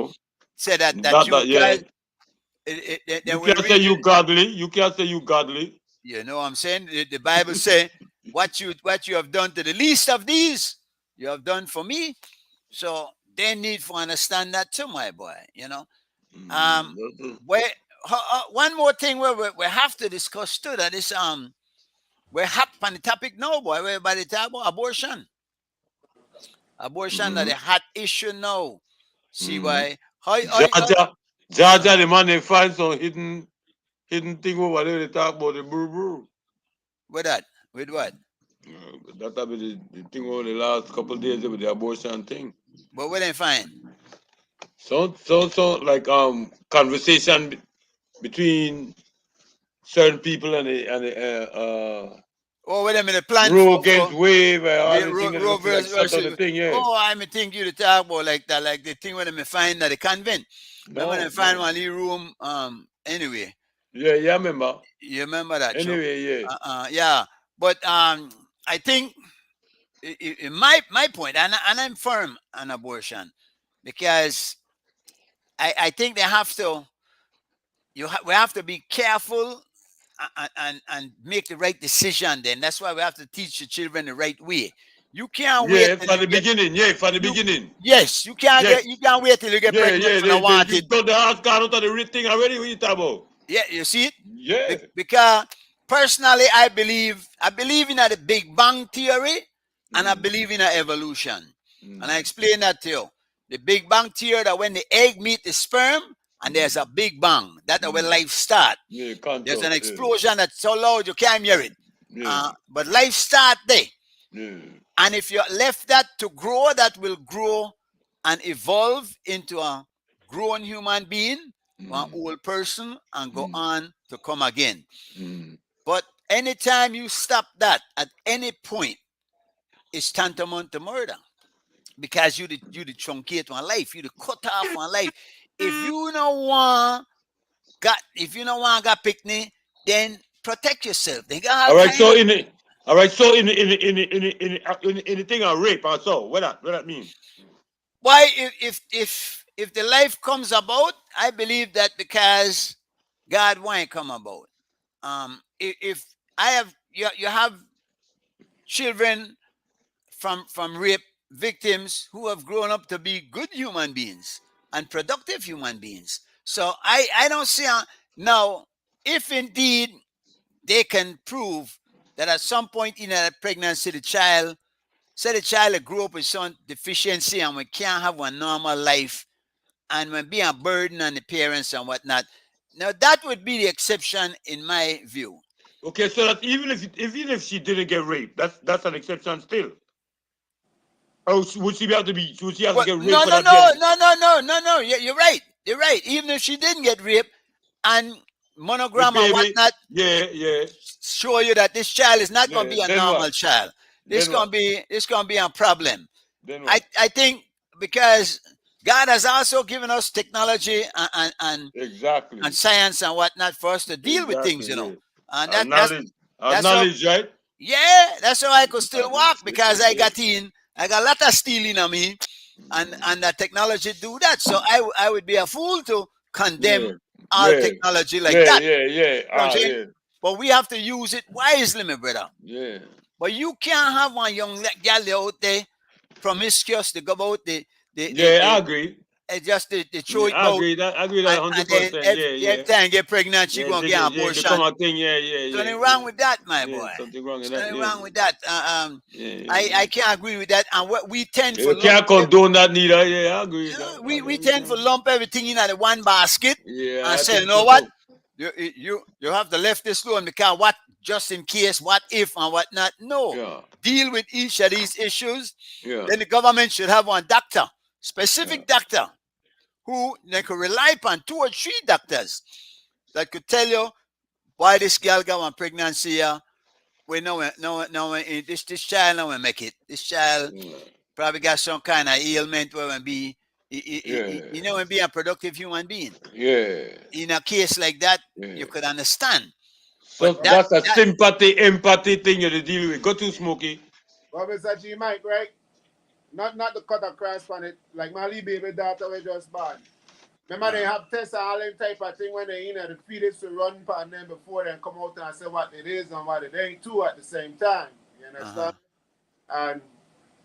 that you guys. You can't say you godly. You can't say you godly. You know what I'm saying? The Bible say, what you have done to the least of these, you have done for me. So they need to understand that too, my boy. You know. Where one more thing where we have to discuss too, that is we're hot on the topic now, boy. Where everybody talk about abortion. Abortion that a hot issue now. See why? Georgia, the man they find some hidden thing over there. They talk about the brew. With that? With what? That have been the thing over the last couple of days with the abortion thing. But what they find? So like conversation between certain people and the where them in the plan Roe against wave and all the things that Roe look like shut on the thing, yeah. Oh, I may think you to talk about like that, like the thing where they find that they convent. Remember they find one little room, anyway. Yeah, I remember. You remember that? Anyway, yeah. Yeah. But I think in my point, and I'm firm on abortion, because I think they have to we have to be careful and make the right decision. Then that's why we have to teach the children the right way. You can't wait for the beginning. Yes, you can't wait till you get pregnant and want it. You got the house car out of the real thing already. What you talk about? Yeah, you see it? Yeah. Because personally, I believe in the Big Bang theory, and I believe in evolution. And I explain that to you. The Big Bang theory, that when the egg meet the sperm and there's a big bang, that's where life starts. Yeah, there's an explosion that's so loud you can't hear it. Yeah. But life starts there. Yeah. And if you left that to grow, that will grow and evolve into a grown human being, an old person, and go on to come again. But anytime you stop that at any point, it's tantamount to murder, because you truncate one life, you cut off one life. If you don't want got picnic, then protect yourself. All right, so in the thing of rape also, what that mean? Why, if the life comes about, I believe that because God won't come about. If I have you have children from rape victims who have grown up to be good human beings and productive human beings. So I don't see now, if indeed they can prove that at some point in a pregnancy the child grew up with some deficiency and we can't have a normal life and will be a burden on the parents and whatnot. Now that would be the exception in my view. Okay, so that even if she didn't get raped, that's an exception still. Oh, would she have to be? Would she have to get raped? No. You're right. You're right. Even if she didn't get raped and monogram and whatnot, show you that this child is not going to be a normal child. This gonna be a problem. I think because God has also given us technology and exactly and science and whatnot for us to deal with things, you know. And that's knowledge, right? Yeah, that's how I could still walk, because I got a lot of steel in me, and the technology do that. So I would be a fool to condemn all technology like that. Yeah. But we have to use it wisely, my brother. Yeah. But you can't have one young girl out there promiscuous to go about I agree. Just the throw it I out. agree that 100%. Every time get pregnant, she gonna get abortion. Something wrong with that, my boy. Something wrong with that. I can't agree with that. And what we tend for can't condone that neither. Yeah, I agree with that. We tend to lump everything in the one basket. Yeah. And say, you know what? You have to left this alone, because what, just in case, what if and what not. No. Yeah. Deal with each of these issues. Yeah. Then the government should have one doctor, specific doctor, who they could rely upon, 2 or 3 doctors that could tell you why this girl got one pregnancy. We know this child now will make it. This child probably got some kind of ailment where will be when be a productive human being. Yeah. In a case like that, you could understand. So that's a sympathy, empathy thing you deal with. Go to Smokey. Well, Mr. G Mike, right? Not the cut across on it, like my little baby daughter was just born. Remember they have tests and all them type of thing when they in the fetus to run upon them before they come out and say what it is and what it ain't too at the same time. You understand? And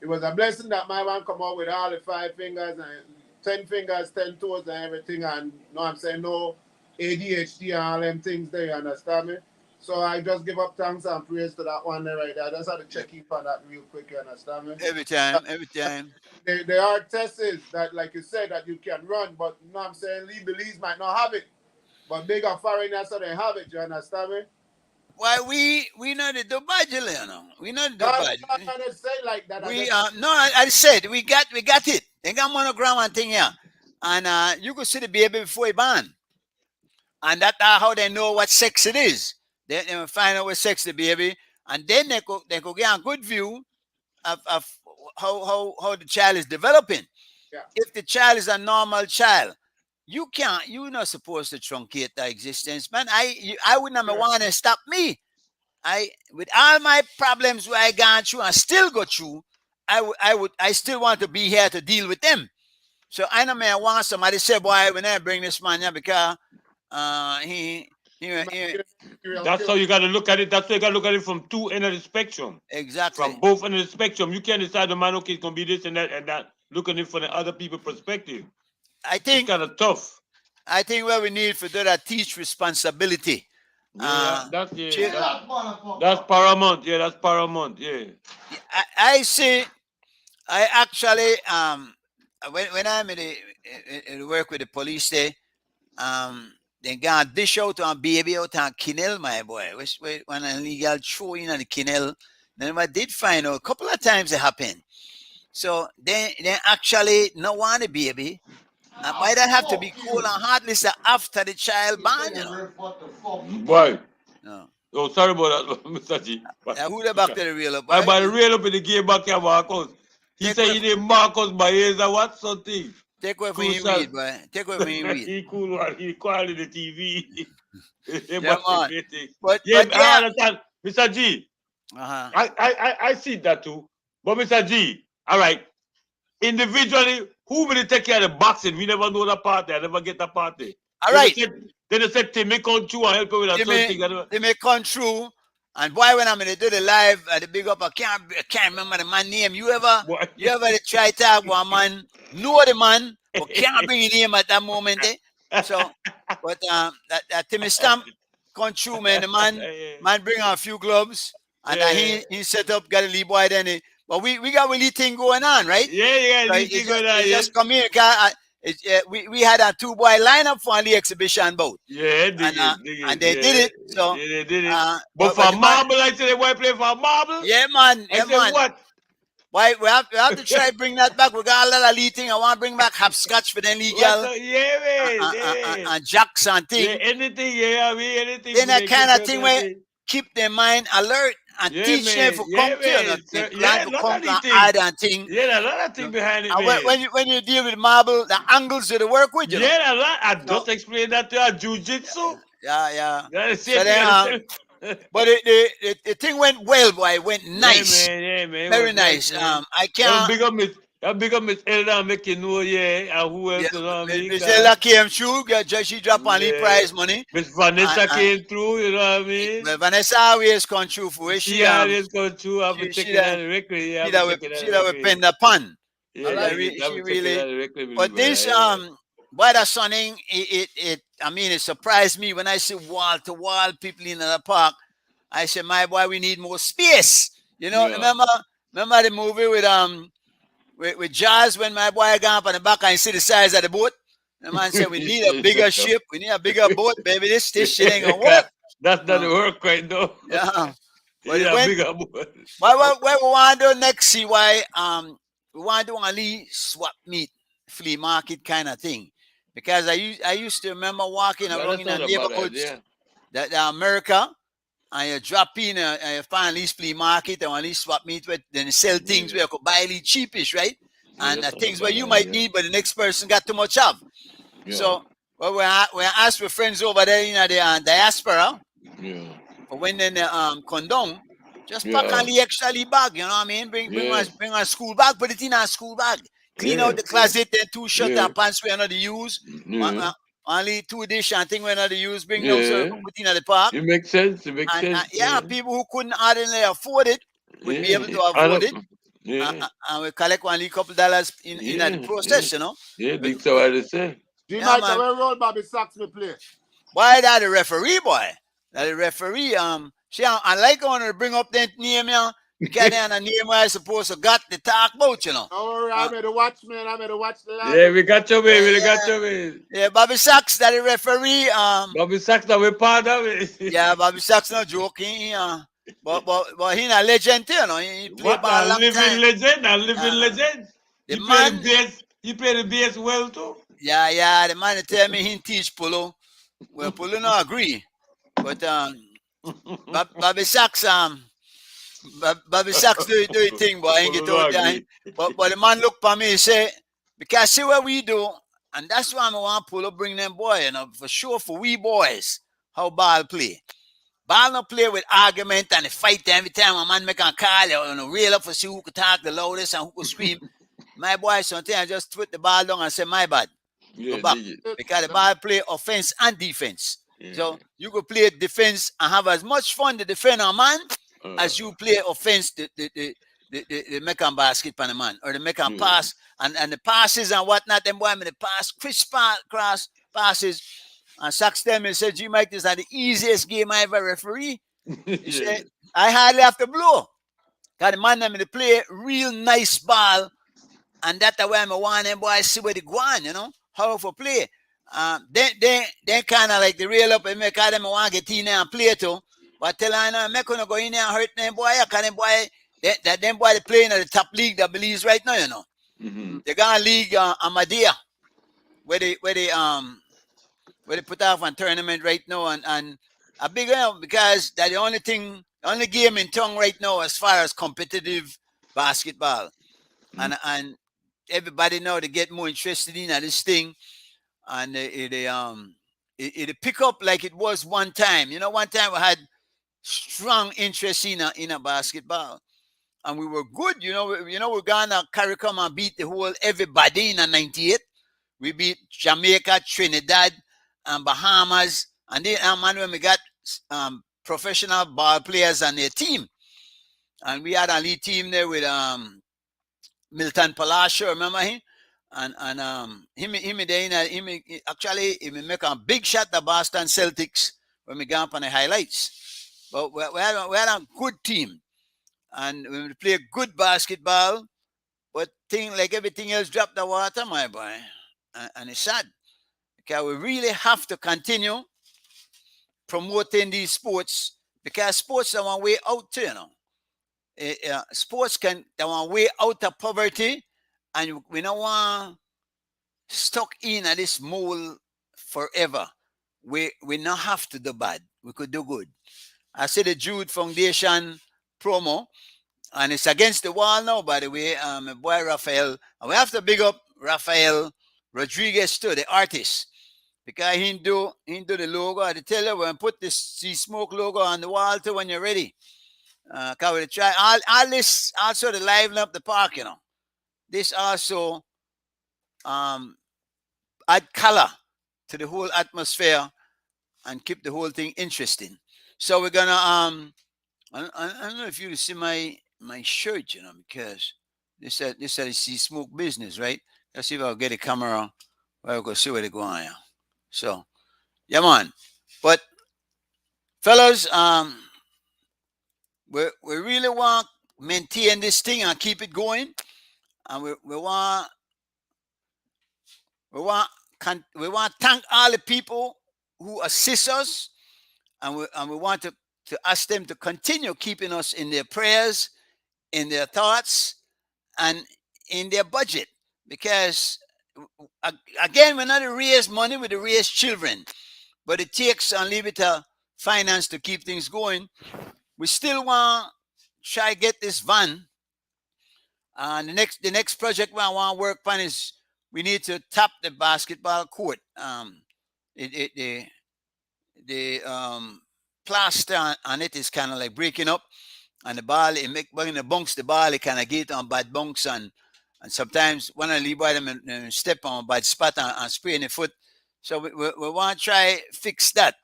it was a blessing that my man come out with all the 5 fingers and 10 fingers, 10 toes and everything, and you know what I'm saying, no ADHD and all them things there, you understand me? So I just give up thanks and praise to that one there right there. I just had to check in for that real quick, you understand me? Every time. There are tests that, like you said, that you can run, but you know what I'm saying, Lebanese might not have it. But bigger foreigners, so they have it, you understand me? Why we not the budget, you know. We not the No, budget. I'm not gonna say like that. We no, I said we got it. They got monogram and thing here. And you could see the baby before he born. And that's how they know what sex it is. They will find out what sex the baby, and then they could get a good view of how the child is developing. Yeah. If the child is a normal child, you're not supposed to truncate the existence, man. I wouldn't have want to stop me. With all my problems where I gone through and still go through, I still want to be here to deal with them. So I know may I want somebody say, boy, when I bring this man here because that's how you got to look at it. That's how you got to look at it from 2 ends of the spectrum. Exactly. From both ends of the spectrum. You can't decide the man, okay, it's going to be this and that, looking at it from the other people's perspective. I think it's kind of tough. I think what we need for that teach responsibility. That's paramount. Yeah, that's paramount. Yeah. I see. I actually when I'm in work with the police there, they got dish out on baby out on kennel, my boy. Which when an illegal throw in on the kennel. Then I did find out a couple of times it happened. So they actually not want a baby. And why that have to be cool and heartless after the child born, you know? Why? No. Oh, sorry about that, Mr. G. Who the back to the real up? I by the real up in the game back here, Marcus. He said he named Marcus Baeza, what something? Take away from him weed, boy. Take away from him weed. He cool one. He quality the TV. Yeah, man. But I understand, Mr. G. I see that too. But Mr. G, all right. Individually, who will take care of the boxing? We never know that part there. I never get that part there. All right. Then they said Timmy come through and help me with that thing. They may come through. And boy, when I'm going to do the live at the big up, I can't remember the man name. You ever try to talk with a man, know the man, but can't bring his name at that moment, eh? So, but that Timmy Stamp come through, man. The man bring out a few gloves. And he set up, got a lead boy then. But we got a little thing going on, right? Yeah, so thing going on. Just come here, we had a 2-boy lineup for the exhibition boat. Yeah, and they did it. So they did it. But for marble, I said they want to play for marble. Yeah, man. I said what? Why we have to try to bring that back. We got a lot of lead thing. I want to bring back hopscotch for them legal. And jacks and thing. Yeah, anything. Yeah, I mean anything. Then that kind of thing where keep their mind alert. And teach them to come to hide and thing. Yeah, a lot of things behind it. And when you deal with marble, the angles that work with you. Yeah, a lot. I just explained that to you. Jiu-jitsu. Yeah. So but the thing went well, boy. It went nice. Yeah, man. Very nice. I can't. Big up Miss Elda, make you know, and who else? You know what I mean? Miss Elda came through, she dropped on the prize money. Miss Vanessa came through, you know what I mean? Vanessa always come through for it. She always come through. I've been checking out the record. She that will pen the pun. Yeah, she really. But this, by the sunning, I mean, it surprised me when I see wall to wall people in the park. I said, my boy, we need more space. You know, remember the movie with Jazz when my boy got up on the back and see the size of the boat? The man said, we need a bigger ship. We need a bigger boat, baby. This shit ain't going to work. That's not the work right now. Yeah. But a bigger boat. What we want to do next, seewhy, we want to do a swap meet, flea market kind of thing. Because I used to remember walking around in the neighborhoods that America, and you drop in and you find these flea market and these swap meet where then you sell things where you could buy really cheapish, right? And things where you might need, but the next person got too much of. Yeah. So we're asked with friends over there in the diaspora. Yeah. But when then condone, just pack on the extra bag, you know what I mean? Bring a school bag, put it in a school bag. clean out the closet, then 2 shut Yeah. our pants we are not use. Yeah. Only 2 dish and thing we not use. Bring them so we can put in at the park. It makes sense. It makes And sense. yeah, people who couldn't ordinarily afford it would be able to afford it. And we collect only couple dollars in the process, you know. Yeah, that's what I say. G Mike, I will roll Bobby Sacks me play. Why that the referee, boy? That the referee, see, I like when to bring up that name, yeah, because then a name I supposed to got the talk about, you know. All right, I made a watch, man. I made a watch the line. Yeah, we got you, man. We got you, man. Yeah, Bobby Sacks, that the referee. Bobby Sacks, that we part of it. Yeah, Bobby Sacks, no joking. But he a legend, you know. He played ball a long time. Legend, a living legend. The He man, play the bass. He play the bass well too. Yeah. The man tell me he teach polo. Well, polo no agree, but Bobby Sacks, Bobby Sacks do the thing, boy. Ain't get out there. But the man look for me and say, because see what we do, and that's why I want polo bring them boy, you know, for sure for we boys, how ball play. Ball no play with argument and fight every time a man make a call, you know, reel up for see who could talk the loudest and who could scream. My boy, sometimes just put the ball down and say, my bad. Go back. Because the ball play offense and defense. So you could play defense and have as much fun to defend a man as you play offense the make a basket pan a man or the make a pass and the passes and whatnot. Them boy the pass, crisp cross passes. And Sachs tell me, said, G Mike, this is the easiest game I ever referee. He said, I hardly have to blow. Because the man them to play real nice ball. And that's the way I want them boys see where they go on, you know, how to play. They kind of like the real up and make them want to get in there and play too. But tell I know, I'm not going to go in there and hurt them boy. Because them boy, them boy they playing at the top league that believes right now, you know. They got a league Amadea where they put off a tournament right now and a big because that's the only game in town right now as far as competitive basketball. And everybody now they get more interested in this thing, and it pick up like it was one time. You know, one time we had strong interest in a basketball, and we were good. We're gonna CARICOM and beat the whole everybody in a '98. We beat Jamaica, Trinidad, and Bahamas, and then man when we got professional ball players on their team, and we had a lead team there with Milton Palacio, remember him? And him actually he make a big shot at Boston Celtics when we got up on the highlights. But we had a good team, and we play good basketball. But thing like everything else dropped the water, my boy, and it's sad because we really have to continue promoting these sports because sports are one way out too, you know. Sports can they one way out of poverty, and we don't want stuck in at this mold forever. We not have to do bad. We could do good. I see the Jude Foundation promo, and it's against the wall now, by the way. My boy Raphael, and we have to big up Raphael Rodriguez too, the artist, because he do the logo. I tell you, when put this Sea Smoke logo on the wall too when you're ready. Cause we try all this also to liven up the park, you know. This also add color to the whole atmosphere and keep the whole thing interesting. So we're gonna I don't know if you see my shirt, you know, because this said Sea Smoke business, right? Let's see if I'll get a camera where we go see where they go on. Yeah. So yeah, man. But fellas, we really want to maintain this thing and keep it going, and we want to thank all the people who assist us, and we want to ask them to continue keeping us in their prayers, in their thoughts, and in their budget, because again, we're not to raise money, we're to raise children, but it takes unlimited finance to keep things going. We still want to try to get this van. And the next project we want to work on is we need to tap the basketball court. The plaster on it is kind of like breaking up, and the ball it make when the bunks the ball it kind of get on bad bunks, and And sometimes when I leave by them and step on by the spot and spray in the foot. So we want to try fix that.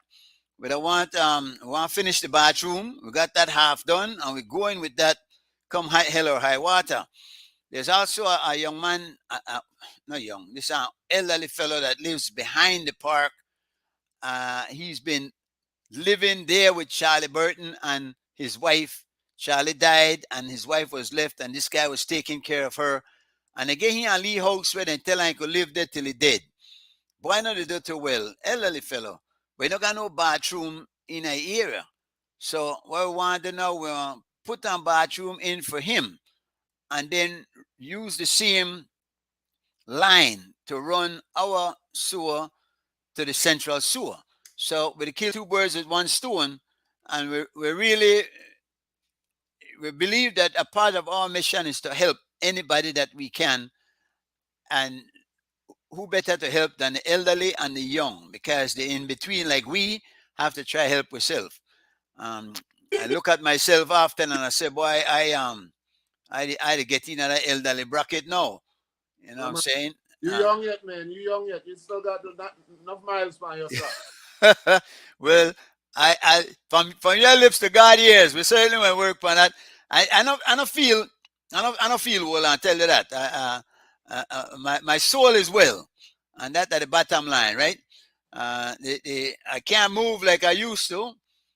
We don't want we want to finish the bathroom. We got that half done, and we're going with that. Come high hell or high water. There's also a young man, not young. This is an elderly fellow that lives behind the park. He's been living there with Charlie Burton and his wife. Charlie died, and his wife was left, and this guy was taking care of her. And again, he and Lee House went and tell him he could live there till he dead. Why not do too well? Elderly fellow. We don't got no bathroom in our area. So what we want to know, we want to put a bathroom in for him and then use the same line to run our sewer to the central sewer. So we kill two birds with one stone, and we really we believe that a part of our mission is to help anybody that we can, and who better to help than the elderly and the young, because the in between, like we, have to try help ourselves. I look at myself often and I say, boy, I get in that elderly bracket now. You know what I'm saying? You young yet, man. You young yet. You still got enough miles by yourself. Well, I from your lips to God ears, we certainly will work on that. I don't feel well. I'll tell you that. My soul is well, and that at the bottom line, right? I can't move like I used to.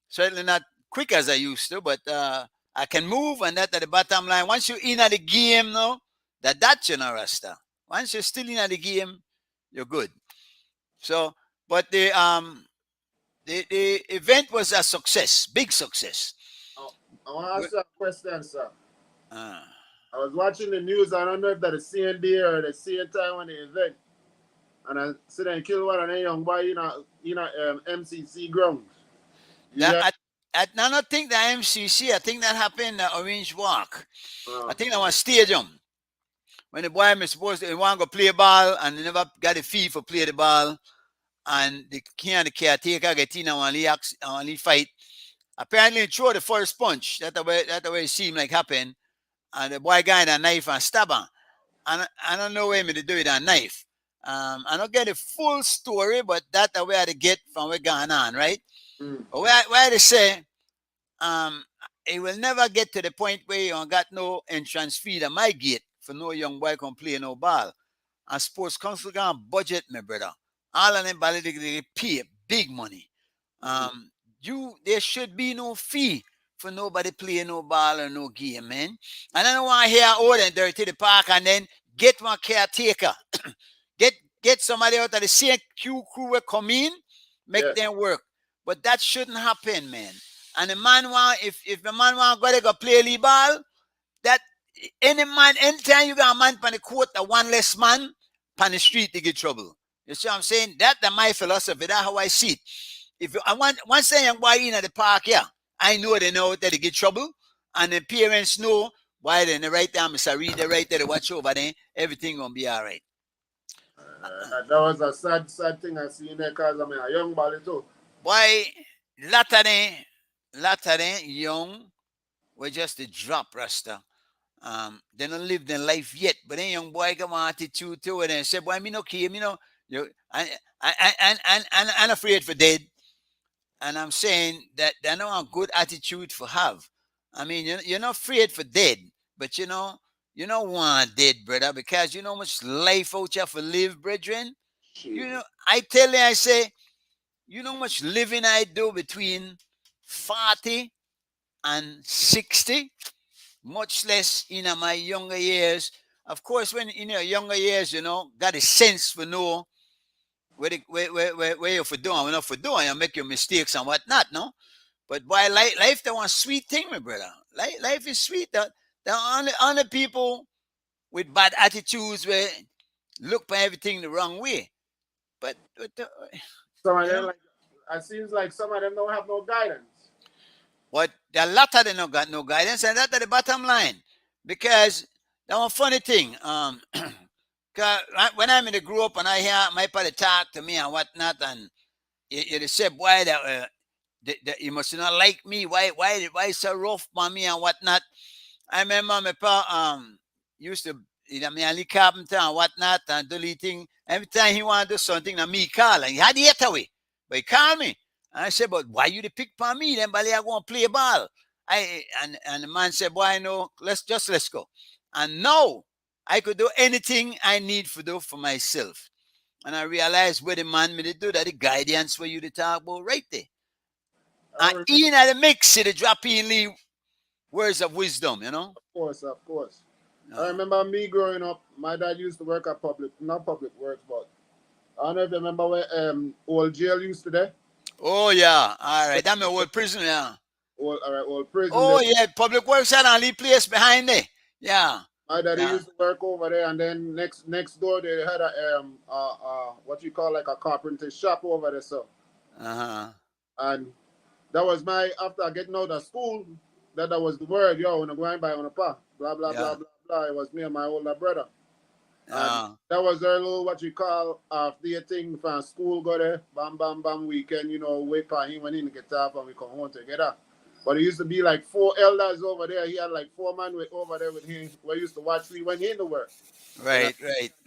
Certainly not quick as I used to, but I can move, and that at the bottom line. Once you're in at the game, no, that's you know, Rasta. Once you're still in at the game, you're good. So, but the event was a success, big success. Oh, I want to ask you a question, sir. Uh, I was watching the news. I don't know if that's the same day or the same time when the event. And I see them kill one of them young boy MCC grounds. I don't think the MCC. I think that happened at Orange Walk. I think that was stadium. When the boy was supposed to want to go play ball and they never got a fee for play the ball, and the caretaker get in and only fight. Apparently, throw the first punch. That's the way it seemed like happened. And the boy got a knife and stab him. And I don't know where me to do it a knife. I don't get the full story, but that's the way I get from where going on, right? But where they say, it will never get to the point where you got no entrance fee at my gate for no young boy can play no ball. And sports council can budget me, brother. All of them they pay big money. There should be no fee for nobody playing no ball or no game, man. And I don't want to hear all and dirty the park and then get one caretaker. get somebody out of the CQ crew will come in, make them work. But that shouldn't happen, man. And the man want if the man want to go play league ball, that any man, anytime you got a man on the court, a one less man on the street, they get trouble. You see what I'm saying? That's my philosophy. That's how I see it. If I want once a young boy in at the park, yeah, I know they know that they get trouble, and the parents know why they're in the right time. Mr. Read the right there, watch over there, everything gonna be all right. That was a sad thing I see in there because I'm a young boy too. Boy, lot of them young, we just a drop rasta. They don't live their life yet, but then young boy got my attitude to it and say, boy, me no care, me no, I'm afraid for dead. And I'm saying that they're not a good attitude for have. I mean, you're not afraid for dead, but you don't want dead, brother, because you know how much life out here for live, brethren. You know, I tell you, I say, you know how much living I do between 40 and 60, much less in my younger years. Of course, when in your younger years, got a sense for know where you're for doing, we're not for doing, you make your mistakes and whatnot, no? But boy, life that one sweet thing, my brother. Life is sweet. The only people with bad attitudes where look for everything the wrong way. But some of them, it seems like some of them don't have no guidance. But a lot of them don't got no guidance, and that's the bottom line. Because that one funny thing, when I'm in the group and I hear my party talk to me and whatnot, and you say, boy, that you must not like me. Why so rough on me and whatnot? I remember my pa used to you know, me and the carpenter and whatnot and deleting. Every time he want to do something, and me call, and he had it away. But he called me. And I said, but why you the pick for me? Then Bali, I go and play ball. And the man said, boy, no, let's go. And now I could do anything I need to do for myself. And I realized where the man me to do that, the guidance where you to talk about right there. And in the mix, the drop in the words of wisdom, you know? Of course. I remember me growing up, my dad used to work at not public works, but I don't know if you remember where old jail used to be. Oh, yeah. All right. That's my old prison, yeah. Old prison. Oh, yeah. Public works had only place behind there. Yeah. My daddy used to work over there, and then next door they had a what you call like a carpenter shop over there, so. And that was after getting out of school, that was the word, yo, when I'm going by on a pa, blah blah blah blah blah. It was me and my older brother. And that was their little what you call after thing from school, go there, bam bam bam weekend, you know, wait for him when he get off and we come home together. But it used to be like 4 elders over there. He had like 4 men over there with him. We used to watch me when he in the work. Right.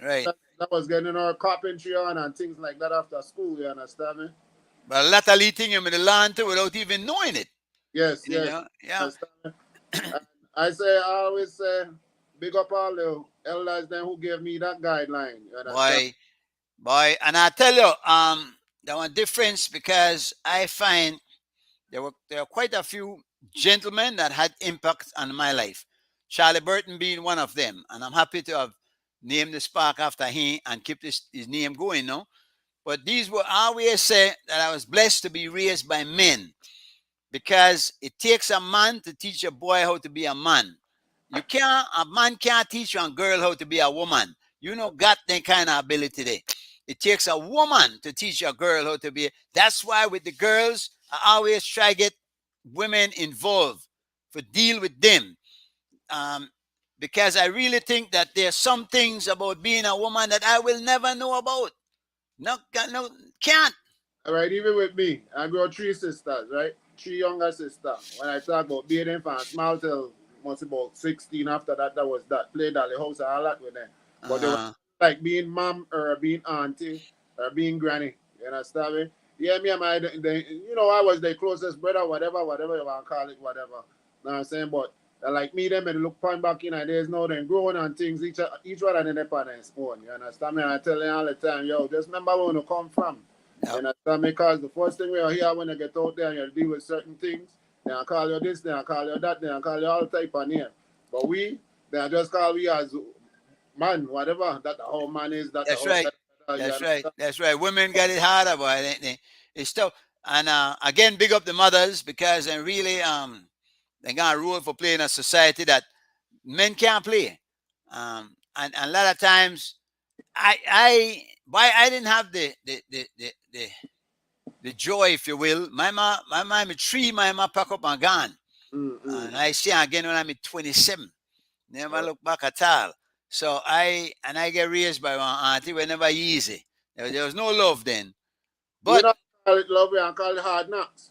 That was getting our carpentry on and things like that after school, you understand me? But a lot of thing him in the land too without even knowing it. Yes, you know? Yeah. I always say, big up all the elders then who gave me that guideline. You understand? Boy, and I tell you, there was a difference because I find there were quite a few gentlemen that had impact on my life. Charlie Burton being one of them, and I'm happy to have named this park after him and keep his name going, no? But these were I always say that I was blessed to be raised by men because it takes a man to teach a boy how to be a man. A man can't teach a girl how to be a woman. You know, got that kind of ability there. It takes a woman to teach a girl how to be. That's why with the girls, I always try to get women involved to deal with them. Because I really think that there's some things about being a woman that I will never know about. No, can't. All right, even with me, I got 3 sisters, right? 3 younger sisters. When I talk about being infant, small till must about 16. After that, that was that. Played at the house and all that with them. But they were like being mom or being auntie or being granny. You understand me? Yeah, me and my, you know, I was their closest brother, whatever you want to call it, whatever. You know what I'm saying? But like me, them, and look point back in, and there's no them growing on things, each one of them on their own. You understand me? And I tell them all the time, yo, just remember where you come from. Yep. You understand me? Because the first thing we hear when you get out there and you deal with certain things, they call you this, they call you that, they call you all type of name. But they just call we as man, whatever, that the whole man is. That's right. That's right. Women got it harder, boy. It's tough. And again, big up the mothers because they really they got a role for playing a society that men can't play. And a lot of times, I didn't have the joy, if you will. My mom, my mom pack up and gone. And I see again when I'm 27. Never look back at all. So I get raised by my auntie whenever easy. There was no love then. But we don't call it love, we call it hard knocks.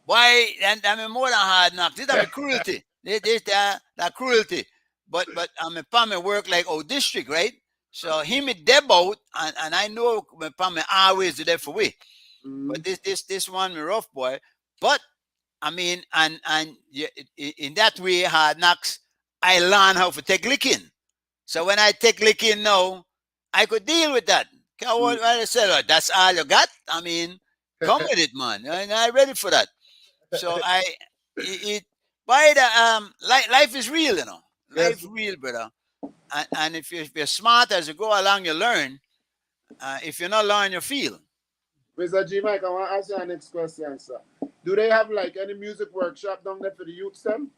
Why? And I mean more than hard knocks. This is cruelty. This that cruelty. But my family work like district, right? So him it deb out, and I know my family always do that for we. But this one me rough boy. But I mean, and in that way, hard knocks, I learn how to take licking. So when I take licking now, I could deal with that. What I said, that's all you got. I mean, come with it, man. I'm ready for that. So life is real, you know. Life is real, brother. And if you're smart as you go along, you learn. If you're not learning, you feel. Mr. G Mike, I want to ask you our next question, sir. Do they have like any music workshop down there for the youth them?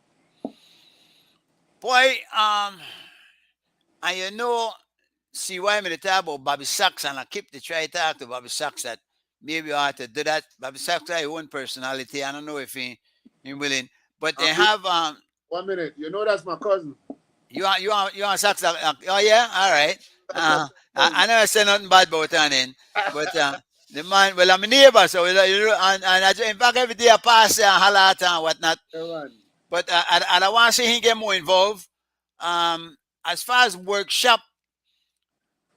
Boy, and you know, see why I'm in the talk about Bobby Sachs, and I keep to try to talk to Bobby Sachs that maybe I ought to do that. Bobby Sachs has his own personality. I don't know if he willing, but they have 1 minute. You know that's my cousin. You want Sachs? Oh yeah, all right. I never say nothing bad about him, but the man. Well, I'm a neighbor, so and in fact every day I pass and holler at and whatnot. But I want to see him get more involved. as far as workshop,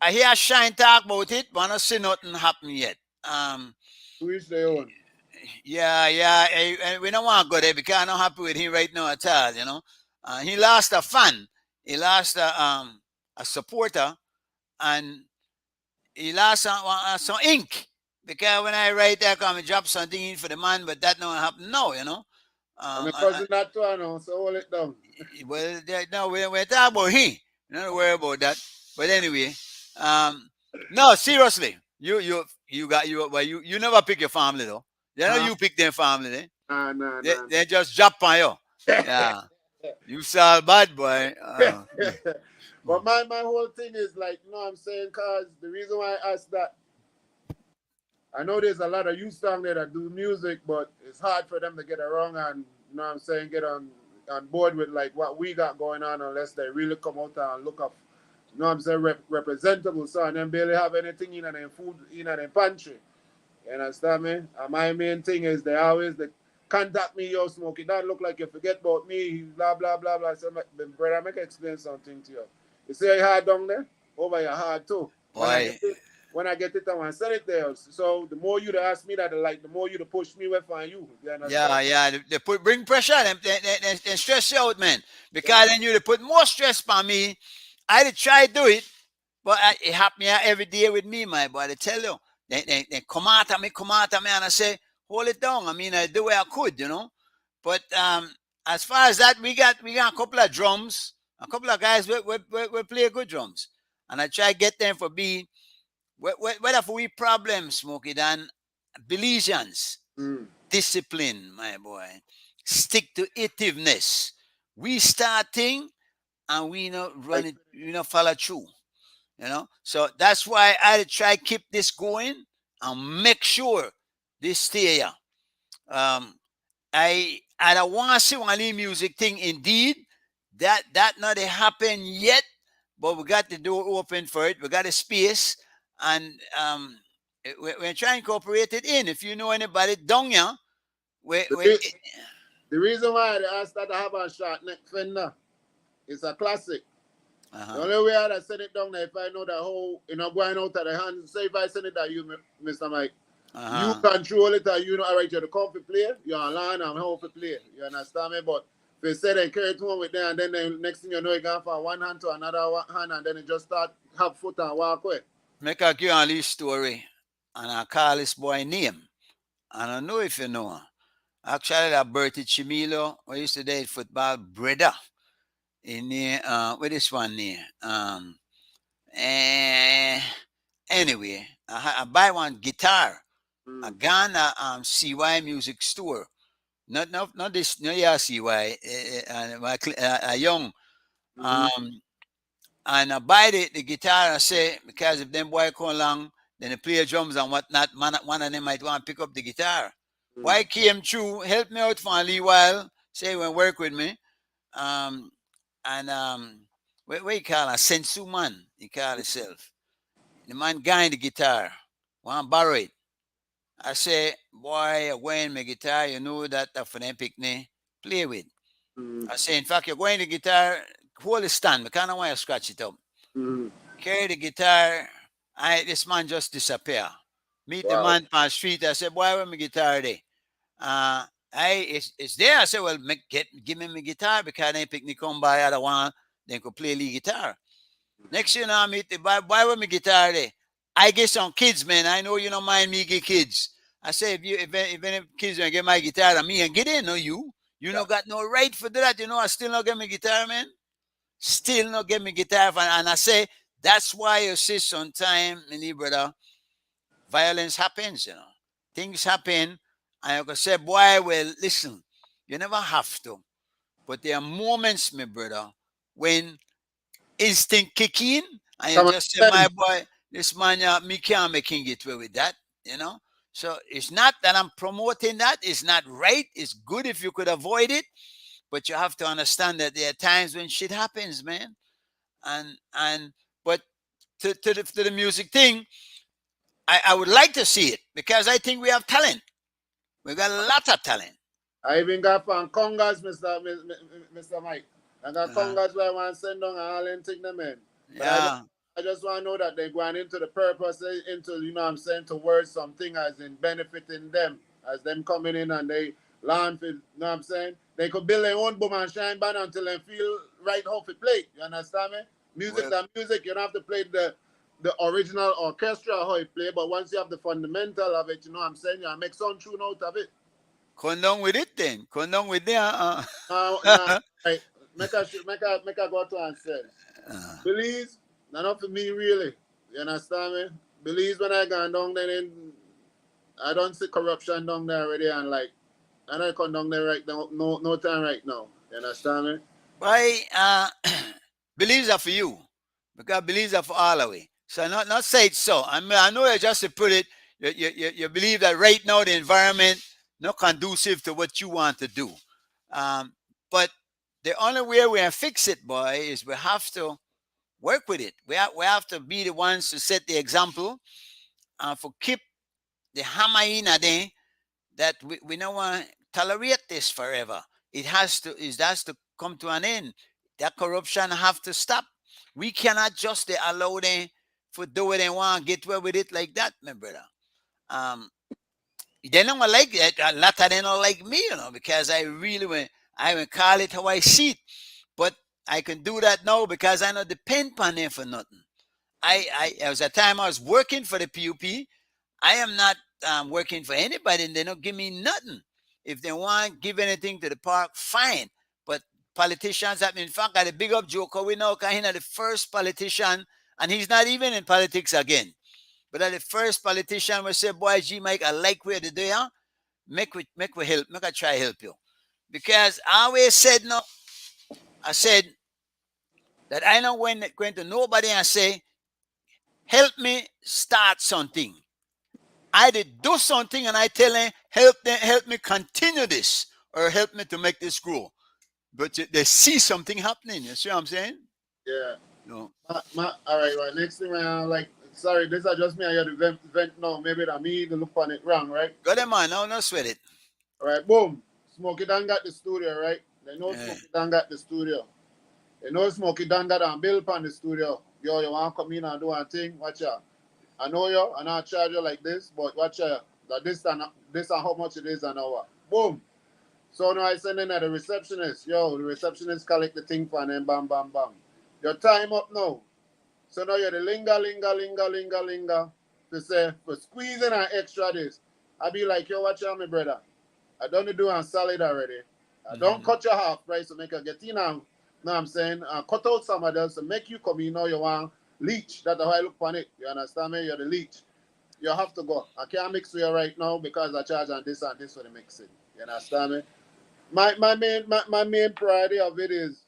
I hear Shine talk about it, but I don't see nothing happen yet. To each their own. Yeah. And we don't want to go there because I'm not happy with him right now at all. He lost a fan, he lost a supporter, and he lost some ink. Because when I write that, I drop something in for the man, but that don't happen now. I'm a cousin that too, I know, so hold it down. Well, no, we're talking about him. Don't worry about that. But anyway, no, seriously, you never pick your family though. You know you pick their family. Nah. They just drop on you. Yeah, you saw bad boy. But my whole thing is like, you know what I'm saying? Because the reason why I asked that, I know there's a lot of youth down there that do music, but it's hard for them to get around and, you know what I'm saying, get on board with like what we got going on unless they really come out and look up, you know what I'm saying, representable. So and then barely have anything in their food, in their pantry. You understand me? And my main thing is they contact me, yo, Smokey. That look like you forget about me, blah, blah, blah, blah. So, brother, I make explain something to you. You see your heart down there? Over your heart, too. Why? When I get it, I want to send it there. So the more you to ask me that, like, the more you to push me away from you. You understand? Yeah. They bring pressure. They stress you out, man. Because then you put more stress on me. I did try to do it, but it happen every day with me, my boy. I tell you, they come out at me, and I say, hold it down. I mean, I do what I could, But as far as that, we got a couple of drums, a couple of guys we play good drums, and I try to get them for be whether for we problems, Smokey, than Belizeans. Discipline, my boy. Stick to itiveness. We starting and we not run it, follow through. So that's why I try keep this going and make sure this stay here. I don't want to see one music thing indeed. That not happen yet, but we got the door open for it. We got a space, and we're trying to incorporate it in. If you know anybody down here, the reason why I asked that I have a short neck fender, it's a classic. The only way I'd send it down there if I know that whole, going out of the hands. Say if I send it to you, Mr. Mike, you control it and you know, all right, you're the comfy player, you're on line, I'm home for player. You understand me? But if you say they carry it home with them and then the next thing you know, you go from one hand to another hand and then you just start have foot and walk away. Make a give on this story and I call this boy name. And I don't know if you know her. Actually, that Bertie Chimilo, who used to date football, brother. In there, with this one there. Anyway, I buy one guitar. I gone seewhy music store. Not this, no, yeah, seewhy. A young. And I buy the guitar. I say because if them boy come along, then they play drums and whatnot. One of them might want to pick up the guitar. Why came through, help me out for a little while. Say when work with me. What you call a sensu man? He call himself. The man guy the guitar. Want borrow it. I say, boy, you're going my guitar, you know that for them picnic, play with. I say, in fact, you're going the guitar, hold the stand, because I don't want to scratch it up. Carry the guitar, this man just disappear. Meet the man on the street, I say, boy, where my guitar there? It's there. I said, well, give me my guitar because then picnic come by other one, then could play lead guitar. Next you know, I meet the boy with my guitar there. I get some kids, man. I know you don't mind me get kids. I say, if any kids don't get my guitar and me and get in, no you. You don't got no right for that. I still not get my guitar, man. Still not get my guitar. And I say, that's why you see sometimes, my brother, violence happens, Things happen. And you can say, boy, well, listen, you never have to. But there are moments, my brother, when instinct kick in and you just say, my boy, this man, me can't make him get away with that, So it's not that I'm promoting that. It's not right. It's good if you could avoid it. But you have to understand that there are times when shit happens, man. But to the music thing, I would like to see it because I think we have talent. We got a lot of talent. I even got from congas, Mr. Mike. I got congas where I want to send down and all them thing them in. But I just want to know that they're going into the purpose, into, you know what I'm saying, towards something as in benefiting them, as them coming in and they learn, you know what I'm saying? They could build their own boom and shine band until they feel right how to play. You understand me? Music, that music, you don't have to play the original orchestra how you play, but once you have the fundamental of it, you know what I'm saying, you make some tune out of it. Condone with it then. Condone with it. Nah, right. Make a go to and say. Belize, not for me really. You understand me? Belize when I gone down there, I don't see corruption down there already, and like I don't come down there right now, no time right now. You understand me? Why Belize are for you. Because Belize are for all of we. So not say it so. I mean, I know you just to put it, you believe that right now the environment not conducive to what you want to do. But the only way we can fix it, boy, is we have to work with it. We have to be the ones to set the example and for keep the hammer in there that we don't want to tolerate this forever. It has to come to an end. That corruption have to stop. We cannot just allow them for do what they want, get away with it like that, my brother. They don't like it. A lot of them don't like me, because I will call it how I see it. But I can do that now because I don't depend on them for nothing. There was a time I was working for the PUP. I am not working for anybody, and they don't give me nothing. If they want give anything to the park, fine. But politicians have, in fact, got a big up joke. We know he's the first politician, and he's not even in politics again. But the first politician will say, "Boy, G Mike, I like where they do. Make we help. Make I try help you." Because I always said no. I said that I don't going to nobody and say, "Help me start something." I did do something and I tell them, help me continue this or help me to make this grow. But they see something happening. You see what I'm saying? Yeah. No. All right. Next thing, like, sorry, this is just me. I had to vent now. Maybe that me to look on it wrong, right? Go there, man. No sweat it. All right, boom. Smokey Don got the studio, right? They know Smokey Don got the studio. They know Smokey Don got and Bill on the studio. Yo, you want to come in and do a thing? Watch out. I know you, and I'll charge you like this, but watch out. That this and how much it is an hour. Boom. So now I send in at the receptionist. Yo, the receptionist collect the thing for them, bam, bam, bam. Your time up now. So now you're the linger to say, for squeezing an extra this. I be like, yo, watch out, my brother. I don't do on solid already. I don't cut your half price to make a get in and, know what I'm saying? Cut out somebody else to make you come in. You want leech. That's how I look on it. You understand me? You're the leech. You have to go. I can't mix with you right now because I charge on this and this for the mixing. You understand me? My main priority of it is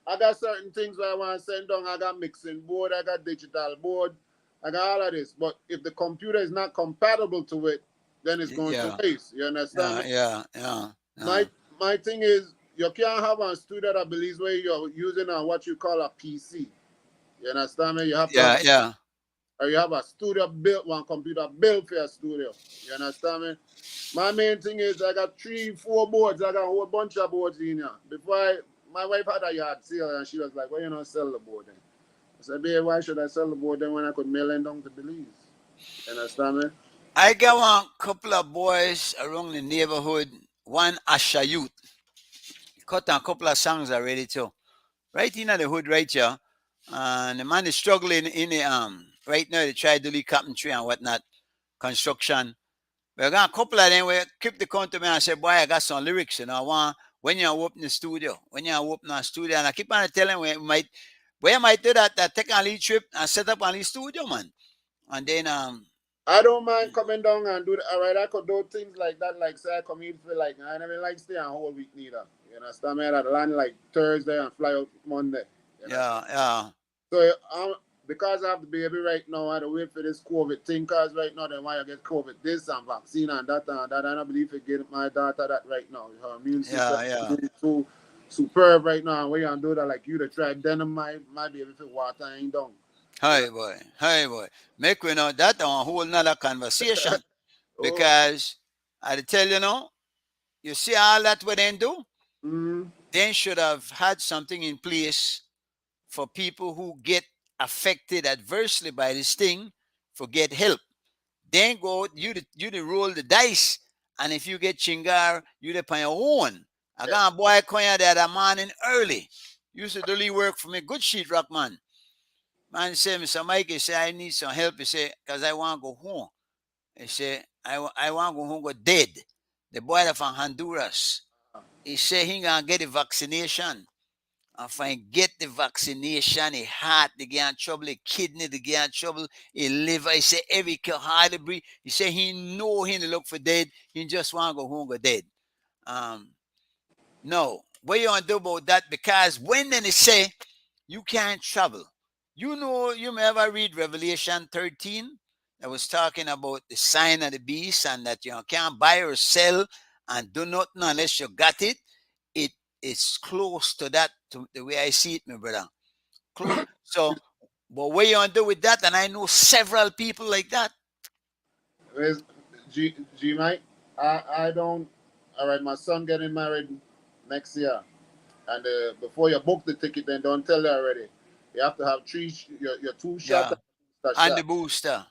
I got certain things where I want to send down. I got mixing board, I got digital board, I got all of this. But if the computer is not compatible to it, then it's going to waste. You understand me? Yeah. My thing is you can't have a studio that believes where you're using what you call a PC. You understand me? You have to or you have a studio built, one computer built for your studio. You understand me? My main thing is I got 3-4 boards. I got a whole bunch of boards in here. My wife had a yard sale and she was like, why you not sell the board then? I said, babe, why should I sell the board then when I could mail it down to Belize? You understand me? I got one couple of boys around the neighborhood, one Asha youth. Cut a couple of songs already too. Right in the hood right here. And the man is struggling in the right now they try to do the carpentry and whatnot, construction. But I got a couple of them where keep the count to me and say, boy, I got some lyrics, I want when you open the studio, when you open a studio, and I keep on telling where you might do that take a little trip and set up a little studio, man. And then I don't mind coming down and do that. All right, I could do things like that, like say I come in for like I never like stay a whole week neither. You understand me? I'd land like Thursday and fly out Monday. Yeah. So because I have the baby right now, I have to wait for this COVID thing. Cause right now they want to get COVID this and vaccine and that and that. And I believe it get my daughter that right now. Her immune system is too superb right now. And we can do that like you to try denim my baby if water ain't down. Hey boy. Make we know that on a whole nother conversation. Because I tell you see all that what they do. they should have had something in place for people who get affected adversely by this thing for get help. Then go you roll the dice, and if you get chingar, you the on your own. I got a boy coming the other morning early. Used to do work for me, good sheetrock man. Man said, Mr. Mike, he said, I need some help. He said, because I want to go home. He said, I want to go home, go dead. The boy from Honduras. He said he gonna get the vaccination. If I get the vaccination, his heart they get in trouble, his kidney they get in trouble, his liver. He said every hardly breathe. He said he know he look for dead. He just want to go home, go dead. No, what you want to do about that? Because when they say you can't travel, you know, you may ever read Revelation 13 that was talking about the sign of the beast and that you can't buy or sell and do nothing unless you got it. It is close to that, to the way I see it, my brother. Close. So, but what you want to do with that? And I know several people like that. Where's G Mike? I don't. All right, my son getting married next year, and before you book the ticket, then don't tell her already. You have to have your 2 shots. Yeah. And the booster.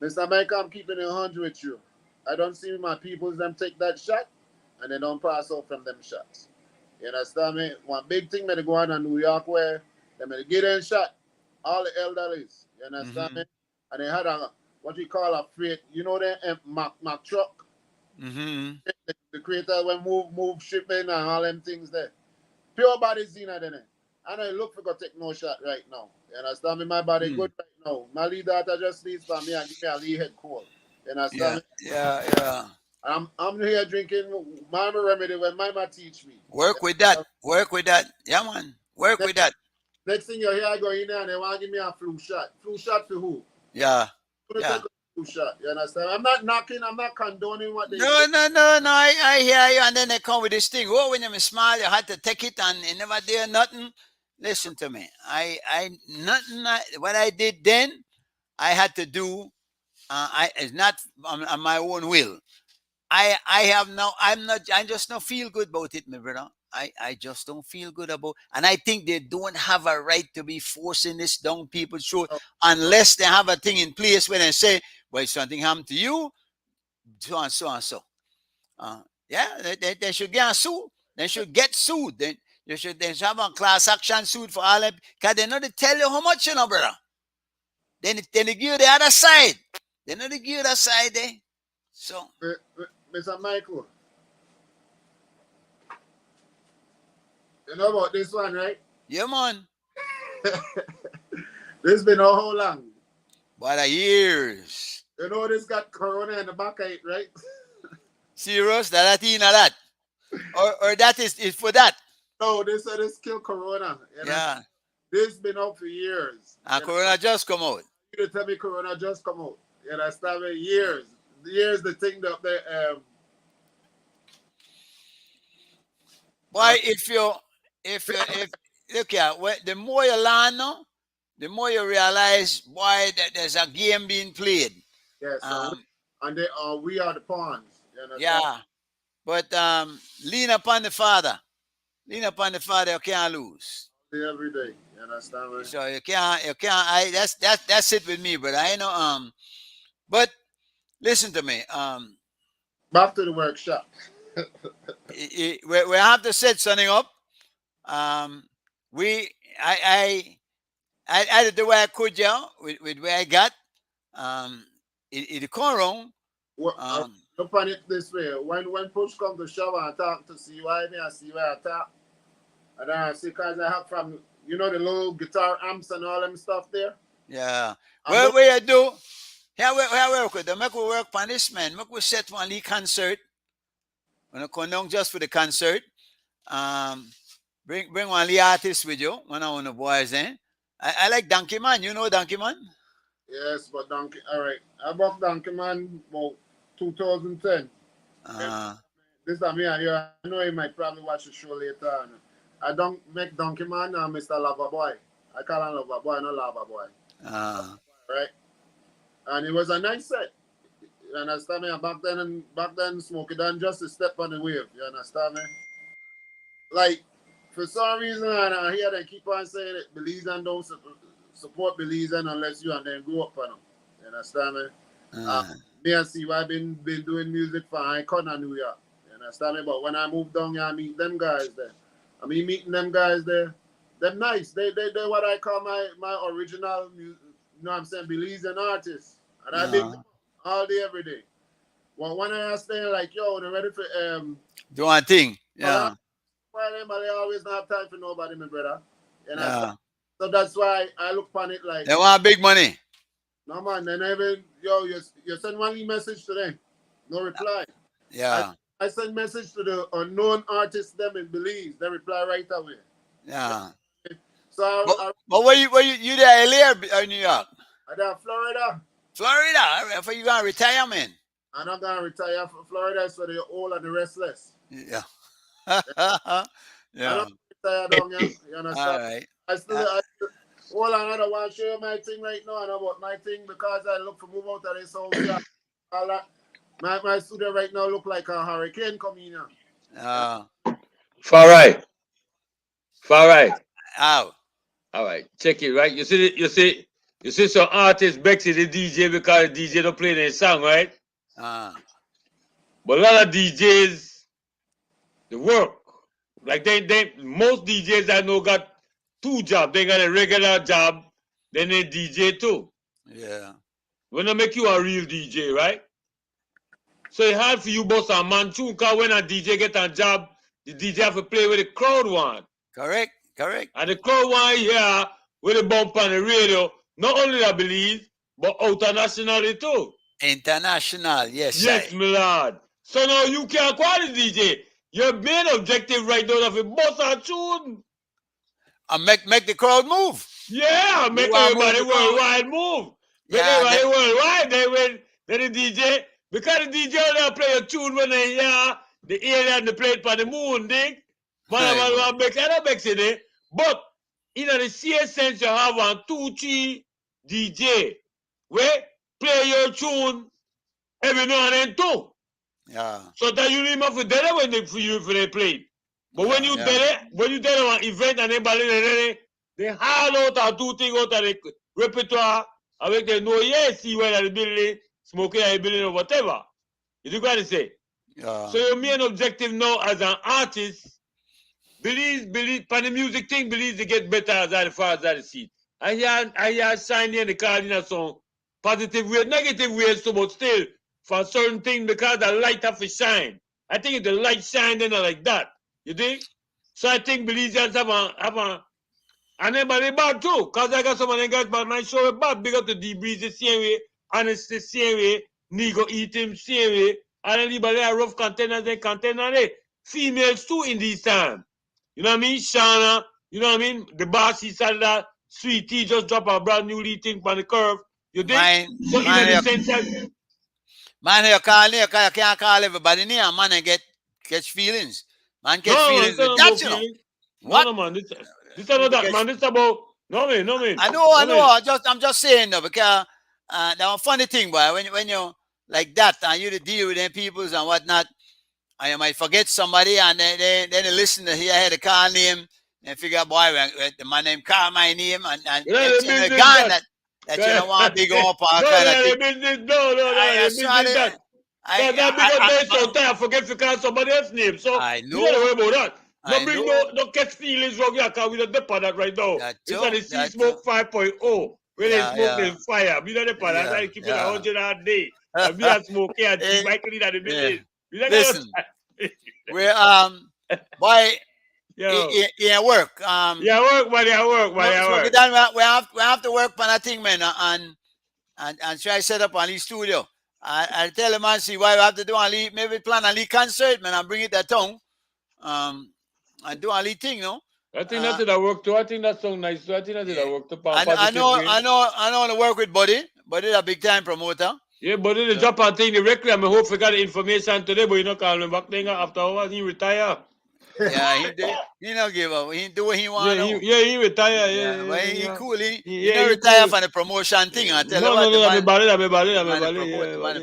Mr. Mike, I'm keeping it 100 with you. I don't see my peoples them take that shot, and they don't pass out from them shots. You understand me? One big thing may go on in New York where they may get in shot, all the elderlies. You understand me? And they had a what we call a freight, you know, the Mack truck. The creator when move shipment and all them things there. Pure bodies in there. And I look for go take no shot right now. You understand me? My body good right now. My lead daughter just needs for me and give me a lead head cold. You understand me? Yeah. I'm here drinking mama remedy when mama teach me. Work with that. Work with that. Yeah, man. Work with that. Next thing you hear, I go in there and they want to give me a flu shot. Flu shot for who? Yeah. Take a flu shot. You understand? I'm not knocking, I'm not condoning what they No. I hear you. And then they come with this thing. Oh, when you're small, you had to take it and it never did nothing. Listen to me. What I did then, I had to do. It's not on my own will. I have now. I just don't feel good about it, my brother. I just don't feel good about, and I think they don't have a right to be forcing this down people's throat unless they have a thing in place where they say, well, something happened to you, so and so and so. Yeah, they should get sued. They should get sued. They should have a class action suit for all them, because they know they tell you how much, you know, brother. Then they give you the other side. They know they give you that side there. So, Mr. Michael, you know about this one, right? Yeah, man. This been a whole long. What years? You know this got corona in the back of it, right? Serious? That or that is for that? No, they said this kill corona. Yeah. This been out for years. And corona just come out. You tell me corona just come out. You understand me? Years. The thing that they Why if look here, the more you learn now, the more you realize why that there's a game being played. Yes, and we are the pawns. You understand? Yeah. But lean upon the Father. Lean upon the Father, you can't lose. Every day. You understand me? So you can't that's it with me, but I know but listen to me. Back to the workshop. We have to set something up. I did the way I could, yeah, with where I got. It come wrong. Look on it this way. When push come to shove and talk to seewhy, I see where I talk. And then I see because I have from, you know, the little guitar amps and all them stuff there. Yeah. Well, what you do? Here we work with them. Make we work on this, man. Make we set one little concert. When I come down just for the concert. Bring one little artist with you. One of the boys, eh? I like Donkey Man. You know Donkey Man? Yes, but Donkey. All right. I bought Donkey Man about 2010. This time here, I know you might probably watch the show later on. I don't make Donkey Man Mr. Loverboy. I call him Loverboy, not Loverboy. Right? And it was a nice set. You understand me? And back then Smokey done just a step on the wave. You understand me? Like for some reason, I hear they keep on saying it, Belizean don't support Belizean unless you and them grow up on them. You understand me? Me and seewhy been doing music for Icon in New York. You understand me? But when I move down here, I meet them guys there. I mean, meeting them guys there, they're nice. They what I call my original, you know what I'm saying, Belizean artists. And I big them all day, every day. Well, when I ask them, like, yo, they're ready for do one thing. Yeah. Why they always don't have time for nobody, my brother. You know, so that's why I look upon it like they want big money. No man, they never you send one message to them, no reply. Yeah. I send message to the unknown artists them in Belize, they reply right away. Yeah. So but where you there, LA or New York? I there Florida. Florida. For you gonna retire, man? I'm not gonna retire from Florida, so the old and the restless. Yeah. Yeah. I'm not retire down here. You understand? All right. I still hold on, I don't want to show you my thing right now. I know about my thing because I look for move out of this house here. All that. My studio right now look like a hurricane coming here. Far right. How? All right. Check it, right? You see some artists Bexy the DJ because the DJ don't play their song, right? But a lot of DJs, they work. Like they most DJs I know got 2 jobs. They got a regular job, then they DJ too. Yeah. When they make you a real DJ, right? So it's hard for you boss a man too, because when a DJ get a job, the DJ have to play with the crowd want. Correct. And the crowd want here with the bump on the radio, not only I believe, but internationally too. International, yes. Yes, my lord. So now you can't call the DJ. Your main objective right now is to boss a tune. And make the crowd move. Yeah, make everybody worldwide move. Make everybody worldwide. Then the DJ, because the DJ will play a tune when they hear the alien they play it for the moon, dig? Man, make it, but in the same sense, you have 1, 2, 3 DJ. Where play your tune every now and then too. Yeah. So that you remember for that when they play it. But when you when you did an event and everybody they haul out and do things out of the repertoire avec they know see whether the building, smoking at the building or whatever. You do what I say? Yeah. So your main objective now as an artist, believe for the music thing, believe to get better as far as I see. I hear sign in the card in some positive way, negative ways too, but still for certain things because the light have to shine. I think if the light shine, then like that. You think? So I think Belizeans have a and everybody bad too. Because I got some of them guys but my show bad big up to D-Breeze the same way, Honest the same way, Nigo eat him same way, and anybody have rough containers and containers. Females too in this time. You know what I mean? Shana, you know what I mean? The boss he said that Sweetie just drop a brand new thing on the curve. You think? So in the sense that man, you can't call everybody near. Man, catch feelings. Man, catch feelings with that, you know. What? No, man. This is not that, man. This is about no man. I know. I'm just saying though, because the funny thing, boy, when you like that and you deal with them peoples and whatnot, and you might forget somebody and then they listen to hear the car name and figure out, boy, the man named call my name and it's in a gun that you don't want to be going up on kind of thing. No. That because so tired, forget to call somebody else's name. So I know. You don't worry about that. No catch feelings wrong here because we don't depend that right now. It's on the Sea Smoke 5.0. When they smoke in fire. We don't depend that. I keep it 100 a day. And we are smoking and Michael in the building. Listen, we're boy, yeah, work. Work. We have to work on that thing, man, and try to set up on the studio. I tell him, man, see why we have to do maybe plan a concert, man, and bring it that tongue, and do a thing, you know. I think that's that work too. I think that song nice too. I think that's that work too. I know to work with Buddy. Buddy is a big time promoter. Yeah, Buddy the drop and thing directly. I hope we got the information today, but you not call him back then after hours he retire. Yeah, he don't give up. He do what he want. He retire. Yeah, but he cool. He don't retire from the promotion thing. I tell you what. No, I'm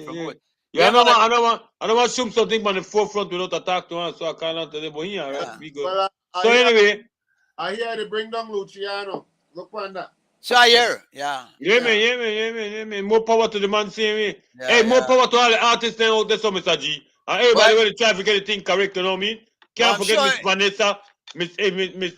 promote. Yeah, I don't want to assume something on the forefront without attack to us, so I cannot tell you, but here, right? We go. Well, So anyway. I hear they bring down Luciano. Look on that. So I hear, yeah. Yeah, man. More power to the man, same way. Yeah, Hey, more yeah. power to all the artists now out there, so Mr. G. And everybody But, will try to get the thing correct, you know what I mean? but Can't I'm forget sure. Miss Vanessa,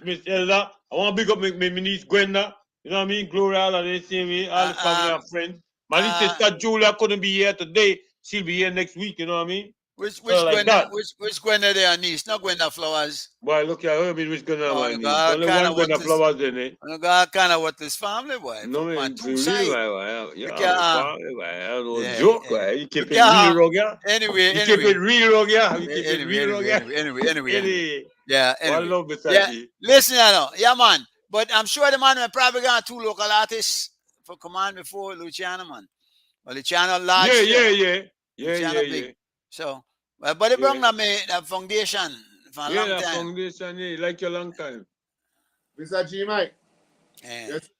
Miss Elda. I want to big up my niece Gwenda. You know what I mean? Gloria, all of the same way, all the family and friends. My little sister Julia couldn't be here today. She'll be here next week, you know what I mean? Which So like Gwenda? that. Which Gwenda there, niece? Not Gwenda Flowers. Boy, look here, I mean, which Gwenda Oh, my look, niece. Only kind one of what Gwenda this. flowers in it. Look, kind of what this family boy. No, Man, man, for two real, side. yeah, no Yeah, joke, yeah. You keep Look, it real, Roger. Anyway, You keep it real, Roger. You keep it Anyway, real, Roger. anyway. Yeah, One anyway. love, Mr. Yeah, G. listen, I know. Yeah, man. But I'm sure the man will probably got 2 local artists for command before Luciano, man. Well, Luciano large there. Luciano big. So, but it brought the foundation for a Yeah, long that time. foundation, yeah, like your long time. Mr. G Mike.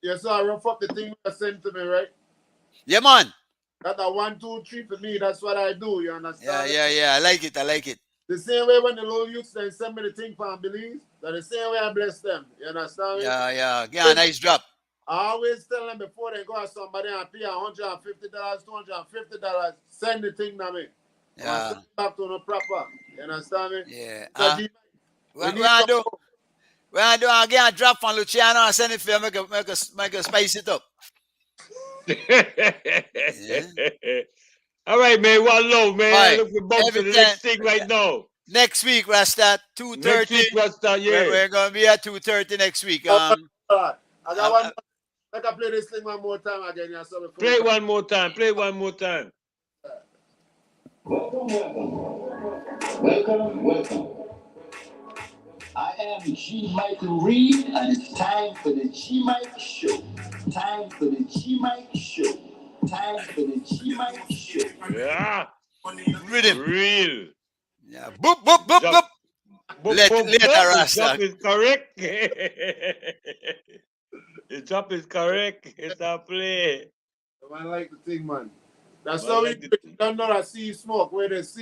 You saw I rough up the thing you sent to me, right? Yeah, man. That's a 1, 2, 3 for me. That's what I do. You understand? Yeah. I like it. The same way when the little youths then send me the thing for Belize, that the same way I bless them. You understand? Yeah, nice drop. I always tell them before they go at somebody and pay $150, $250, send the thing to me. Yeah. Send it back to the proper. You understand me? Yeah. When I do, I get a drop from Luciano and send it for you, make a spice it up. All right, man. One love, man. Right. Look for bump to the next thing right now. Next week, we'll start 2:30. Next week, we'll start, yeah. We're going to be at 2:30 next week. I got one. I can play this thing one more time again. Yeah, so play it one more time. Welcome. I am G. Michael Reed, and it's time for the G. Mike Show. Yeah. Rhythm. Real. Yeah. Boop, boop, boop, boop. Later, Rasta. The drop is correct. The drop is correct. It's a play. I like the thing, man. That's how we don't know that sea smoke. Where there's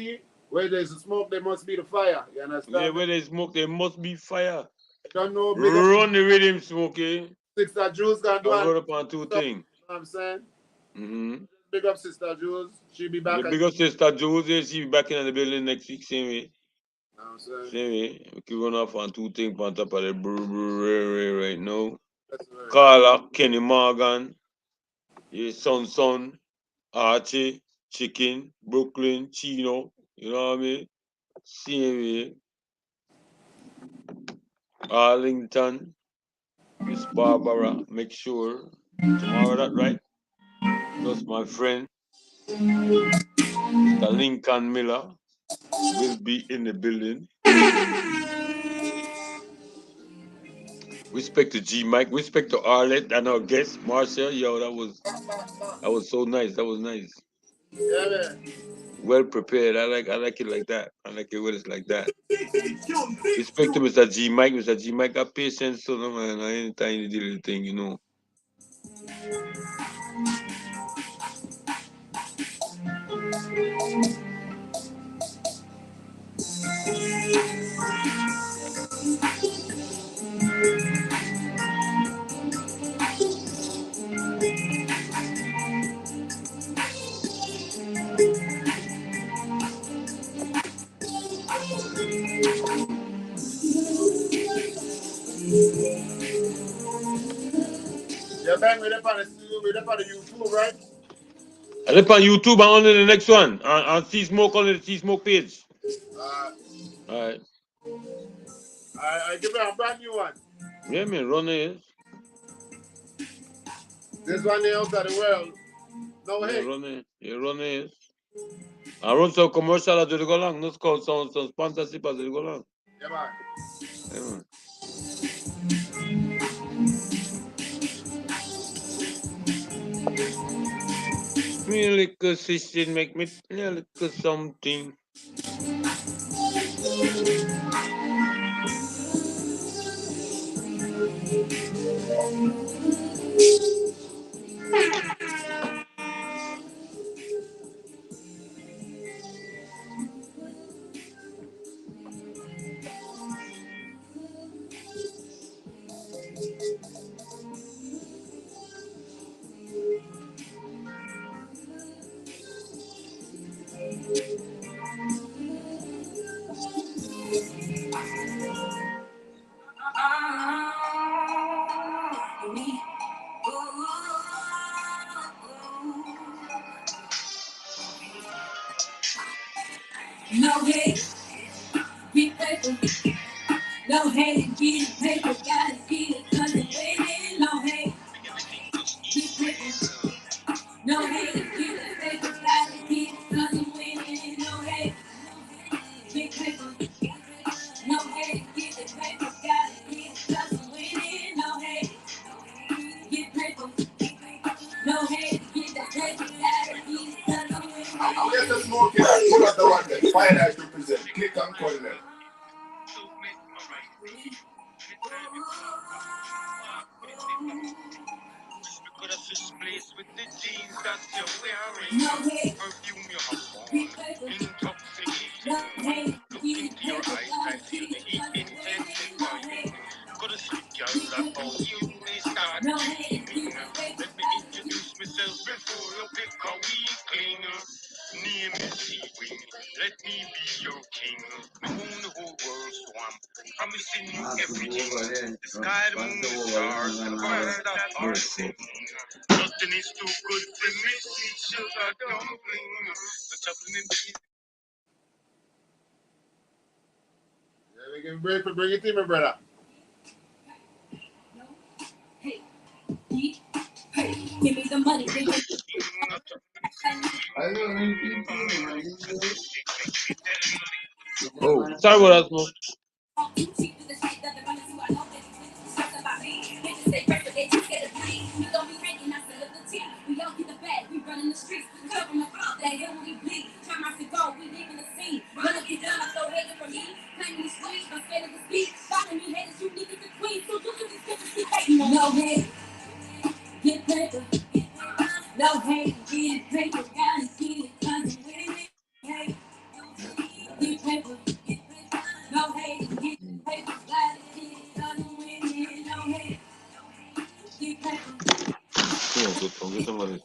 smoke, there must be the fire. You understand? Yeah, where there's smoke, there must be fire. I don't know. Run the rhythm, Smokey. Sister Jules gonna do I wrote upon 2 things. You know what I'm saying? Mm-hmm. Big up Sister Jules. She'll be back. Big up Sister Jules. She'll be back in the building next week, same way. You know what I'm saying? Same way. We can run off on 2 things on top of the right now. Right. Carla, Kenny Morgan, yeah, Son, Archie, Chicken, Brooklyn, Chino, you know what I mean? Same way. Arlington, Miss Barbara, make sure tomorrow that right. Plus my friend, Mr. Lincoln Miller, will be in the building. Respect to G Mike, respect to Arlette and our guest, Marcia. Yo, that was so nice. That was nice. Yeah, man. Well prepared. I like it like that. I like it when it's like that. Respect to Mr. G Mike. Mr. G Mike got patience, so no man. Anytime you do the thing, you know. Yeah, man, we're up on the YouTube, right? I live on YouTube and on the next one. On See Smoke on the See Smoke page. Alright. I give it a brand new one. Yeah, man, run it. This one the out of the world. No way. Run it. I run some commercial as they go along. Not called some sponsorship as they go along. Yeah, man. Yeah, man. Me a little sister make me a little something. No hate, get paper. No hate, get paper. Gotta get it, cause it's winning. No hate, get paper. No hate, get paper. Gotta get it, cause it's winning. No hate, get paper. No hate, get paper. Gotta get it, cause it's winning. No hate, get paper. No hate, get paper. Gotta get it, cause it's winning. I'll get the smoke in and pull up the one that fire that represent. Click on Colonel. Could have switched place with the jeans that you're wearing. No hate, Perfume you have on. get paper. Intoxicating. No One hate, look get into your paper. eyes, I Gotta feel the get heat it, cause it's winning. No intensifying. hate, Could have sweet girl that found you, they start no hate, dreaming. get paper. Let me introduce myself before you pick a weakling. Name is seewhy. Let me be your king. Me own the whole world, so I'm promising you everything. The sky, the moon, the stars, the birds that are singing. Nothing is too good for me, sweet sugar dumpling. The chopping in the Yeah, we can break for bring it in, my brother. Hey, hey, give me the money, give me Oh, sorry about that, smoke. No hate, get paper. No hate, get paper. Gotta get it, cause I'm winning. Hey, get paper. No hate, get paper. Gotta get it, cause I'm winning. No hate, get paper. Yeah, get some of this.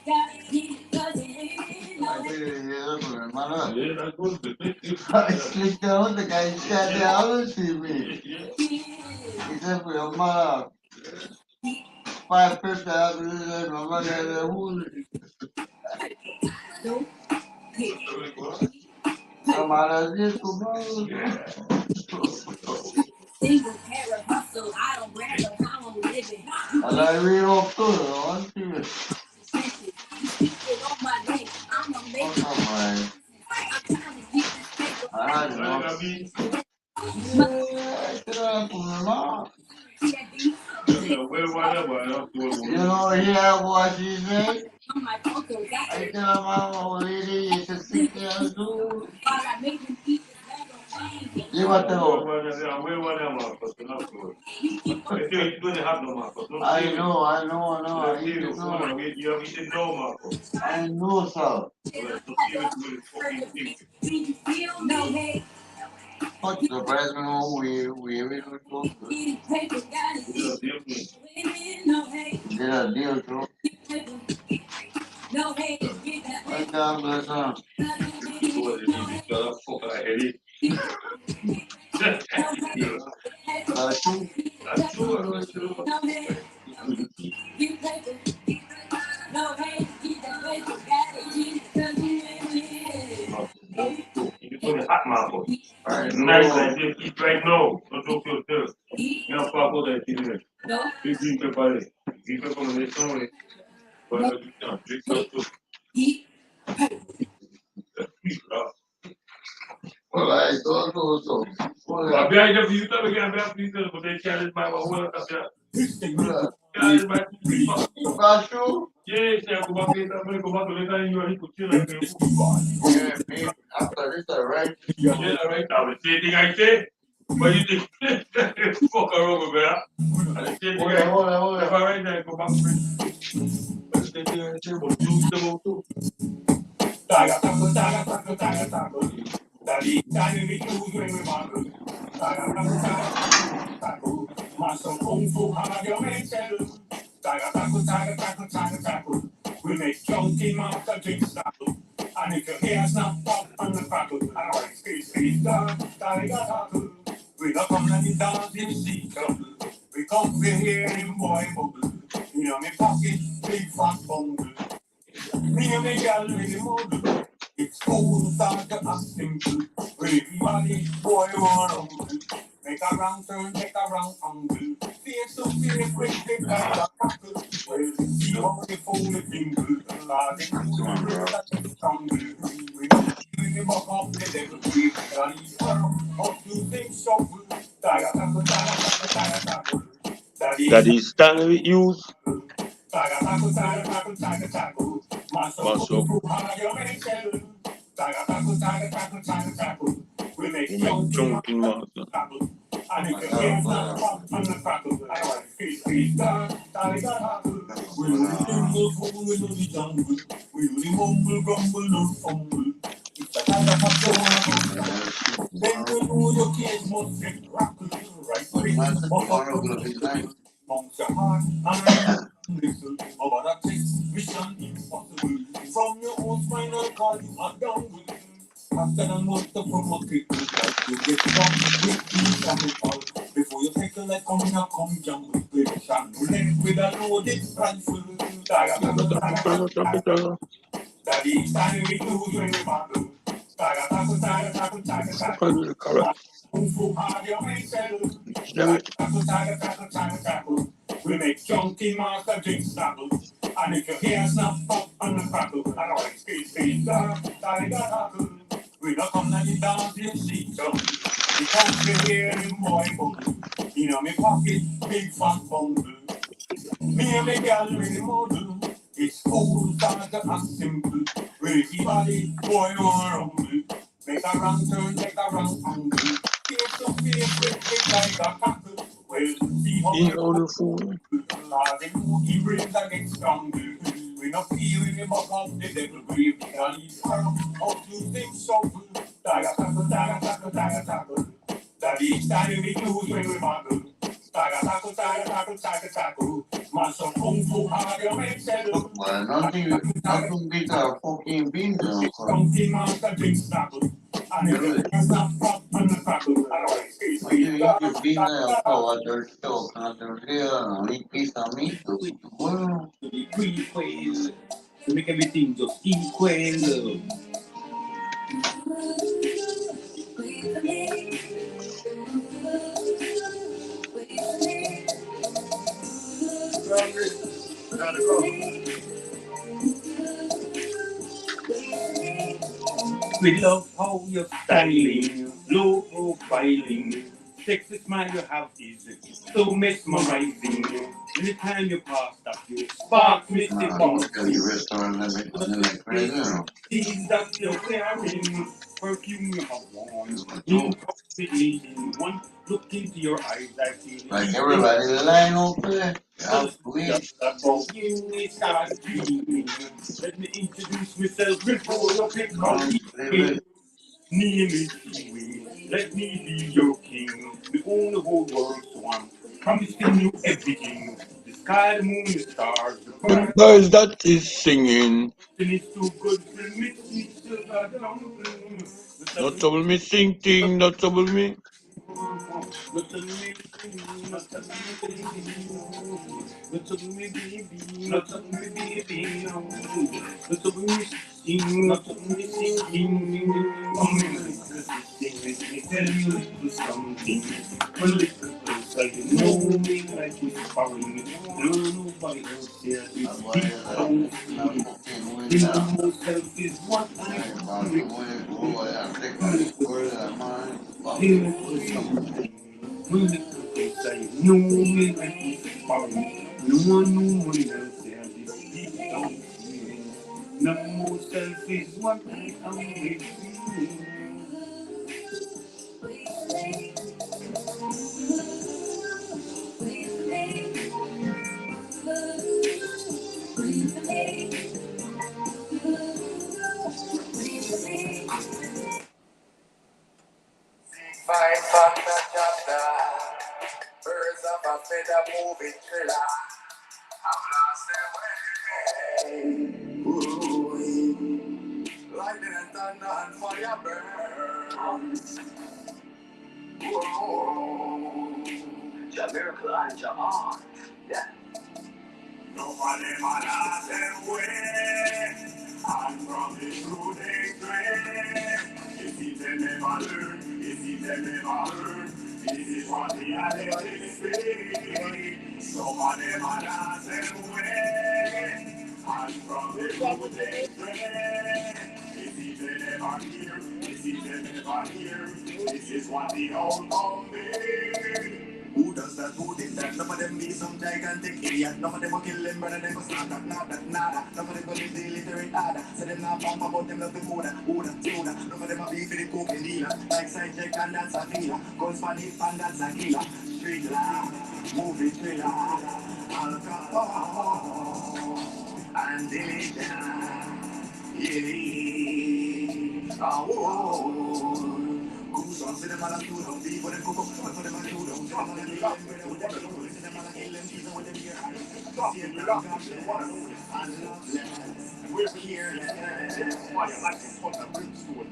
Gotta get it, cause I'm winning. No hate, Slick down the guy stand down TV. Except for your mother. 550 my mother had a wound. I'm out of this tomorrow. single parent hustle. I don't brag on how I'm living. I like real off good on TV. It on my name. I'm a make Oh, come on. I'm trying to get this paper. I had enough. Yeah, get up on the law. You know, hear what she said? On my uncle, I tell my old lady it's a 6 years old. I made him eat this bag of change. You what the I know. I know, sir. You feel no hate. What's the president we will go to? Getting paper, got it. No hate. Get a deal, too. No hate. Get that Right down, bless her. Nice like this, eat right now. Don't do feel good. You know, pop out that thing. Big green pepper. Green pepper on the stomach. But you can't drink that too. Well, I don't know, so. Well, behind the visitor, we can have people, but they challenge my work up there. Challenge my people. Got you? Yes, I go back later. I'm going to go back later and you are put you like this. Yeah, man. After this, all right? Yeah, all right. I will say thing I say. But you think, fuck around over there. And the same thing I say. If I right there, go back. But the same thing I say, but you them out too. Taga, taco, taga, taco, taga, taco. Dali, dali, me too, you ain't taga, taco, taga, taco. Master Kung Fu, how your man said. Taga, taco, taga, taco, taga, taco. We make junkie monster drink taco. And if your hair's not pop on the taco, I like space, taga, taco. We don't come and it down in sea trouble. We come here in boy bubble. You know me pocket, big fat bundle. Me and me girl in the model. It's cool, saga, and simple. Everybody, boy, wanna make a round turn, make a round angle. Face to face, break the kind of tackle. Well, see how the phone tingle. They do the rest that is stumble. We don't feel the buck of the devil. We can eat how to think so. Taga, tackle, taga, tackle, taga, tackle. That is standard use. Taga, tackle, taga, tackle, taga, tackle. Maso. We make We make chunking master. and if your hands not pop on the crackle, I want to feed down, I got hackle. We know the jungle, we know the jungle. We know the mumble, grumble, no fumble. It's a kind of a then we know your case must be crackle. Right, please, but monks are hard, and listen about a text, mission impossible. From your own spinal cord, you are down with it. After the month of promote it, you get some with the chemical. Before you take a leg, come jump with the shan. With a loaded rifle. That each time we lose when we battle. Correct. We make chunky master drink snapple. And if your hair snap up on the crackle, I don't like speed, we don't come to the dance, you see, so we come to hear him boy bubble. You know me pocket, big fat bundle. Me and the girl with the model. It's cool, saga, and simple. Everybody, boy, no rumble. Make a round turn, make a round angle. Face to face, break it like a tackle. Well, see how the fool. the monkey brains are get stronger. We not feel in the buck of the devil grave. Because he's how to think so good. Taga, tackle, taga, tackle, taga, tackle. That each time we lose when we battle. Taga, tackle, taga, tackle, taga, tackle. Man, so kung fu hard, you make settle. Nothing beats a fucking bean down. Chunky master drink snapple. And if you can't snap up on the crackle, I don't like speed, When you speed. eat your bean down, oh, there's still nothing real. Eat piece of meat. Well, Quail. To make everything just equal. We love how you're styling, low profiling. Sexy smile you have is so mesmerizing. Anytime you pass that, you spark me the ball. your restaurant right now. Things that you're wearing, perfume you have worn, intoxicating. One look into your eyes, I feel Like everybody line up there. just about you, we start dreaming. Let me introduce myself before you pick on me. Name is seewhy. Let me be your king. We own the whole world, so I'm promising you everything. The sky, the moon, the stars, the The birds. birds that is singing. It's too good for me to Not trouble me thinking, not trouble me. not to me, not to me, not to me, baby, not to me, baby, not to me, sing, not to me, singing. Let me tell you a little something. A little closer, you know me like it's foreign. Nobody else here is deep down. You know myself is what I am. Music say no me like it's foreign. No one else here is deep down feeling. No myself is what I am with. Fight from the chapter, birds of a feather moving trailer. I've lost their way. Ooh, lightning and thunder and fire burn. Ooh, Jamaica and Jamaica. Yeah. Nobody man has their way. And from the true they straight. You see them never learn, you see them never learn. This is what the addicts say. Some of them are dancing away. And from the true they straight. You see them never hear, you see them never hear. This is what the outcome be. Who does that? Who did that? Some of them be some gigantic idiot. None of them will kill him, brother. They must not nada. None of them will live the illiterate ada. So them not bomb about them love the Buddha, soda. None of them will be for the coke dealer. Like side check and that's a dealer. Guns for hip and that's a killer. Street life, movie thriller, alcohol and diligence. Yeah. Oh. Who's on cinema like you don't be for them cook up for them and you don't come on and you don't with them cinema like kill them season with them here and love and we're here fire like this for the brimstone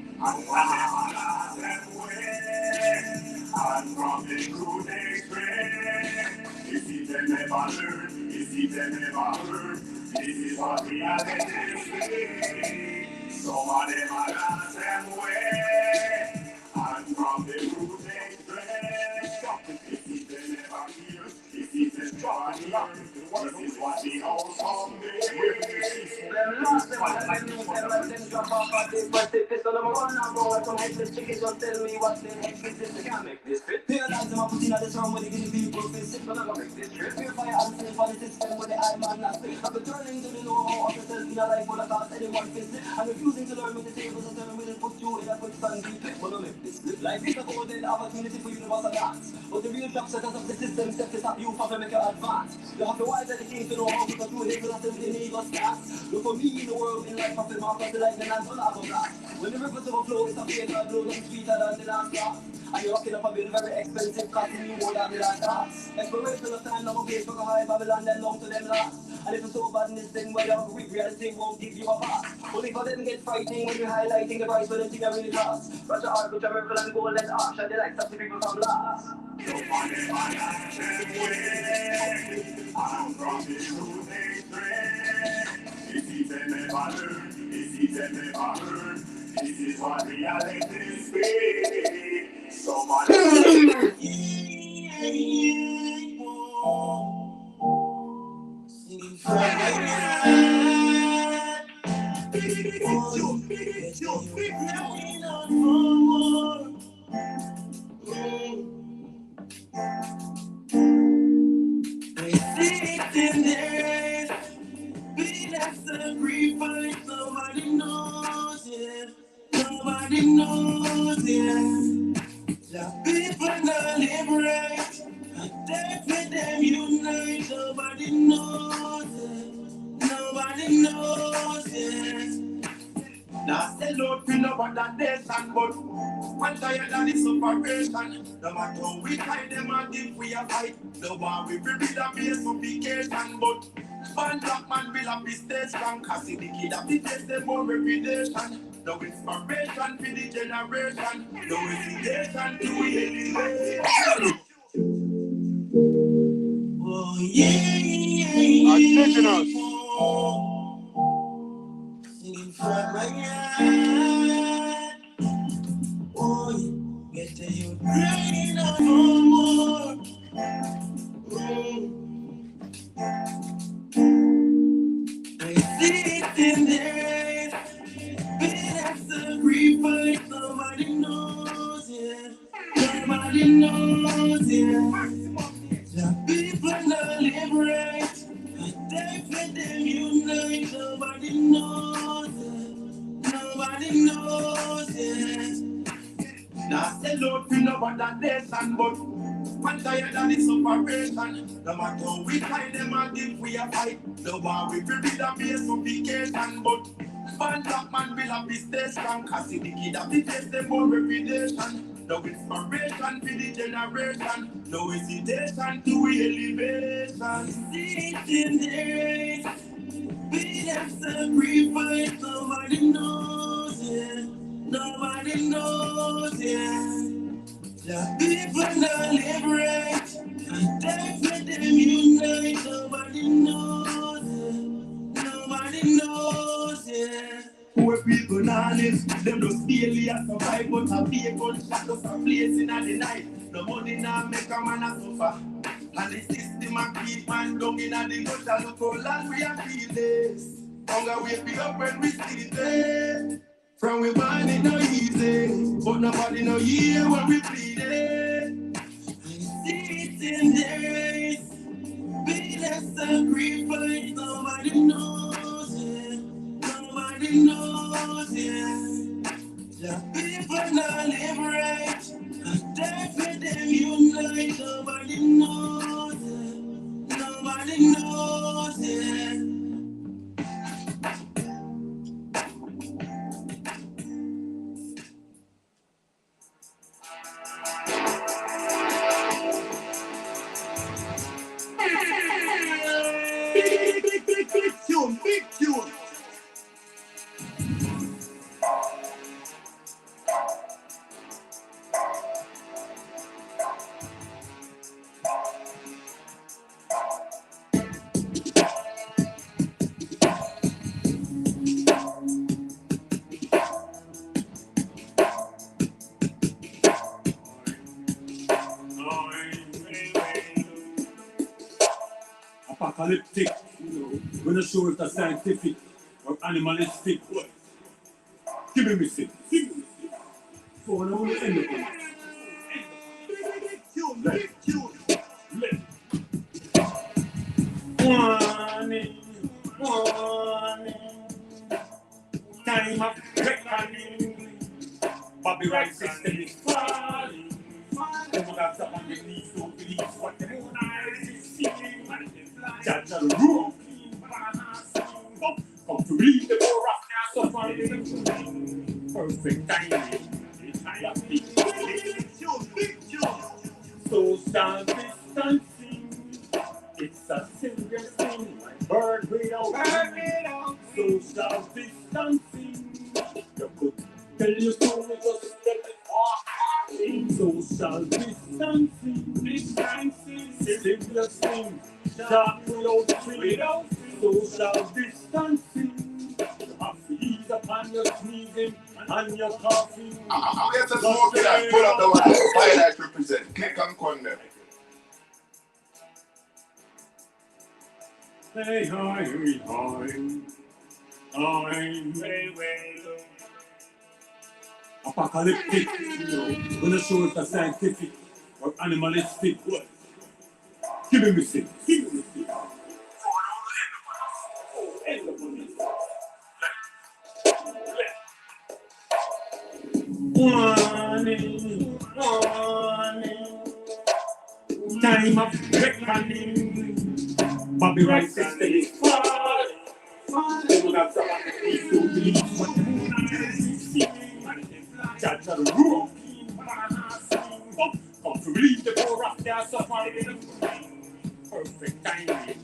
and from the crew they train. You see them never learn, you see them never learn. This is what we are letting say. Some of them are dancing way. And from the root they spread. If they never hear, if they never hear, this is what the outcome be. Them lost them, and them drop off at the first if it's all I'm on, I'm going to make this chicken, just tell me what the heck is this, they can't make this fit. Realize them, I put in at this round with the guinea people, feel sick, but I'm gonna make this trip. Purify and save for the system with the eye man, not speak. I'm returning to the know-how of yourself in a life full of thoughts, anyone fits it. I'm refusing to learn with the tables and turn with it, put you in a quick stand, deep, but don't make this slip. Life is a golden opportunity for universal dance. But the real shock setters of the system step to stop you from to make you advance. You have to wise education to know how to control it without them in ego stats. Look for me in the world in life, I feel my the lightning and full of blast. When the rivers overflow, it's a fatal blow, them sweeter than the last drop. And you're rocking up a bill very expensive, costing you more than the last cost. Expiration of time, now pay for a high Babylon, then long to them last. And if it's so bad in this thing, well, you're weak, reality won't give you a pass. Only for them get fighting when you're highlighting the price for them thing that really costs. Russia art, which are miracle and gold and arch, and they like some people from last. I'm from the truth they spread. This is them never learn, this is them never learn. This is what reality is. Somebody singing from my in there, we have sacrifice. Nobody knows it. Nobody knows it. The people not live right. They for them unite. Nobody knows it. Nobody knows it. Now say Lord, we know what that nation, but one tired of this operation. No matter how we hide them and give we a fight. No one we build a base for vacation, but one black man will have his stay strong. Cause the kid have to taste them more reputation. No inspiration for the generation. No hesitation to elevate. Oh yeah. Indigenous. Singing from my heart. Oh yeah. Get you crying out no more. I see it in there. That's sacrifice. Nobody knows it. Nobody knows it. The people not live right. They for them unite. Nobody knows it. Nobody knows it. Now say Lord, we know what that nation, but one tired of this operation. No matter how we hide them and give we a fight. No one we build a base for vacation, but one black man will have his stay strong. Cause the kid have to taste them more reputation. No inspiration for the generation. No hesitation to elevation. See it in there. We have sacrifice. Nobody knows it. Nobody knows it. The people not live right. They for them unite. Nobody knows it. Nobody knows it. village. Them just daily a survive, but a big gunshot just a blazing at the night. No money now make a man a suffer. And the system a keep man down in a the gutter. Look how long we a feel this. Hunger wake me up when we see it. From we born it no easy, but nobody no hear when we plead it. Sitting days, be less sacrifice. Nobody knows it. Nobody knows it. The people not live right. Die for them unite. Nobody knows it. Nobody knows it. Big tune, big tune. Apocalyptic, we're not sure if that's scientific or animalistic. Give me music. For no end of it. Warning, warning. Time of reckoning. Bobby Rice system is falling. Over that up on the knees, don't believe what the moon eyes is seeing. Judge the room. Come to read the door of suffering. Perfect timing. Social distancing. It's a serious thing. Bird without social distancing. You could tell your story just tell it walk. Social distancing. Serious thing. Talk without freedom. Social distancing. You have to ease upon your sneezing and your coughing. I'm going to smoke that. Pull up the one. Fire that represent. Click and condemn. Hey, hi, apocalyptic, we're not sure if that's scientific or animalistic. Give me music. Warning, warning. Time of reckoning. Bobby Rice system is falling. Over that someone needs to believe what the moon is seeing. Judge the room. Come to read the door of their suffering. Perfect timing.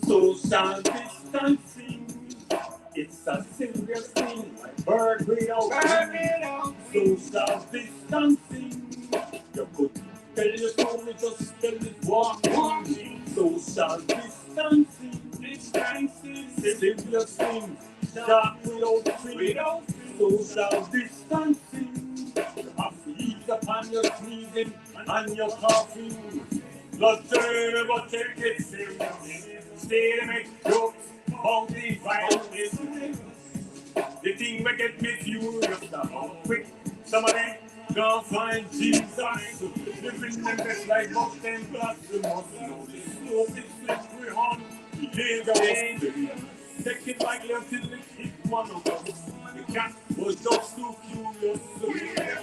Social distancing. It's a serious thing. Bird without social distancing. You could tell your story, just tell it walking. Social distancing. Serious thing. Talk without freedom. Social distancing. You have to ease upon your sneezing and your coughing. But never take it serious. Stay to make jokes about the violence. The thing that get me furious how quick somebody gonna find Jesus. Living them best like most them plus the most. The slope is slippery on. Dangerous. Take it like left till it hit one of us. The cat was just too curious.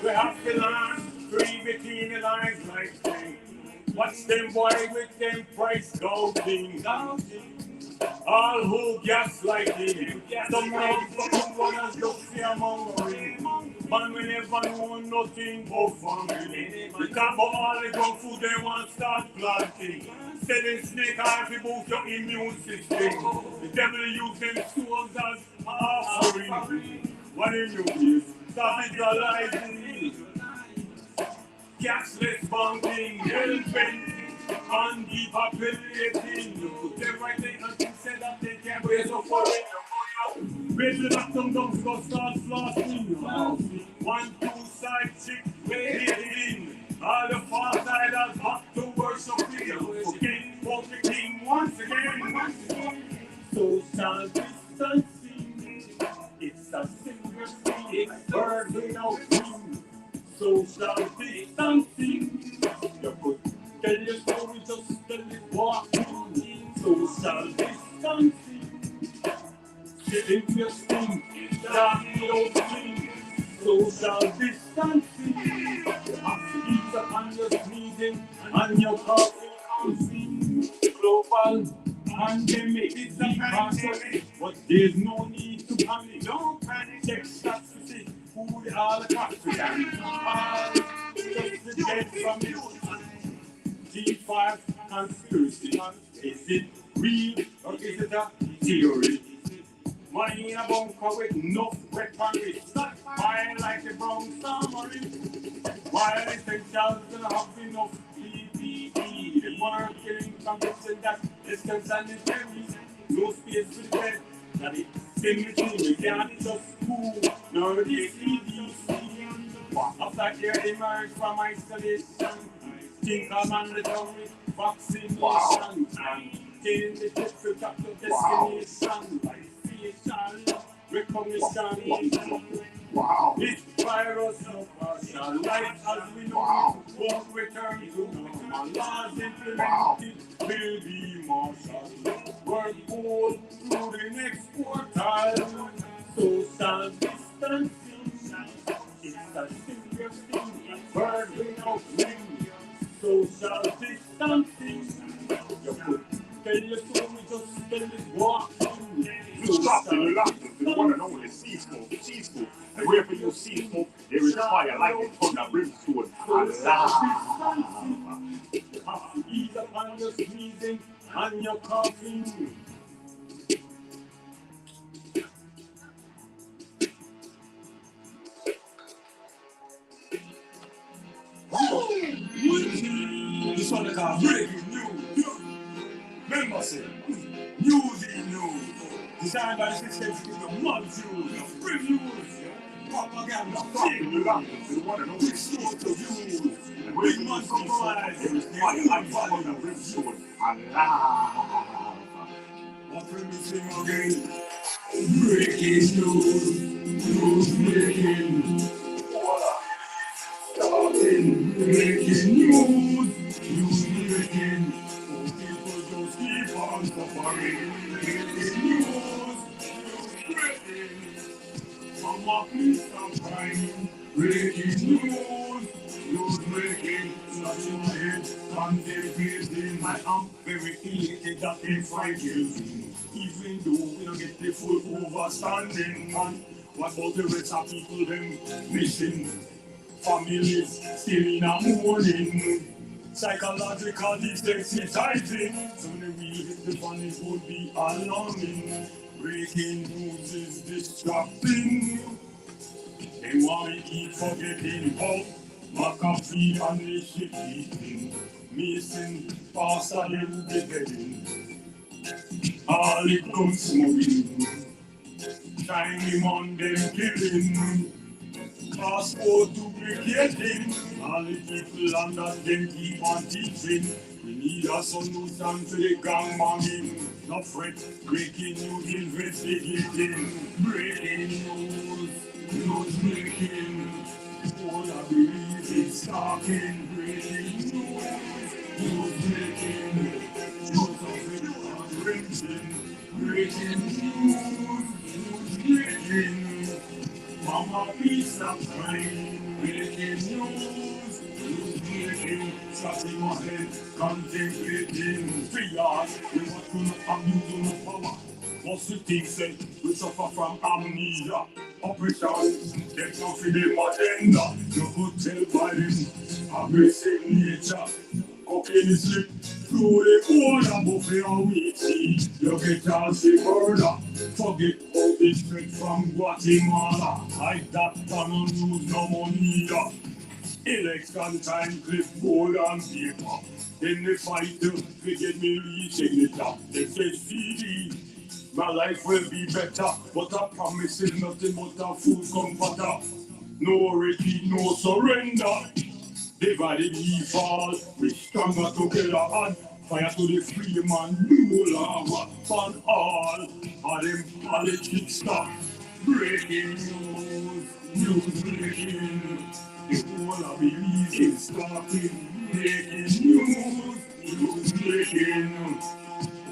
We have to learn free between the lines like thing. Watch them boy with them price gouging. All who gaslighting. Some motherfucking ones just fear mongering. Man, we never know nothing but family. We talk about all the junk food they want to start planting. Selling snake oil to boost your immune system. The devil use them souls as offering. What in you is capitalizing. Cashless banking, helping, and depopulating. You put them right there and you said that they can't raise up for it. Raise the bottom down, go start flossing. 1, 2 side chick, waiting. All the far siders have to worship him. Forget about the king once again. Social distancing, it's a single thing, word without meaning. Social distancing, you could tell your story, just tell it walking. Social distancing, sitting your sting, dark without meaning. Social distancing, you have to ease up on your sneezing and your coughing. Global pandemic, it's a process, but there's no need to panic. Don't panic, check stats to see who they are the cops are. Just the dead from it. G5 conspiracy. Is it real or is it a theory? Money in a bunker with no weaponry. Stop fire like a brown submarine. While essentials don't have enough PPE, they want to kill in conviction that it's sanitary. No space for the dead. That it's cemetery. We can't just school nor the CDC. After they emerge from isolation, think of mandatory vaccination and killing the tip to track the destination. Facial recognition. Wow. This virus of partial life as we know it won't return to normal. Laws implemented will be martial. Work all through the next quarter. Social distancing, it's a serious thing. Bird without wing. Social distancing, you could tell your story, just tell it walking. You stop and you lock to the one and only sea smoke. And wherever you see smoke, there is fire, lightning, thunder, brimstone, and lava. You have to ease up on your sneezing and your coughing. This one they call breaking news. Remember, say, news in news. Designed by the system to give the mud news, spring news, propaganda, fake, the one and only source of news. And big man compromise, there is fire and thunder, brimstone, and lava. What will we sing again? Breaking news, news breaking. Starting breaking news, news breaking. Oh, people just keep on suffering. Breaking news, breaking. Mama, please stop crying. Breaking news breaking. Touching my head, contemplating. I am very elated that it's fighting. Even though we don't get the full overstanding. And what about the rest of people them missing? Families still in a mourning. Psychological desensitizing. So the real the families would be alarming. Breaking news is distracting. They want to keep forgetting about McAfee and the shit eating. Mason, Pastor Hill, the bedding. All it comes smoking. Shiny on them killing. Passport duplicating. All the people under them keep on teaching. We need a solution to the gang banging. No fret, breaking news investigating. Breaking news, news breaking. All I believe is talking. Breaking news breaking. News of it on wrenching. Breaking news breaking. Mama, please stop crying. Breaking news breaking. Shutting my head, contemplating. 3 hours, we want to not abuse no power. Most of the things say we suffer from amnesia. Operation, get off in the agenda. You could tell by them, aggressive nature. Cocaine slip through the corner, buffet and wheaty. You get all the murder. Forget all the straight from Guatemala. Like that tunnel news no money. Election time, clipboard and paper. Then they fight to get me reaching the top. They say CD. My life will be better, but I promise is nothing but a food comforter. No retreat, no surrender. Divided we fall, we stronger together and fire to the free man, no lava on all. All them politics stuff. Breaking news, news breaking. The whole of Belize is starting. Breaking news, news breaking.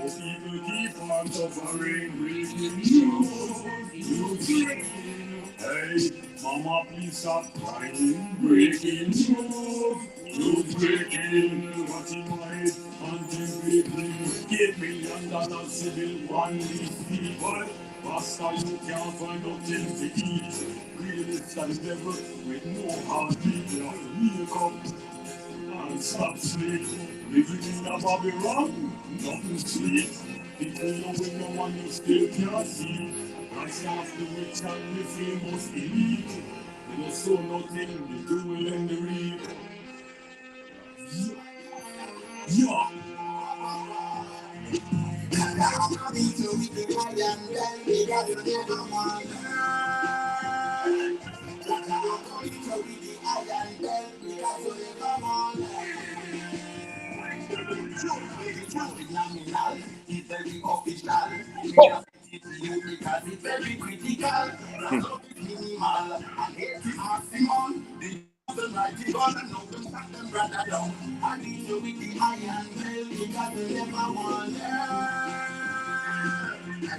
Oh, people keep on suffering. Breaking news, news breaking. Hey, mama, please stop crying. Breaking news, news breaking. What's in my head? Contemplating. $8 million civil one these people. Basta, you can't find nothing to eat. Greediness and devil with no heartbeat. Wake up and stop sleep. Living in a Babylon, nothing sweet. People know when no one you still can't see. Rise off the rich and the famous elite. They don't sow nothing, they do will end the reap. Yeah. It's very official. Because it's very critical. Minimal and hate is maximum. The mighty God and no them shut them brother down. I need you with the iron bell because they never want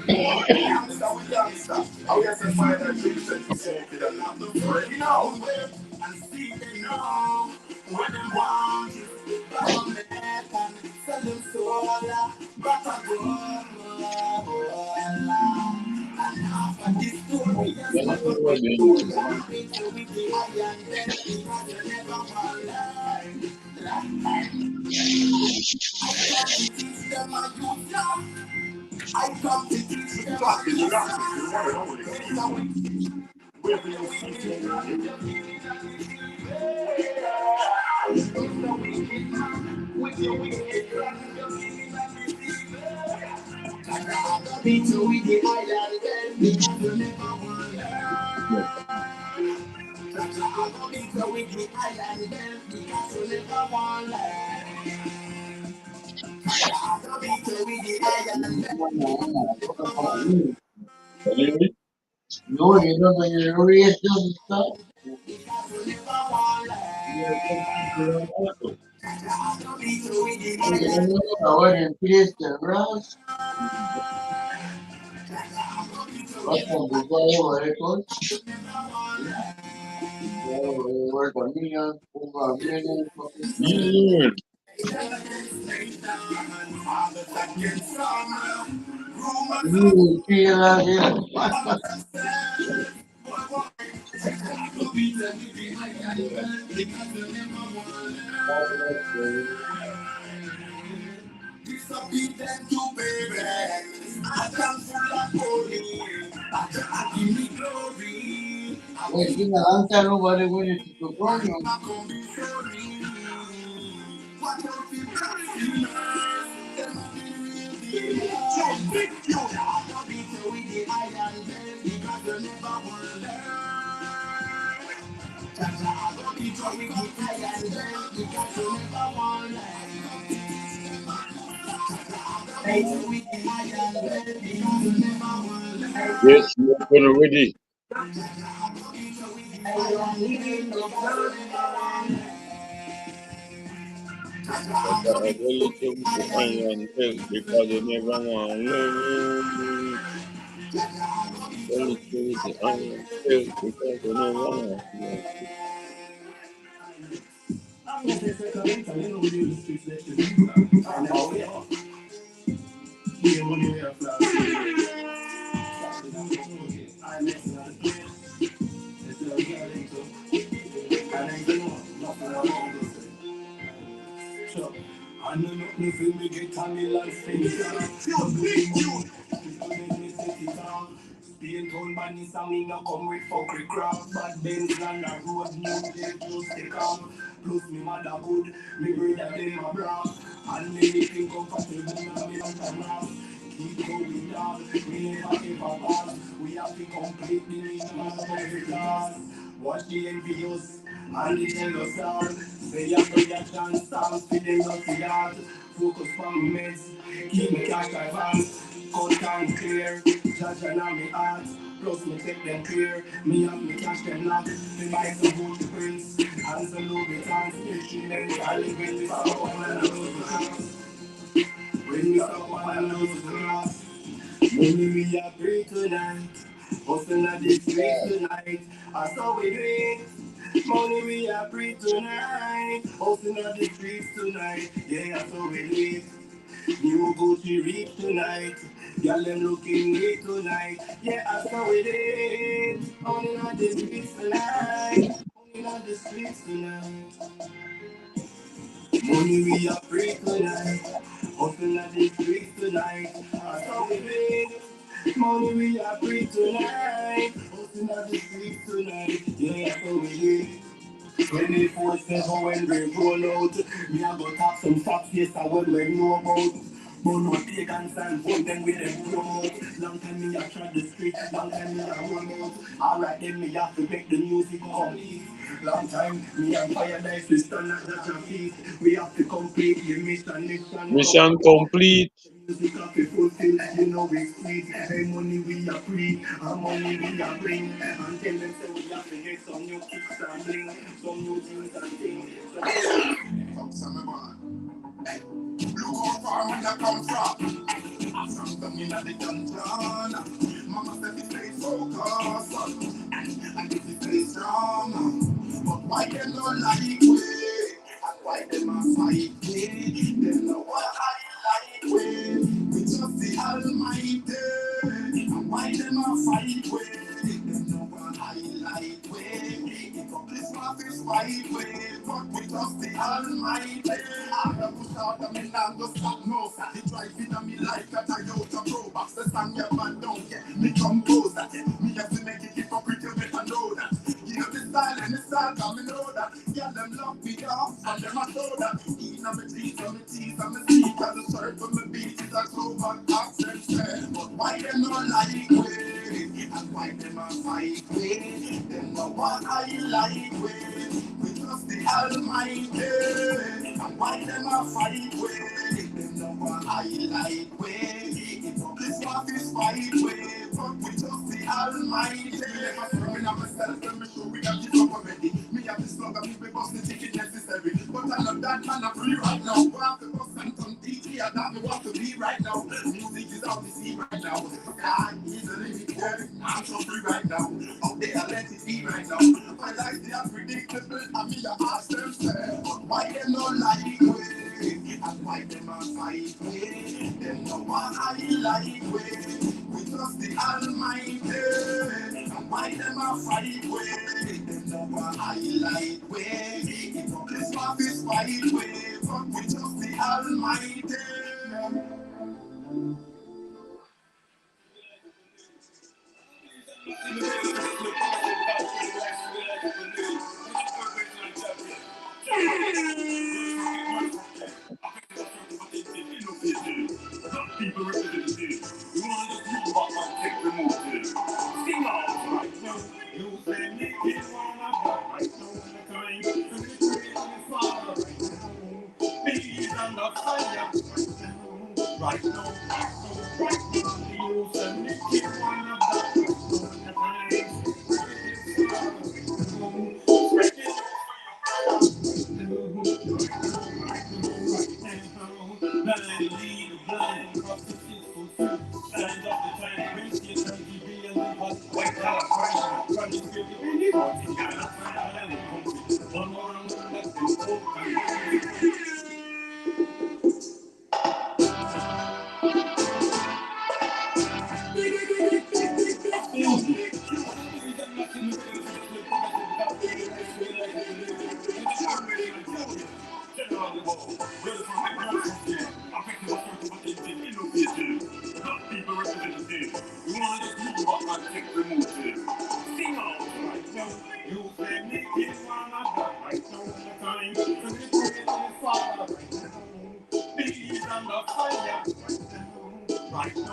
Gangsta with gangsta. I guess I find that dreams that you say that I'm the ready now. And see them now. When they want you, back on the head and sell them soul. Back and go. And after this story, yes, I'm going to do with the iron bell because they never want I come to teach them my youth now. I come to teach them my youth now. Wherever you see with your wicked plan, beat you with the iron bell because you never want beat you with the iron bell because you never want beat you with the iron bell. No, you know when you raise them stuff. I went and placed the grass. What can the guy work? Work a million, over a million. You feel like it? Disobedient to baby, I can full of glory, I give me glory. Wait, you know, I'm telling nobody when you to go on. What else is Yes, you are going already. But I really told to iron milk because they never want to learn. Really told to iron milk because they never want to learn. I know nothing feel me get on me life being told by this and me no come with fuckery crap. Bad Benz and a road new day just to come. Plus me mother good, me brother them my bra. And me living comfortable and me not a laugh. Keep going down, we never ever pass. We have to complete the minimum of every class. Watch the envious and the jealous all. Say your reaction, stand for them not the yard. Focus on the meds, keep me cash advance. Cut and clear, judge and me heart. Plus me take them clear, me have me cash them not. Me buy some Gucci prints, and some Louis Vuittons. Instruments, I live with me, so I lose the class. When we stop on and lose the class. Money we are free tonight. Hustle at the streets tonight. I saw we do it. Money we are free tonight. Hustle at the streets tonight. Yeah, I saw we do it. New Gucci reach tonight. Girl, them looking great tonight. Yeah, I saw we do it. Money at the streets tonight. Money at the streets tonight. Money we are free tonight. Hustle at the streets tonight. I saw we do it. Money we are free tonight. Hustle at the streets tonight. Yeah, so we do. 24/7 when we roll out. Me a go tap some shots, yes, I would we know about. But no take and stand, vote them with them promote. Long time me a try the street, long time me a roll out. Alright then me have to make the music complete. Long time me and Fire Dice, we stand at the feet. We have to complete the mission. Mission complete. Music have to fulfill, you know it's sweet. Hey, money we are free, and money we are bring. And tell them say we have to get some new kicks and bling, some new things and things. Look how far when I come from. From the middle of the dungeon. Mama said the place focus. And if the place strong. But why them not like we? And why them a fight me? Them know what I like we. We just the Almighty. And why them a fight we? Them know what I like we. Hypocrites not this fight we. But we just the Almighty. I'm a push out of me now go stop no sir. They drive in on me like a Toyota Pro Box. The sun your man don't get me compose that. Me have to make it hypocrite, you better know that. You know the style and the style, come and know that. Yeah, them love me off and them I know that. Eating on my teeth, on my teeth, on my teeth. And the shirt on my beat is a clover accent fair. But why them not like me? And why them a fight me? Them know what I like me. We trust the Almighty. And why them a fight way? Them know what I like way. Hypocrites want this fight way. But we just the Almighty. Never firming on myself, let me show we got it up already. Me have this slug, me be bust the ticket necessary. But I love that man, I'm free right now. Want to bust and some DJ, I got me want to be right now. Music is all we see right now. I easily be there, I'm so free right now. Out there, let it be right now. My life, they are predictable, and me, I ask them, but why them not like way? And why them a fight way? Them know what I like way. We trust the Almighty. And why them a fight way? Them know what I like way. Hypocrites want this fight way. But we trust the Almighty. People representative, you want to just move up and take the move. Sing out right now. You say me kill one of them right now in the time. To the praise of the Father right now. Bees and the fire right now. Right now. You say me kill one of them right now in the time. Spread it blind lead, blind cross the peaceful truth. Stand up the time, raise the eternity, be and leave us. White out, crying, running through the universe. You gotta find out how to come. One more and one that's been spoken. People representative, you want to just move up and take the move. Sing out right now. You say me kill one of them right now in the time. To the praise of the Father right now. Bees and the fire right now. Right now.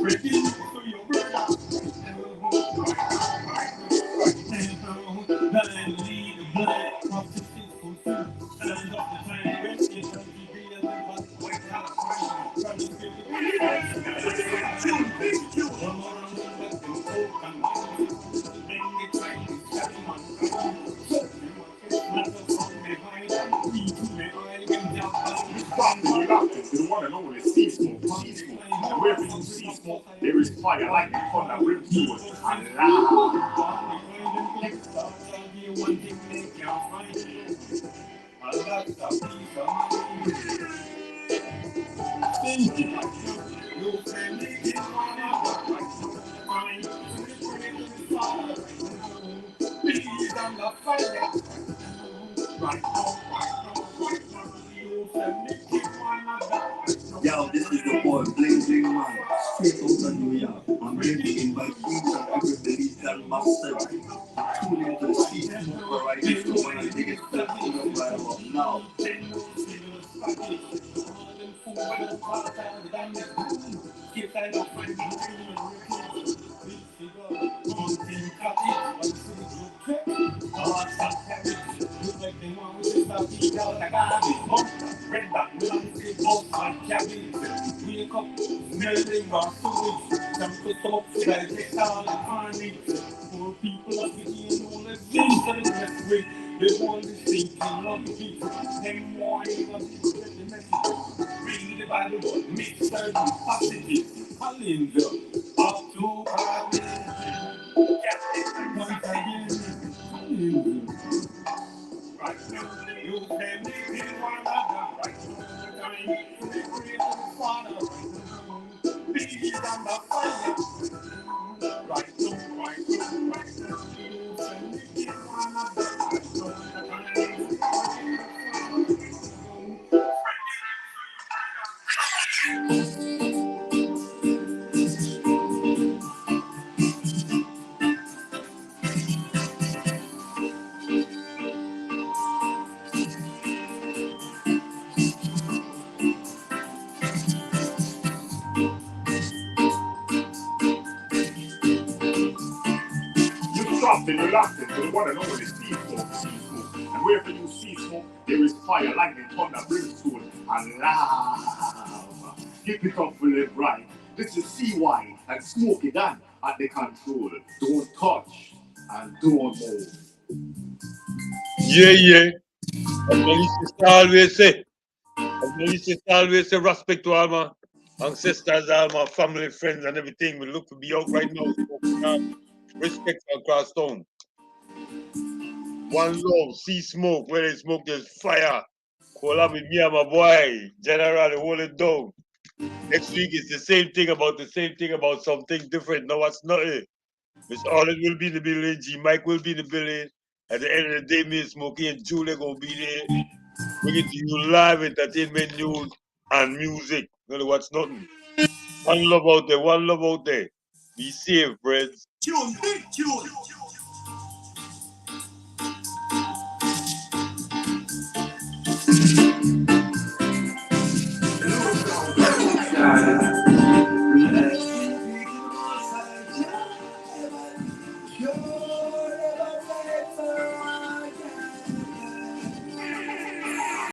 ready for your brother. Blind lead the blind, prophecies fulfilled. Signs of the time when it shall be real, but white house crying. Promise to be one more and one back to hope and then they try to carry mankind. Matter from behind, lead to the eye when they're bound. Dropping you locked into the one and only sea smoke, sea smoke. And wherever you see smoke, there is fire, lightning, thunder, brimstone, and lava. One thing they can't find, a lot of peace of mind. Thank you. Your family can run out right now. Fine. Please, I'm not fire. Right now. Your family can run out. Yo, this is the boy Bling Bling Man, straight out of New York. I'm here to invite each and every Belizean master to tune into the season where I used to want to dig it back to the right about now. Wake up, smelling our food. Some put up to digest all the honey. Poor people are getting all the things that the best way. They want to think and love the people. Them warning of people that the message. Read the Bible, but mix certain passages. Hallelujah. Up to God. Once again. Hallelujah. Right now, you can live in one another. Right now, time to be free from Father. Peace and the fire. Right now, right now, right now, you can live in one another. Right now, You dropped and you locked into the one and only sea smoke, sea smoke. And wherever you see smoke, there is fire, lightning, thunder, brimstone, and lava. Keep it up for live right. This is seewhy and Smoky Dan at the control. Don't touch and don't move. Yeah. As my sister always say, respect to all my ancestors, all my family, friends, and everything. We look to be out right now. Respect across town. One love, see smoke. Where there's smoke, there's fire. Collab with me and my boy. General, hold it down. Next week it's the same thing about something different. No, it's not it. Miss Arlen will be in the building, G Mike will be in the building. At the end of the day, me and Smokey and Julie gonna be there. Bringing to you live entertainment news and music. You know what's nothing. One love out there. Be safe, friends. Tune, big tune. God.